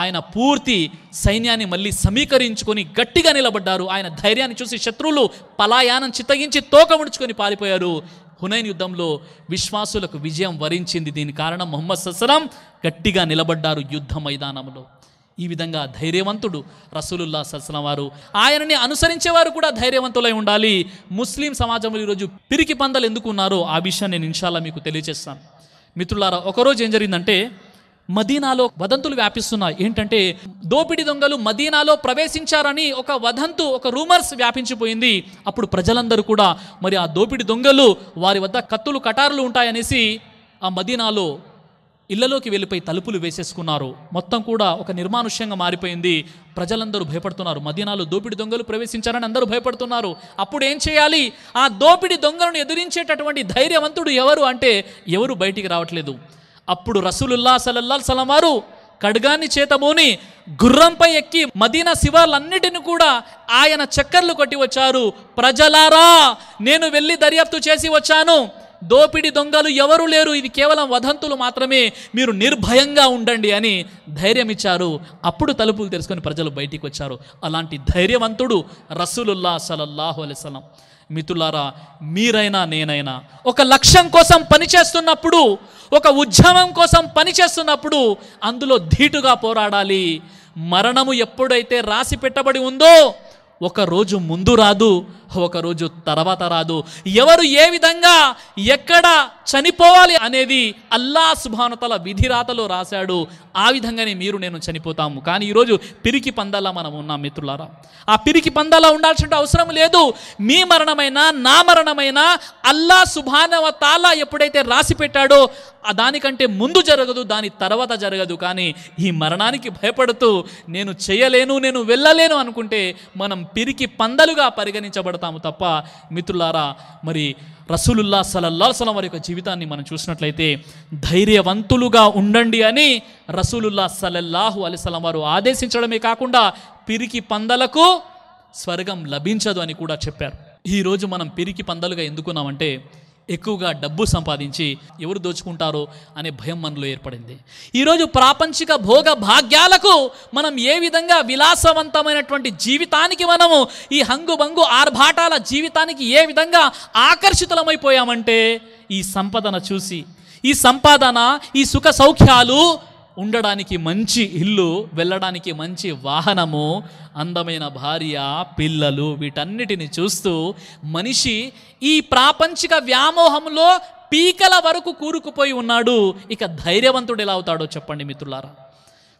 ఆయన పూర్తి సైన్యాన్ని మళ్ళీ సమీకరించుకొని గట్టిగా నిలబడ్డారు. ఆయన ధైర్యాన్ని చూసి శత్రువులు పలాయానం చిత్తగించి తోక ముడుచుకొని పారిపోయారు. హునైన్ యుద్ధంలో విశ్వాసులకు విజయం వరించింది. దీని కారణం ముహమ్మద్ సల్లల్లాహు అలైహి వసల్లం గట్టిగా నిలబడ్డారు యుద్ధ మైదానంలో. ఈ విధంగా ధైర్యవంతుడు రసూలుల్లాహ్ సల్లల్లాహు అలైహి వసల్లం వారు. ఆయనని అనుసరించేవారు కూడా ధైర్యవంతులై ఉండాలి. ముస్లిం సమాజంలో ఈరోజు పిరికి పందలు ఎందుకు ఉన్నారో ఆ విషయాన్ని నేను ఇన్షాల్లా మీకు తెలియజేస్తాను. మిత్రులారా, ఒకరోజు ఏం జరిగిందంటే, మదీనాలో వదంతులు వ్యాపిస్తున్నాయి. ఏంటంటే, దోపిడి దొంగలు మదీనాలో ప్రవేశించారని ఒక వదంతు, ఒక రూమర్స్ వ్యాపించిపోయింది. అప్పుడు ప్రజలందరూ కూడా మరి ఆ దోపిడి దొంగలు వారి వద్ద కత్తులు కటారులు ఉంటాయనేసి ఆ మదీనాలో ఇళ్లలోకి వెళ్ళిపోయి తలుపులు వేసేసుకున్నారు. మొత్తం కూడా ఒక నిర్మానుష్యంగా మారిపోయింది. ప్రజలందరూ భయపడుతున్నారు. మదీనాలో దోపిడి దొంగలు ప్రవేశించారని అందరూ భయపడుతున్నారు. అప్పుడు ఏం చేయాలి? ఆ దోపిడి దొంగలను ఎదిరించేటటువంటి ధైర్యవంతుడు ఎవరు అంటే ఎవరు బయటికి రావట్లేదు. అప్పుడు రసూలుల్లాహ్ సల్లల్లాహు అలైహి వసల్లం వారు ఖడ్గాన్ని చేతమూని గుర్రంపై ఎక్కి మదీనా శివార్లన్నిటిని కూడా ఆయన చక్కర్లు కొట్టి వచ్చారు. ప్రజలారా, నేను వెళ్ళి దర్యాప్తు చేసి వచ్చాను. దోపిడి దొంగలు ఎవరు లేరు, ఇది కేవలం వదంతులు మాత్రమే, మీరు నిర్భయంగా ఉండండి అని ధైర్యం ఇచ్చారు. అప్పుడు తలుపులు తెరుచుకొని ప్రజలు బయటికి వచ్చారు. అలాంటి ధైర్యవంతుడు రసూలుల్లాహ్ సల్లల్లాహు అలైహి వసల్లం. మిత్రులారా, మీరైనా నేనైనా ఒక లక్ష్యం కోసం పనిచేస్తున్నప్పుడు, ఒక ఉద్యమం కోసం పనిచేస్తున్నప్పుడు అందులో ధీటుగా పోరాడాలి. మరణము ఎప్పుడైతే రాసి పెట్టబడి ఉందో ఒకరోజు ముందు రాదు, ఒకరోజు తర్వాత రాదు. ఎవరు ఏ విధంగా ఎక్కడ చనిపోవాలి అనేది అల్లాహ్ సుబ్హానహు వ తఆలా విధిరాతలో రాశాడు. ఆ విధంగానే మీరు నేను చనిపోతాము. కానీ ఈరోజు పిరికి పందాలా మనం ఉన్నాం. మిత్రులారా, ఆ పిరికి పందాలా ఉండాల్సిన అవసరం లేదు. మీ మరణమైనా నా మరణమైనా అల్లాహ్ సుబ్హానహు వ తఆలా ఎప్పుడైతే రాసి పెట్టాడో దానికంటే ముందు జరగదు, దాని తర్వాత జరగదు. కానీ ఈ మరణానికి భయపడుతూ నేను చేయలేను, నేను వెళ్ళలేను అనుకుంటే మనం పిరికి పందలుగా పరిగణించబడతాము తప్ప. మిత్రులారా, మరి రసూలుల్లాహ్ సల్లల్లాహు అలైహి వసల్లం వారి యొక్క జీవితాన్ని మనం చూసినట్లయితే ధైర్యవంతులుగా ఉండండి అని రసూలుల్లాహ్ సల్లల్లాహు అలైహి వసల్లం వారు ఆదేశించడమే కాకుండా పిరికి పందలకు స్వర్గం లభించదు అని కూడా చెప్పారు. ఈరోజు మనం పిరికి పందలుగా ఎందుకున్నామంటే ఎక్కువగా డబ్బు సంపాదించి ఎవరు దోచుకుంటారో అనే భయం మనలో ఏర్పడింది. ఈరోజు ప్రాపంచిక భోగ భాగ్యాలకు మనం ఏ విధంగా విలాసవంతమైనటువంటి జీవితానికి మనము ఈ హంగుబంగు ఆర్భాటాల జీవితానికి ఏ విధంగా ఆకర్షితులమైపోయామంటే ఈ సంపదన చూసి, ఈ సంపాదన, ఈ సుఖ సౌఖ్యాలు, ఉండడానికి మంచి ఇల్లు, వెళ్ళడానికి మంచి వాహనము, అందమైన భార్య, పిల్లలు, వీటన్నిటిని చూస్తూ మనిషి ఈ ప్రాపంచిక వ్యామోహంలో పీకల వరకు కూరుకుపోయి ఉన్నాడు. ఇక ధైర్యవంతుడు ఎలా అవుతాడో చెప్పండి మిత్రులారా.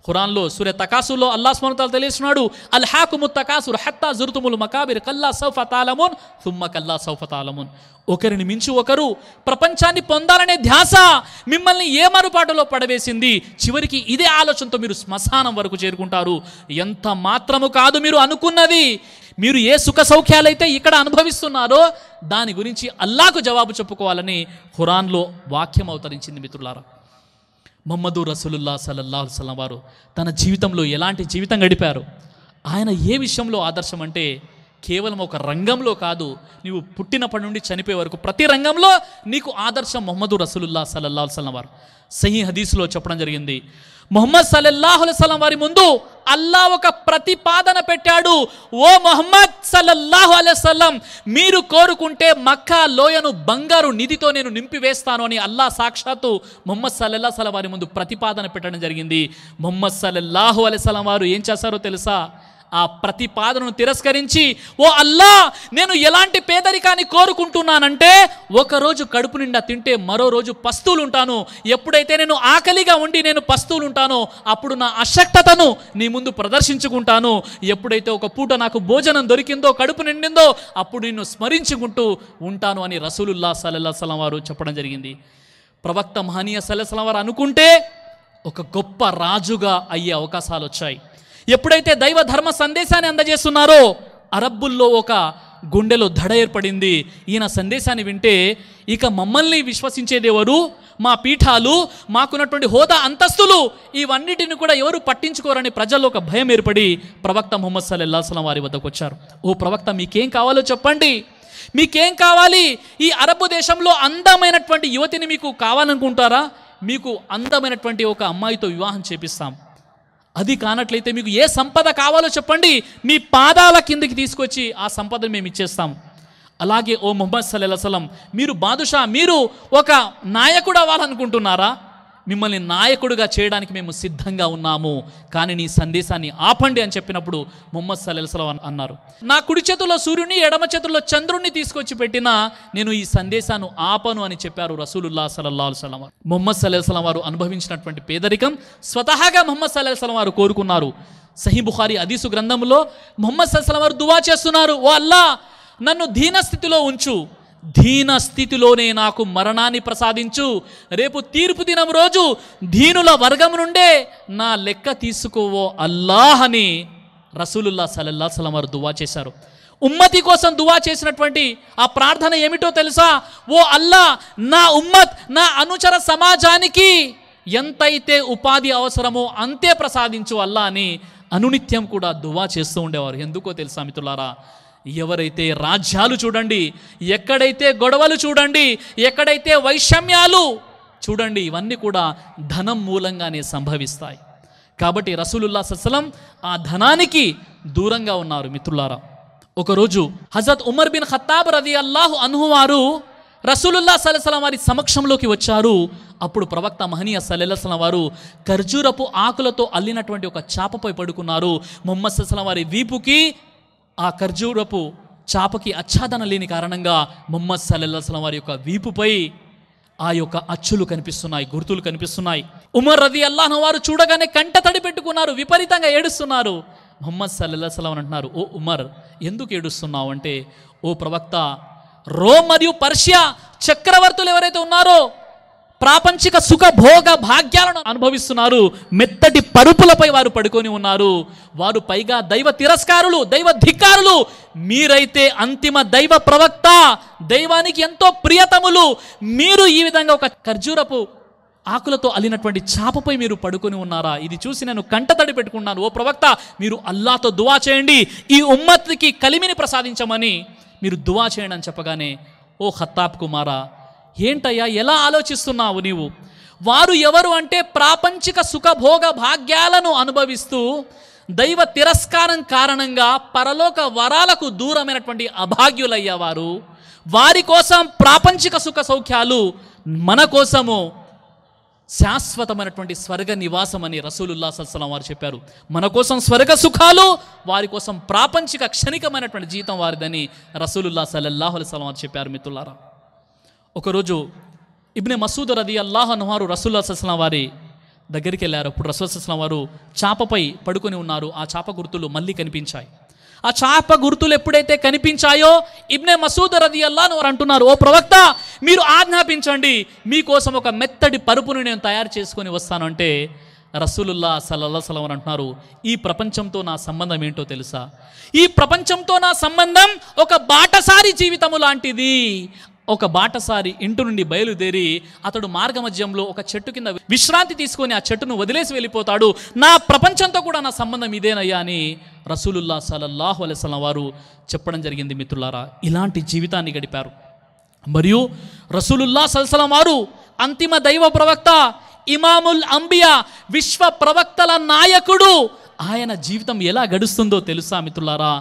ఖురాన్లో సూర తకాసులో అల్లాహ్ సుబ్హానహు వ తఆలా తెలియజేస్తున్నాడు, అల్హాకుముత్ తకాసుర్ హత్తా జుర్తుముల్ మకాబిర్ కల్లా సౌఫ తాలమున్ థుమ్మ కల్లా సౌఫ తాలమున్. ఒకరిని మించి ఒకరు ప్రపంచాన్ని పొందాలనే ధ్యాస మిమ్మల్ని ఏ మరుపాటులో పడవేసింది. చివరికి ఇదే ఆలోచనతో మీరు శ్మశానం వరకు చేరుకుంటారు. ఎంత మాత్రము కాదు మీరు అనుకున్నది. మీరు ఏ సుఖ సౌఖ్యాలైతే ఇక్కడ అనుభవిస్తున్నారో దాని గురించి అల్లాహకు జవాబు చెప్పుకోవాలని ఖురాన్లో వాక్యం అవతరించింది. మిత్రులారా, ముహమ్మదు రసూలుల్లాహ్ సల్లల్లాహు అలైహి వసల్లం వారు తన జీవితంలో ఎలాంటి జీవితం గడిపారు, ఆయన ఏ విషయంలో ఆదర్శం అంటే కేవలం ఒక రంగంలో కాదు, నీవు పుట్టినప్పటి నుండి చనిపోయే వరకు ప్రతి రంగంలో నీకు ఆదర్శం ముహమ్మదు రసూలుల్లాహ్ సల్లల్లాహు అలైహి వసల్లం వారు. సహీ హదీస్లో చెప్పడం జరిగింది, ముహమ్మద్ సల్లల్లాహు అలైహి వసల్లం వారి ముందు అల్లాహ్ ఒక ప్రతిపాదన పెట్టాడు. ఓ ముహమ్మద్ సల్లల్లాహు అలైహి వసల్లం, మీరు కోరుకుంటే మక్కా లోయను బంగారు నిధితో నేను నింపివేస్తాను అని అల్లాహ్ సాక్షాత్తు ముహమ్మద్ సల్లల్లాహు అలైహి వసల్లం వారి ముందు ప్రతిపాదన పెట్టడం జరిగింది. ముహమ్మద్ సల్లల్లాహు అలైహి వసల్లం వారు ఏం చేశారో తెలుసా? ఆ ఆ ప్రతిపాదనను తిరస్కరించి, ఓ అల్లా, నేను ఎలాంటి పేదరికాన్ని కోరుకుంటున్నానంటే ఒకరోజు కడుపు నిండా తింటే మరో రోజు పస్తులు ఉంటాను. ఎప్పుడైతే నేను ఆకలిగా ఉండి నేను పస్తులు ఉంటానో అప్పుడు నా అశక్తతను నీ ముందు ప్రదర్శించుకుంటాను. ఎప్పుడైతే ఒక పూట నాకు భోజనం దొరికిందో, కడుపు నిండిందో, అప్పుడు నిన్ను స్మరించుకుంటూ ఉంటాను అని రసూలుల్లాహ్ సల్లల్లాహు అలైహి వసల్లం వారు చెప్పడం జరిగింది. ప్రవక్త మహనీయ సల్లల్లాహు అలైహి వసల్లం వారు అనుకుంటే ఒక గొప్ప రాజుగా అయ్యే అవకాశాలు వచ్చాయి. ఎప్పుడైతే దైవ ధర్మ సందేశాన్ని అందజేస్తున్నారో అరబ్బుల్లో ఒక గుండెలో దడ ఏర్పడింది. ఈయన సందేశాన్ని వింటే ఇక మమ్మల్ని విశ్వసించేదెవరు, మా పీఠాలు, మాకున్నటువంటి హోదా అంతస్తులు ఇవన్నిటిని కూడా ఎవరు పట్టించుకోరని ప్రజల్లో ఒక భయం ఏర్పడి ప్రవక్త ముహమ్మద్ సల్లల్లాహు అలైహి వసల్లం వారి వద్దకు వచ్చారు. ఓ ప్రవక్త, మీకేం కావాలో చెప్పండి, మీకేం కావాలి? ఈ అరబ్బు దేశంలో అందమైనటువంటి యువతిని మీకు కావాలనుకుంటారా? మీకు అందమైనటువంటి ఒక అమ్మాయితో వివాహం చేపిస్తాం. అది కానట్లయితే మీకు ఏ సంపద కావాలో చెప్పండి, మీ పాదాల కిందకి తీసుకొచ్చి ఆ సంపదను మేము ఇచ్చేస్తాం. అలాగే ఓ ముహమ్మద్ సల్లల్లాహు అలైహి వసల్లం, మీరు బాదుషా, మీరు ఒక నాయకుడు అవ్వాలనుకుంటున్నారా? మిమ్మల్ని నాయకుడిగా చేయడానికి మేము సిద్ధంగా ఉన్నాము, కానీ నీ సందేశాన్ని ఆపండి అని చెప్పినప్పుడు ముహమ్మద్ సల్లల్లాహు అలైహి వసల్లం అన్నారు, నా కుడి చేతుల్లో సూర్యుని, ఎడమ చేతుల్లో చంద్రుణ్ణి తీసుకొచ్చి పెట్టినా నేను ఈ సందేశాన్ని ఆపను అని చెప్పారు రసూలుల్లాహ్ సల్లల్లాహు అలైహి వసల్లం. ముహమ్మద్ సల్లల్లాహు అలైహి వసల్లం వారు అనుభవించినటువంటి పేదరికం స్వతహాగా ముహమ్మద్ సల్లల్లాహు అలైహి వసల్లం వారు కోరుకున్నారు. సహీ బుఖారీ హదీసు గ్రంథంలో ముహమ్మద్ సల్లల్లాహు అలైహి వసల్లం వారు దువా చేస్తున్నారు, ఓ అల్లా, నన్ను దీన స్థితిలో ఉంచు, దీన స్థితిలోనే నాకు మరణాన్ని ప్రసాదించు. రేపు తీర్పు దినం రోజు దీనుల వర్గం నుండే నా లెక్క తీసుకోవో అల్లాహ్ అని రసూలుల్లాహ్ సల్లల్లాహు అలైహి వసల్లం వారు దువా చేశారు. ఉమ్మతి కోసం దువా చేసినటువంటి ఆ ప్రార్థన ఏమిటో తెలుసా? ఓ అల్లా, నా ఉమ్మత్, నా అనుచర సమాజానికి ఎంతైతే ఉపాధి అవసరమో అంతే ప్రసాదించు అల్లా అని అనునిత్యం కూడా దువా చేస్తూ ఉండేవారు. ఎందుకో తెలుసా మిత్రులారా? ఎవరైతే రాజ్యాలు చూడండి, ఎక్కడైతే గొడవలు చూడండి, ఎక్కడైతే వైషమ్యాలు చూడండి, ఇవన్నీ కూడా ధనం మూలంగానే సంభవిస్తాయి. కాబట్టి రసూలుల్లాహ్ సల్లల్లాహు అలైహి వసల్లం ఆ ధనానికి దూరంగా ఉన్నారు. మిత్రులారా, ఒకరోజు హజరత్ ఉమర్ బిన్ ఖత్తాబ్ రదియల్లాహు అన్హు వారు రసూలుల్లాహ్ సల్లల్లాహు అలైహి వసల్లం వారి సమక్షంలోకి వచ్చారు. అప్పుడు ప్రవక్త మహనీయ సల్లల్లాహు అలైహి వసల్లం వారు ఖర్జూరపు ఆకులతో అల్లినటువంటి ఒక చాపపై పడుకున్నారు. ముహమ్మద్ సల్లల్లాహు అలైహి వసల్లం వారి వీపుకి ఆ ఖర్జూరపు చాపకి ఆచ్ఛాదన లేని కారణంగా ముహమ్మద్ సల్లల్లాహు అలైహి వసల్లం వారి యొక్క వీపుపై ఆ యొక్క అచ్చులు కనిపిస్తున్నాయి, గుర్తులు కనిపిస్తున్నాయి. ఉమర్ రదియల్లాహు అన్హు వారు చూడగానే కంట తడి పెట్టుకున్నారు, విపరీతంగా ఏడుస్తున్నారు. ముహమ్మద్ సల్లల్లాహు అలైహి వసల్లం అంటున్నారు, ఓ ఉమర్, ఎందుకు ఏడుస్తున్నావు అంటే, ఓ ప్రవక్త, రోమ్ మరియు పర్షియా చక్రవర్తులు ఎవరైతే ఉన్నారో ప్రాపంచిక సుఖ భోగ భాగ్యాలను అనుభవిస్తున్నారు. మెత్తటి పరుపులపై వారు పడుకొని ఉన్నారు. వారు పైగా దైవ తిరస్కారులు, దైవ ధిక్కారులు. మీరైతే అంతిమ దైవ ప్రవక్త, దైవానికి ఎంతో ప్రియతములు. మీరు ఈ విధంగా ఒక ఖర్జూరపు ఆకులతో అల్లినటువంటి చాపపై మీరు పడుకొని ఉన్నారా? ఇది చూసి నేను కంటతడి పెట్టుకున్నాను. ఓ ప్రవక్త, మీరు అల్లాహ్తో దువా చేయండి, ఈ ఉమ్మత్కి కలిమిని ప్రసాదించమని మీరు దువా చేయండి అని చెప్పగానే, ఓ ఖత్తాబ్ కుమారా, ఏంటయ్యా, ఎలా ఆలోచిస్తున్నావు నీవు? వారు ఎవరు అంటే ప్రాపంచిక సుఖభోగ భాగ్యాలను అనుభవిస్తూ దైవ తిరస్కారం కారణంగా పరలోక వరాలకు దూరమైనటువంటి అభాగ్యులయ్యేవారు. వారి కోసం ప్రాపంచిక సుఖ సౌఖ్యాలు, మన కోసము శాశ్వతమైనటువంటి స్వర్గ నివాసం అని రసూలుల్లాహ్ సల్లల్లాహు అలైహి వసల్లం వారు చెప్పారు. మన కోసం స్వర్గ సుఖాలు, వారి కోసం ప్రాపంచిక క్షణికమైనటువంటి జీతం వారిదని రసూలుల్లాహ్ సల్లల్లాహు అలైహి వసల్లం వారు చెప్పారు. మిత్రులారా, ఒకరోజు ఇబ్నే మసూద్ రదియల్లాహు అన్హు వారు రసూలుల్లాహ్ సల్లల్లాహు అలైహి వసల్లం వారి దగ్గరికి వెళ్ళారు. అప్పుడు రసూలుల్లాహ్ సల్లల్లాహు అలైహి వసల్లం వారు చాపపై పడుకొని ఉన్నారు. ఆ చాప గుర్తులు మళ్ళీ కనిపించాయి. ఆ చాప గుర్తులు ఎప్పుడైతే కనిపించాయో ఇబ్నే మసూద్ రదియల్లాహు అన్హు వారు అంటున్నారు, ఓ ప్రవక్త, మీరు ఆజ్ఞాపించండి, మీకోసం ఒక మెత్తటి పరుపును నేను తయారు చేసుకొని వస్తాను అంటే రసూలుల్లాహ్ సల్లల్లాహు అలైహి వసల్లం అంటున్నారు, ఈ ప్రపంచంతో నా సంబంధం ఏంటో తెలుసా? ఈ ప్రపంచంతో నా సంబంధం ఒక బాటసారి జీవితము లాంటిది. ఒక బాటసారి ఇంటి నుండి బయలుదేరి అతడు మార్గమధ్యంలో ఒక చెట్టు కింద విశ్రాంతి తీసుకొని ఆ చెట్టును వదిలేసి వెళ్ళిపోతాడు. నా ప్రపంచంతో కూడా నా సంబంధం ఇదేనయ్యా అని రసూలుల్లాహ్ సల్లల్లాహు అలైహి వసల్లం వారు చెప్పడం జరిగింది. మిత్రులారా, ఇలాంటి జీవితాన్ని గడిపారు. మరియు రసూలుల్లాహ్ సల్లల్లాహు అలైహి వసల్లం వారు అంతిమ దైవ ప్రవక్త, ఇమాముల్ అంబియా, విశ్వ ప్రవక్తల నాయకుడు. ఆయన జీవితం ఎలా గడుస్తుందో తెలుసా మిత్రులారా?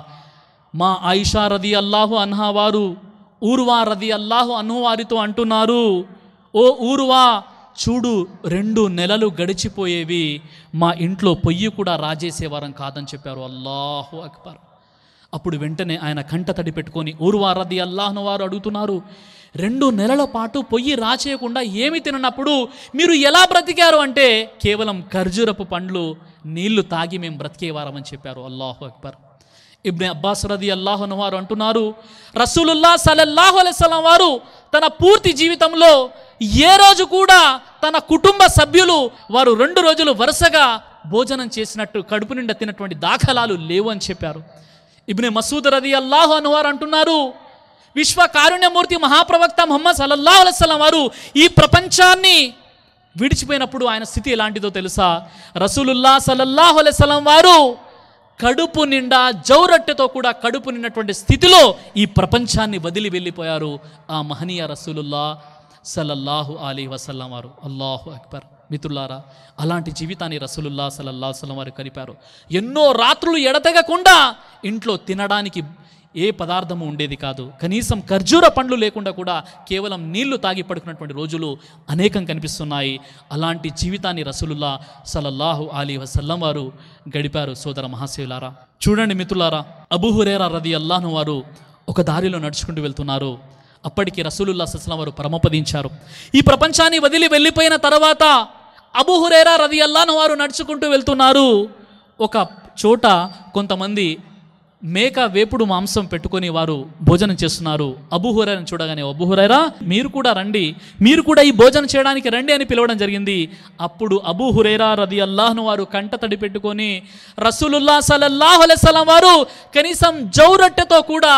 మా ఆయిషా రదియల్లాహు అన్హా వారు ఉర్వా రదియల్లాహు అన్హు వారితో అంటున్నారు, ఓ ఉర్వా, చూడు 2 నెలలు గడిచిపోయేవి, మా ఇంట్లో పొయ్యి కూడా రాజేసేవారం కాదని చెప్పారు. అల్లాహు అక్బర్. అప్పుడు వెంటనే ఆయన కంట తడి పెట్టుకొని ఉర్వా రదియల్లాహు వారు అడుగుతున్నారు, 2 నెలల పాటు పొయ్యి రాచేయకుండా ఏమి తిననప్పుడు మీరు ఎలా బ్రతికారు అంటే, కేవలం ఖర్జూరపు పండ్లు నీళ్లు తాగి మేము బ్రతికేవారమని చెప్పారు. అల్లాహు అక్బర్. ఇబ్నే అబ్బాస్ రదియల్లాహు అన్హు వారు అంటున్నారు, రసూలుల్లాహ్ సల్లల్లాహు అలైహి వసల్లం వారు తన పూర్తి జీవితంలో ఏ రోజు కూడా తన కుటుంబ సభ్యులు వారు 2 రోజులు వరుసగా భోజనం చేసినట్టు కడుపు నిండా తినటువంటి దాఖలాలు లేవు అని చెప్పారు. ఇబ్నే మసూద్ రదియల్లాహు అన్హు వారు అంటున్నారు, విశ్వ కారుణ్యమూర్తి మహాప్రవక్త ముహమ్మద్ సల్లల్లాహు అలైహి వసల్లం వారు ఈ ప్రపంచాన్ని విడిచిపోయినప్పుడు ఆయన స్థితి ఎలాంటిదో తెలుసా? రసూలుల్లాహ్ సల్లల్లాహు అలైహి వసల్లం వారు కడుపు నిండా జౌరట్టెతో కూడా కడుపు నిండినటువంటి స్థితిలో ఈ ప్రపంచాన్ని వదిలి వెళ్ళిపోయారు ఆ మహనీయ రసూలుల్లాహ్ సల్లల్లాహు అలైహి వసల్లం వారు. అల్లాహు అక్బర్. మిత్రులారా, అలాంటి జీవితాన్ని రసూలుల్లాహ్ సల్లల్లాహు అలైహి వసల్లం వారు గడిపారు. ఎన్నో రాత్రులు ఎడతెగకుండా ఇంట్లో తినడానికి ఏ పదార్థము ఉండేది కాదు. కనీసం ఖర్జూర పండ్లు లేకుండా కూడా కేవలం నీళ్లు తాగి పడుకున్నటువంటి రోజులు అనేకం కనిపిస్తున్నాయి. అలాంటి జీవితాన్ని రసూలుల్లాహ్ సల్లల్లాహు అలైహి వసల్లం వారు గడిపారు. సోదర మహాశయులారా, చూడండి మిత్రులారా, అబూ హురైరా రదియల్లాహు అన్హు వారు ఒక దారిలో నడుచుకుంటూ వెళ్తున్నారు. అప్పటికి రసూలుల్లాహ్ సల్లల్లాహు అలైహి వసల్లం వారు పరమపదించారు. ఈ ప్రపంచాన్ని వదిలి వెళ్ళిపోయిన తర్వాత అబూ హురైరా రదియల్లాహు అన్హు వారు నడుచుకుంటూ వెళ్తున్నారు. ఒక చోట కొంతమంది మేక వేపుడు మాంసం పెట్టుకొని వారు భోజనం చేస్తున్నారు. అబూ హురైరాను చూడగానే, అబూ హురైరా మీరు కూడా రండి, మీరు కూడా ఈ భోజనం చేయడానికి రండి అని పిలవడం జరిగింది. అప్పుడు అబూ హురైరా రదియల్లాహు అన్హు వారు కంట తడి పెట్టుకొని రసూలుల్లాహ్ సల్లల్లాహు అలైహి వసల్లం వారు కనీసం జౌరట్టెతో కూడా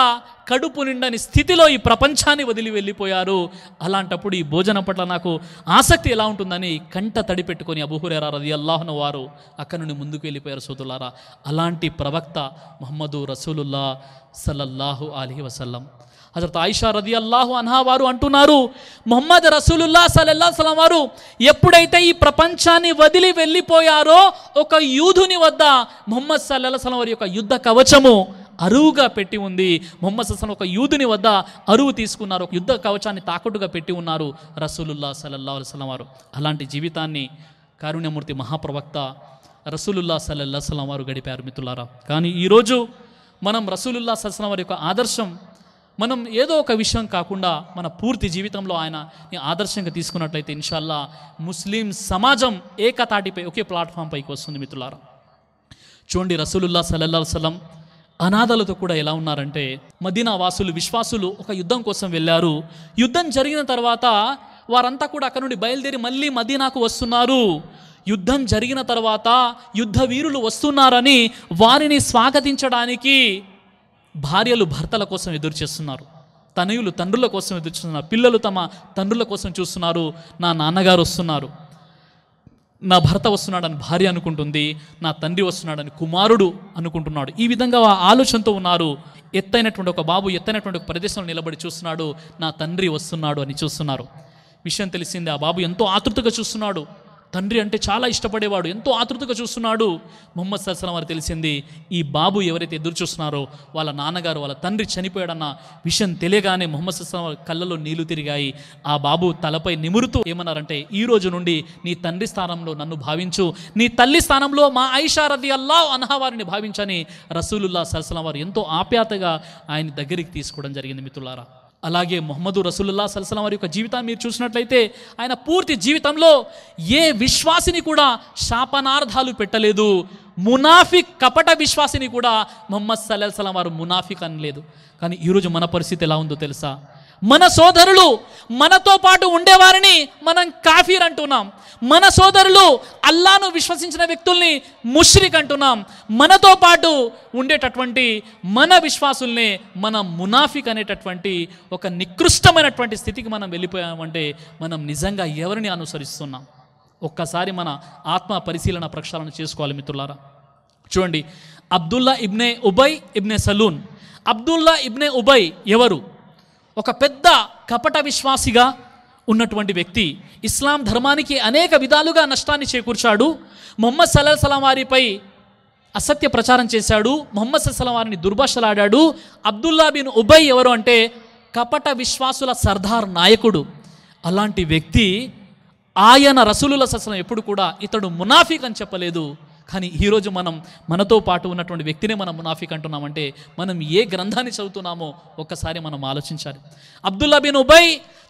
కడుపు నిండని స్థితిలో ఈ ప్రపంచాన్ని వదిలి వెళ్ళిపోయారు. అలాంటప్పుడు ఈ భోజనం పట్ల నాకు ఆసక్తి ఎలా ఉంటుందని కంట తడి పెట్టుకొని అబూ హురైరా రదియల్లాహు అన్హు వారు అక్కడి నుండి ముందుకు వెళ్ళిపోయారు. సోదరులారా, అలాంటి ప్రవక్త ముహమ్మదు రసూలుల్లాహ్ సల్లల్లాహు అలైహి వసల్లం. హజరత్ ఆయిషా రదియల్లాహు అన్హా వారు అంటున్నారు, ముహమ్మద్ రసూలుల్లాహ్ సల్లల్లాహు అలైహి వసల్లం వారు ఎప్పుడైతే ఈ ప్రపంచాన్ని వదిలి వెళ్ళిపోయారో ఒక యూదుని వద్ద ముహమ్మద్ సల్లల్లాహు అలైహి వసల్లం వారి యొక్క యుద్ధ కవచము అరువుగా పెట్టి ఉంది. ముహమ్మద్ సల్లల్లాహు అలైహి వసల్లం ఒక యూదుని వద్ద అరువు తీసుకున్నారు, ఒక యుద్ధ కవచాన్ని తాకట్టుగా పెట్టి ఉన్నారు రసూలుల్లాహ్ సల్లల్లాహు అలైహి వసల్లం వారు. అలాంటి జీవితాన్ని కారుణ్యమూర్తి మహాప్రవక్త రసూలుల్లాహ్ సల్లల్లాహు అలైహి వసల్లం వారు గడిపారు. మిత్రులారా, కానీ ఈరోజు మనం రసూలుల్లాహ్ సల్లల్లాహు అలైహి వసల్లం వారి యొక్క ఆదర్శం మనం ఏదో ఒక విషయం కాకుండా మన పూర్తి జీవితంలో ఆయన ఆదర్శంగా తీసుకున్నట్లయితే ఇన్షాల్లా ముస్లిం సమాజం ఏకతాటిపై ఒకే ప్లాట్ఫామ్ పైకి వస్తుంది. మిత్రులారా, చూడండి, రసూలుల్లాహ్ సల్లల్లాహు అలైహి వసల్లం అనాథలతో కూడా ఎలా ఉన్నారంటే, మదీనా వాసులు విశ్వాసులు ఒక యుద్ధం కోసం వెళ్ళారు. యుద్ధం జరిగిన తర్వాత వారంతా కూడా అక్కడ నుండి బయలుదేరి మళ్ళీ మదీనాకు వస్తున్నారు. యుద్ధం జరిగిన తర్వాత యుద్ధ వీరులు వస్తున్నారని వారిని స్వాగతించడానికి భార్యలు భర్తల కోసం ఎదురు చేస్తున్నారు, తనయులు తండ్రుల కోసం ఎదురు చూస్తున్నారు, పిల్లలు తమ తండ్రుల కోసం చూస్తున్నారు. నా నాన్నగారు వస్తున్నారు, నా భర్త వస్తున్నాడని భార్య అనుకుంటుంది, నా తండ్రి వస్తున్నాడని కుమారుడు అనుకుంటున్నాడు. ఈ విధంగా ఆలోచనతో ఉన్నారు. ఎత్తైనటువంటి ఒక బాబు ఎత్తైనటువంటి ఒక ప్రదేశంలో నిలబడి చూస్తున్నాడు, నా తండ్రి వస్తున్నాడు అని చూస్తున్నారు. విషయం తెలిసింది, ఆ బాబు ఎంతో ఆతృతగా చూస్తున్నాడు. తండ్రి అంటే చాలా ఇష్టపడేవాడు, ఎంతో ఆతృతగా చూస్తున్నాడు. ముహమ్మద్ సల్లల్లాహు అలైహి వసల్లం వారు తెలిసింది, ఈ బాబు ఎవరైతే ఎదురు చూస్తున్నారో వాళ్ళ నాన్నగారు, వాళ్ళ తండ్రి చనిపోయాడన్న విషయం తెలియగానే ముహమ్మద్ సల్లల్లాహు అలైహి వసల్లం వారి కళ్ళలో నీళ్లు తిరిగాయి. ఆ బాబు తలపై నిమురుతూ ఏమన్నారంటే, ఈ రోజు నుండి నీ తండ్రి స్థానంలో నన్ను భావించు, నీ తల్లి స్థానంలో మా ఆయిషా రదియల్లాహు అన్హా వారిని భావించని రసూలుల్లాహ్ సల్లల్లాహు అలైహి వసల్లం వారు ఎంతో ఆప్యాయతగా ఆయన దగ్గరికి తీసుకోవడం జరిగింది. మిత్రులారా, అలాగే ముహమ్మదు రసూలుల్లాహ్ సల్లల్లాహు అలైహి వసల్లం వారి యొక్క జీవితాన్ని మీరు చూసినట్లయితే ఆయన పూర్తి జీవితంలో ఏ విశ్వాసిని కూడా శాపనార్థాలు పెట్టలేదు. మునాఫిక్ కపట విశ్వాసిని కూడా ముహమ్మద్ సల్లల్లాహు అలైహి వసల్లం వారు మునాఫిక్ అనలేదు. కానీ ఈరోజు మన పరిస్థితి ఎలా ఉందో తెలుసా? మన సోదరులు మనతో పాటు ఉండేవారిని మనం కాఫీర్ అంటున్నాం, మన సోదరులు అల్లాను విశ్వసించిన వ్యక్తుల్ని ముష్రిక్ అంటున్నాం, మనతో పాటు ఉండేటటువంటి మన విశ్వాసుల్ని మనం మునాఫిక్ అనేటటువంటి ఒక నికృష్టమైనటువంటి స్థితికి మనం వెళ్ళిపోయామంటే మనం నిజంగా ఎవరిని అనుసరిస్తున్నాం? ఒక్కసారి మన ఆత్మ పరిశీలన ప్రక్షాళన చేసుకోవాలి. మిత్రులారా, చూడండి, అబ్దుల్లా ఇబ్నే ఉబై ఇబ్నే సలూన్. అబ్దుల్లా ఇబ్నే ఉబై ఎవరు? ఒక పెద్ద కపట విశ్వాసిగా ఉన్నటువంటి వ్యక్తి. ఇస్లాం ధర్మానికి అనేక విధాలుగా నష్టాన్ని చేకూర్చాడు. ముహమ్మద్ సల్లల్లాహు అలైహి వసల్లం వారిపై అసత్య ప్రచారం చేశాడు, ముహమ్మద్ సల్లల్లాహు అలైహి వసల్లం వారిని దుర్భాషలాడాడు. అబ్దుల్లా బిన్ ఉబై ఎవరు అంటే కపట విశ్వాసుల సర్దార్ నాయకుడు. అలాంటి వ్యక్తి ఆయన రసూలుల్లాహి సల్లల్లాహు అలైహి వసల్లం ఎప్పుడు కూడా ఇతడు మునాఫిక్ అని చెప్పలేదు. కానీ ఈరోజు మనం మనతో పాటు ఉన్నటువంటి వ్యక్తినే మనం మునాఫిక్ అంటున్నామంటే మనం ఏ గ్రంథాన్ని చదువుతున్నామో ఒక్కసారి మనం ఆలోచించాలి. అబ్దుల్లా బిన్ ఉబై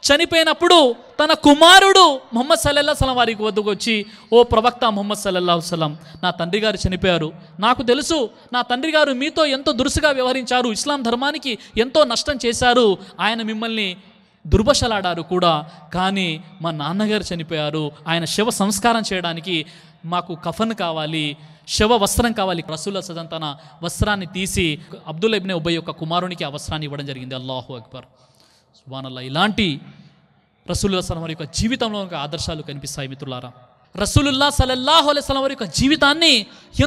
చనిపోయినప్పుడు తన కుమారుడు ముహమ్మద్ సల్లల్లాహు అలైహి వసల్లం వారికి వద్దకు వచ్చి, ఓ ప్రవక్త ముహమ్మద్ సల్లల్లాహు అలైహి వసల్లం, నా తండ్రి గారు చనిపోయారు. నాకు తెలుసు నా తండ్రి గారు మీతో ఎంతో దురుసుగా వ్యవహరించారు, ఇస్లాం ధర్మానికి ఎంతో నష్టం చేశారు, ఆయన మిమ్మల్ని దుర్భషలాడారు కూడా. కానీ మా నాన్నగారు చనిపోయారు, ఆయన శవ సంస్కారం చేయడానికి మాకు కఫన్ కావాలి, శవ వస్త్రం కావాలి. రసూలుల్లాహి సల్లల్లాహు అలైహి వసల్లం తన వస్త్రాన్ని తీసి అబ్దుల్లా ఇబ్న్ ఉబై యొక్క కుమారునికి ఆ వస్త్రాన్ని ఇవ్వడం జరిగింది. అల్లాహు అక్బర్, సుబ్హానల్లాహ్. ఇలాంటి రసూలుల్లాహి సల్లల్లాహు అలైహి వసల్లం వారి యొక్క జీవితంలో ఒక ఆదర్శాలు కనిపిస్తాయి మిత్రులారా. రసూలుల్లాహి సల్లల్లాహు అలైహి వసల్లం వారి యొక్క జీవితాన్ని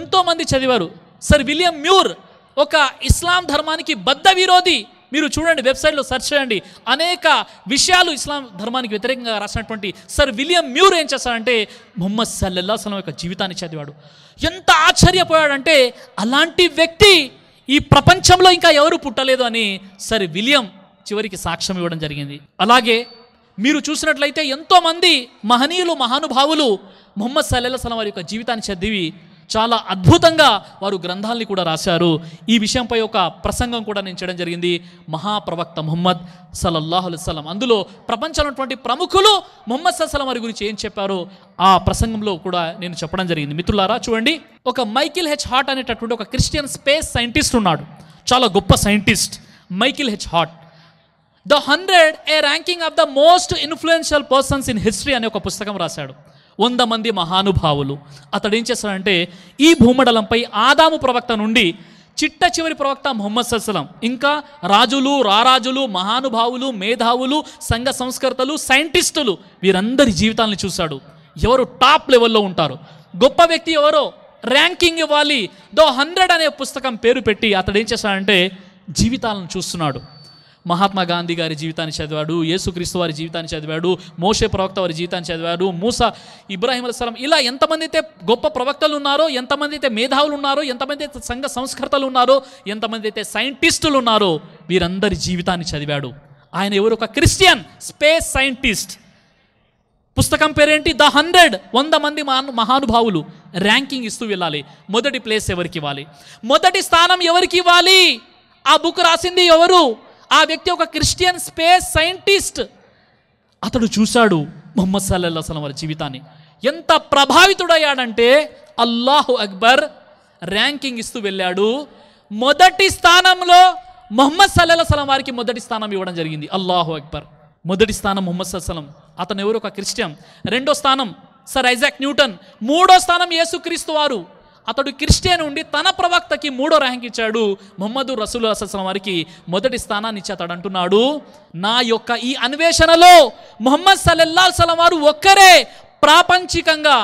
ఎంతోమంది చదివారు. సర్ విలియం మ్యూర్ ఒక ఇస్లాం ధర్మానికి బద్ధ విరోధి. మీరు చూడండి, వెబ్సైట్లో సెర్చ్ చేయండి, అనేక విషయాలు ఇస్లాం ధర్మానికి వ్యతిరేకంగా రాసినటువంటి సర్ విలియం మ్యూర్ ఏం చేస్తాడంటే ముహమ్మద్ సల్లల్లాహు అలైహి వసల్లం యొక్క జీవితాన్ని చదివాడు. ఎంత ఆశ్చర్యపోయాడంటే అలాంటి వ్యక్తి ఈ ప్రపంచంలో ఇంకా ఎవరు పుట్టలేదు అని సర్ విలియం చివరికి సాక్ష్యం ఇవ్వడం జరిగింది. అలాగే మీరు చూసినట్లయితే ఎంతోమంది మహనీయులు మహానుభావులు ముహమ్మద్ సల్లల్లాహు అలైహి వసల్లం వారి యొక్క జీవితాన్ని చదివి చాలా అద్భుతంగా వారు గ్రంథాలని కూడా రాశారు. ఈ విషయంపై ఒక ప్రసంగం కూడా నేను చేయడం జరిగింది, మహాప్రవక్త ముహమ్మద్ సల్లల్లాహు అలైహి వసల్లం. అందులో ప్రపంచంలో ఉన్నటువంటి ప్రముఖులు ముహమ్మద్ సల్లల్లాహు అలైహి వసల్లం వారి గురించి ఏం చెప్పారో ఆ ప్రసంగంలో కూడా నేను చెప్పడం జరిగింది. మిత్రులారా చూడండి, ఒక మైకిల్ హెచ్ హార్ట్ అనేటటువంటి ఒక క్రిస్టియన్ స్పేస్ సైంటిస్ట్ ఉన్నాడు, చాలా గొప్ప scientist Michael H heart. The 100 A ranking of the most influential persons in history అనే ఒక పుస్తకం రాశాడు. 100 మంది మహానుభావులు. అతడు ఏం చేస్తాడంటే ఈ భూమండలంపై ఆదాము ప్రవక్త నుండి చిట్ట చివరి ప్రవక్త ముహమ్మద్ సల్లల్లాహు అలైహి వసల్లం, ఇంకా రాజులు, రారాజులు, మహానుభావులు, మేధావులు, సంఘ సంస్కర్తలు, సైంటిస్టులు, వీరందరి జీవితాలను చూశాడు. ఎవరు టాప్ లెవెల్లో ఉంటారు, గొప్ప వ్యక్తి ఎవరో ర్యాంకింగ్ ఇవ్వాలి, ద 100 అనే పుస్తకం పేరు పెట్టి అతడు ఏం చేస్తాడంటే జీవితాలను చూస్తున్నాడు. మహాత్మా గాంధీ గారి జీవితాన్ని చదివాడు, యేసుక్రీస్తు వారి జీవితాన్ని చదివాడు, మోషే ప్రవక్త వారి జీవితాన్ని చదివాడు, మూసా, ఇబ్రాహీం అలైహిస్సలాం, ఇలా ఎంతమంది అయితే గొప్ప ప్రవక్తలు ఉన్నారో, ఎంతమంది అయితే మేధావులు ఉన్నారో, ఎంతమంది అయితే సంఘ సంస్కర్తలు ఉన్నారో, ఎంతమంది అయితే సైంటిస్టులు ఉన్నారో, వీరందరి జీవితాన్ని చదివాడు. ఆయన ఎవరు? ఒక క్రిస్టియన్ స్పేస్ సైంటిస్ట్. పుస్తకం పేరేంటి? ద 100 మంది మహానుభావులు. ర్యాంకింగ్ ఇస్తూ వెళ్ళాలి. మొదటి ప్లేస్ ఎవరికి ఇవ్వాలి, మొదటి స్థానం ఎవరికి ఇవ్వాలి? ఆ బుక్ రాసింది ఎవరు? ఆ వ్యక్తి ఒక క్రిస్టియన్ స్పేస్ సైంటిస్ట్. అతడు చూశాడు ముహమ్మద్ సల్లల్లాహు అలైహి వసల్లం వారి జీవితాన్ని. ఎంత ప్రభావితుడయ్యాడంటే అల్లాహు అక్బర్, ర్యాంకింగ్ ఇస్తూ వెళ్ళాడు. మొదటి స్థానంలో ముహమ్మద్ సల్లల్లాహు అలైహి వసల్లం వారికి మొదటి స్థానం ఇవ్వడం జరిగింది. అల్లాహు అక్బర్. మొదటి స్థానం ముహమ్మద్ సల్లల్లాహు అలైహి వసల్లం, అతను ఎవరు? ఒక క్రిస్టియన్. రెండో స్థానం సర్ ఐజాక్ న్యూటన్. మూడో స్థానం యేసుక్రీస్తు వారు. అతడు క్రిస్టియన్ ఉండి తన ప్రవక్తకి 3వ ర్యాంక్ ఇచ్చాడు. ముహమ్మద్ రసూలుల్లాహి సల్లల్లాహు అలైహి వసల్లం వారికి మొదటి స్థానాన్ని ఇచ్చి అతడు అంటున్నాడు, నా యొక్క ఈ అన్వేషణలో ముహమ్మద్ సల్లల్లాహు అలైహి వసల్లం వారు ఒక్కరే ప్రాపంచికంగా,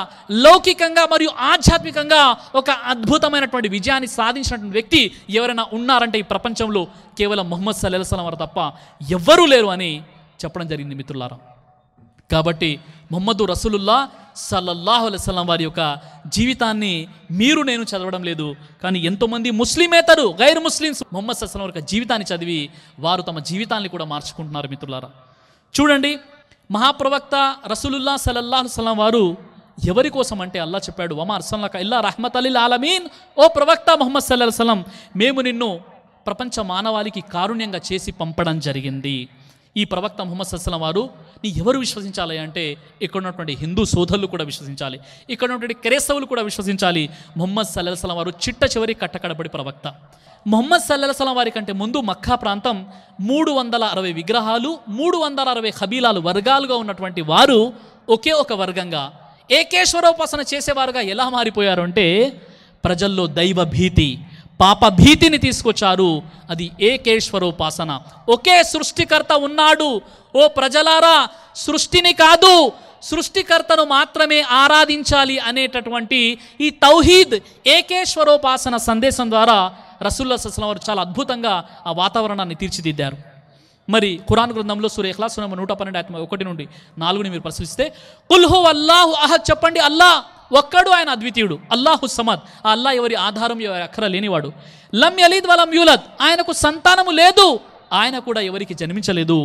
లౌకికంగా మరియు ఆధ్యాత్మికంగా ఒక అద్భుతమైనటువంటి విజయాన్ని సాధించినటువంటి వ్యక్తి ఎవరైనా ఉన్నారంటే ఈ ప్రపంచంలో కేవలం ముహమ్మద్ సల్లల్లాహు అలైహి వసల్లం వారు తప్ప ఎవ్వరూ లేరు అని చెప్పడం జరిగింది మిత్రులారా. కాబట్టి ముహమ్మద్ రసూలుల్లాహ్ సల్లల్లాహు అలైహి వసల్లం వారి యొక్క జీవితాన్ని మీరు నేను చదవడం లేదు, కానీ ఎంతోమంది ముస్లిమేతరు, గైర్ ముస్లిమ్స్ ముహమ్మద్ సల్లల్లాహు అలైహి వసల్లం యొక్క జీవితాన్ని చదివి వారు తమ జీవితాన్ని కూడా మార్చుకుంటున్నారు మిత్రులారా. చూడండి, మహాప్రవక్త రసూలుల్లాహ్ సల్లల్లాహు అలైహి వసల్లం వారు ఎవరి కోసం అంటే అల్లాహ్ చెప్పాడు, వమా అర్సల్నాక ఇల్లా రహ్మతల్ లిల్ ఆలమీన్. ఓ ప్రవక్త ముహమ్మద్ సల్లల్లాహు అలైహి వసల్లం, మేము నిన్ను ప్రపంచ మానవాళికి కారుణ్యంగా చేసి పంపడం జరిగింది. ఈ ప్రవక్త ముహమ్మద్ సల్లల్లాహు అలైహి వసల్లం వారు నీ ఎవరు విశ్వసించాలి అంటే ఇక్కడ ఉన్నటువంటి హిందూ సోదరులు కూడా విశ్వసించాలి, ఇక్కడ ఉన్నటువంటి క్రైస్తవులు కూడా విశ్వసించాలి. ముహమ్మద్ సల్లల్లాహు అలైహి వసల్లం వారు చిట్ట చివరి కట్టకడబడి ప్రవక్త. ముహమ్మద్ సల్లల్లాహు అలైహి వసల్లం వారి కంటే ముందు మక్కా ప్రాంతం 360 విగ్రహాలు, 360 కబీలాలు, వర్గాలుగా ఉన్నటువంటి వారు ఒకే ఒక వర్గంగా ఏకేశ్వరోపాసన చేసేవారుగా ఎలా మారిపోయారు అంటే ప్రజల్లో దైవ భీతి, పాప భీతిని తీసుకొచ్చారు. అది ఏకేశ్వరోపాసన. ఒకే సృష్టికర్త ఉన్నాడు. ఓ ప్రజలారా, సృష్టిని కాదు సృష్టికర్తను మాత్రమే ఆరాధించాలి అనేటటువంటి ఈ తౌహీద్, ఏకేశ్వరోపాసన సందేశం ద్వారా రసూలుల్లాహి సల్లల్లాహు అలైహి వసల్లం వారు చాలా అద్భుతంగా ఆ వాతావరణాన్ని తీర్చిదిద్దారు. మరి ఖురాన్ గ్రంథంలో సూరా ఇఖ్లాస్ 112 ఆయత 1 నుండి 4ని మీరు పరిశీలిస్తే, కుల్ హువల్లాహు అహద్, చెప్పండి అల్లాహ్ ఒక్కడు, ఆయన అద్వితీయుడు. అల్లాహు సమద్, ఆ అల్లాహ్ ఎవరి ఆధారం, ఎవరి అక్కర లేనివాడు. లం యలిద్ వలం యూలద్, ఆయనకు సంతానము లేదు. ఆయన కూడా ఎవరికి జన్మించలేదు.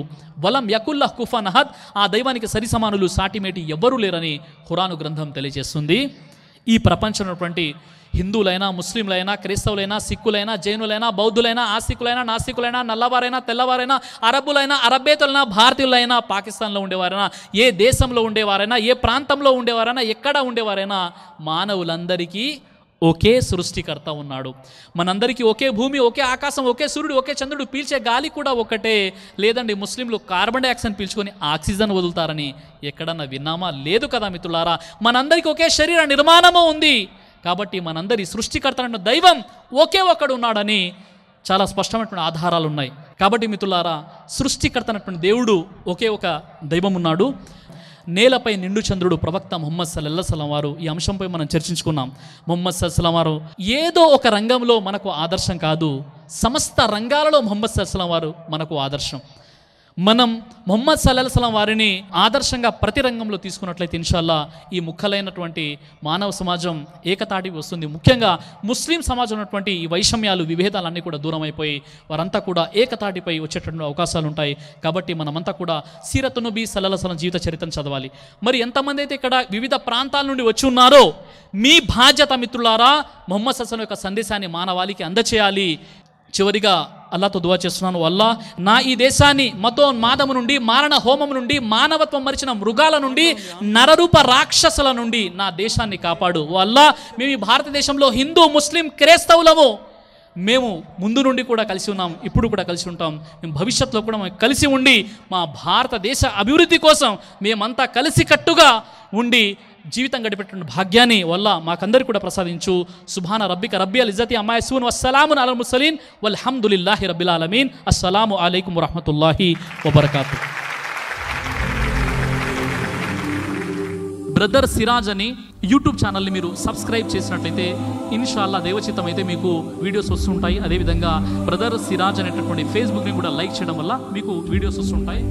వలం యకుల్లహ్ కుఫువన్ అహద్, ఆ దైవానికి సరి సమానులు సాటిమేటి ఎవ్వరూ లేరని ఖురాను గ్రంథం తెలియజేస్తుంది. ఈ ప్రపంచంలో ఉన్నటువంటి హిందువులైనా, ముస్లింలైనా, క్రైస్తవులైనా, సిక్కులైనా, జైనులైనా, బౌద్ధులైనా, ఆస్తికులైనా, నాస్తికులైనా, నల్లవారైనా, తెల్లవారైనా, అరబ్బులైనా, అరబ్బేతులైనా, భారతీయులైనా, పాకిస్తాన్లో ఉండేవారైనా, ఏ దేశంలో ఉండేవారైనా, ఏ ప్రాంతంలో ఉండేవారైనా, ఎక్కడ ఉండేవారైనా, మానవులందరికీ ఒకే సృష్టికర్త ఉన్నాడు. మనందరికీ ఒకే భూమి, ఒకే ఆకాశం, ఒకే సూర్యుడు, ఒకే చంద్రుడు, పీల్చే గాలి కూడా ఒకటే. లేదండి, ముస్లింలు కార్బన్ డైఆక్సైడ్ పీల్చుకొని ఆక్సిజన్ వదులుతారని ఎక్కడన్నా విన్నామా? లేదు కదా మిత్రులారా. మనందరికీ ఒకే శరీర నిర్మాణము ఉంది. కాబట్టి మనందరి సృష్టికర్త దైవం ఒకే ఒక్కడు ఉన్నాడని చాలా స్పష్టమైనటువంటి ఆధారాలు ఉన్నాయి. కాబట్టి మిత్రులారా, సృష్టికర్త అయినటువంటి దేవుడు ఒకే ఒక దైవం ఉన్నాడు. నేలపై నిండు చంద్రుడు ప్రవక్త ముహమ్మద్ సల్లల్లాహు అలైహి వసల్లం వారు. ఈ అంశంపై మనం చర్చించుకున్నాం. ముహమ్మద్ సల్లల్లాహు అలైహి వసల్లం వారు ఏదో ఒక రంగంలో మనకు ఆదర్శం కాదు, సమస్త రంగాలలో ముహమ్మద్ సల్లల్లాహు అలైహి వసల్లం వారు మనకు ఆదర్శం. మనం ముహమ్మద్ సల్లల్లాహు అలైహి వసల్లం వారిని ఆదర్శంగా ప్రతి రంగంలో తీసుకున్నట్లయితే ఇన్షాల్లా ఈ ముక్కలైనటువంటి మానవ సమాజం ఏకతాటికి వస్తుంది. ముఖ్యంగా ముస్లిం సమాజం ఉన్నటువంటి ఈ వైషమ్యాలు, విభేదాలన్నీ కూడా దూరం అయిపోయి వారంతా కూడా ఏకతాటిపై వచ్చేటటువంటి అవకాశాలు ఉంటాయి. కాబట్టి మనమంతా కూడా సీరతు నబీ సల్లల్లాహు అలైహి వసల్లం జీవిత చరిత్రను చదవాలి. మరి ఎంతమంది అయితే ఇక్కడ వివిధ ప్రాంతాల నుండి వచ్చి ఉన్నారో, మీ బాధ్యత మిత్రులారా ముహమ్మద్ సల్లల్లాహు అలైహి వసల్లం యొక్క సందేశాన్ని మానవాళికి అందచేయాలి. చివరిగా అల్లాహ్తో దువా చేస్తున్నాను, అల్లా నా ఈ దేశాన్ని మతోన్మాదము నుండి, మారణ హోమం నుండి, మానవత్వం మరిచిన మృగాల నుండి, నరరూప రాక్షసుల నుండి నా దేశాన్ని కాపాడు. ఓ అల్లా, మేము ఈ భారతదేశంలో హిందూ, ముస్లిం, క్రైస్తవులము మేము ముందు నుండి కూడా కలిసి ఉన్నాం, ఇప్పుడు కూడా కలిసి ఉంటాం. మేము భవిష్యత్తులో కూడా మేము కలిసి ఉండి మా భారతదేశ అభివృద్ధి కోసం మేమంతా కలిసికట్టుగా ఉండి జీవితం గడిపేటువంటి భాగ్యాన్ని వల్ల మాకందరికీ కూడా ప్రసాదించు. సుబ్హాన రబ్బిక రబ్బిల్ ఇజ్జతి అమ్మా యసిఫూన్ వస్సలామున్ అలల్ ముర్సలీన్ వల్హమ్దులిల్లాహి రబ్బిల్ ఆలమీన్. అస్సలాము అలైకుం వరహ్మతుల్లాహి వబరకాతుహు. బ్రదర్ సిరాజ్ అని యూట్యూబ్ ఛానల్ని మీరు సబ్స్క్రైబ్ చేసినట్లయితే ఇన్షాల్లా దైవచిత్తం అయితే మీకు వీడియోస్ వస్తుంటాయి. అదేవిధంగా బ్రదర్ సిరాజ్ అనేటటువంటి ఫేస్బుక్ని కూడా లైక్ చేయడం వల్ల మీకు వీడియోస్ వస్తుంటాయి.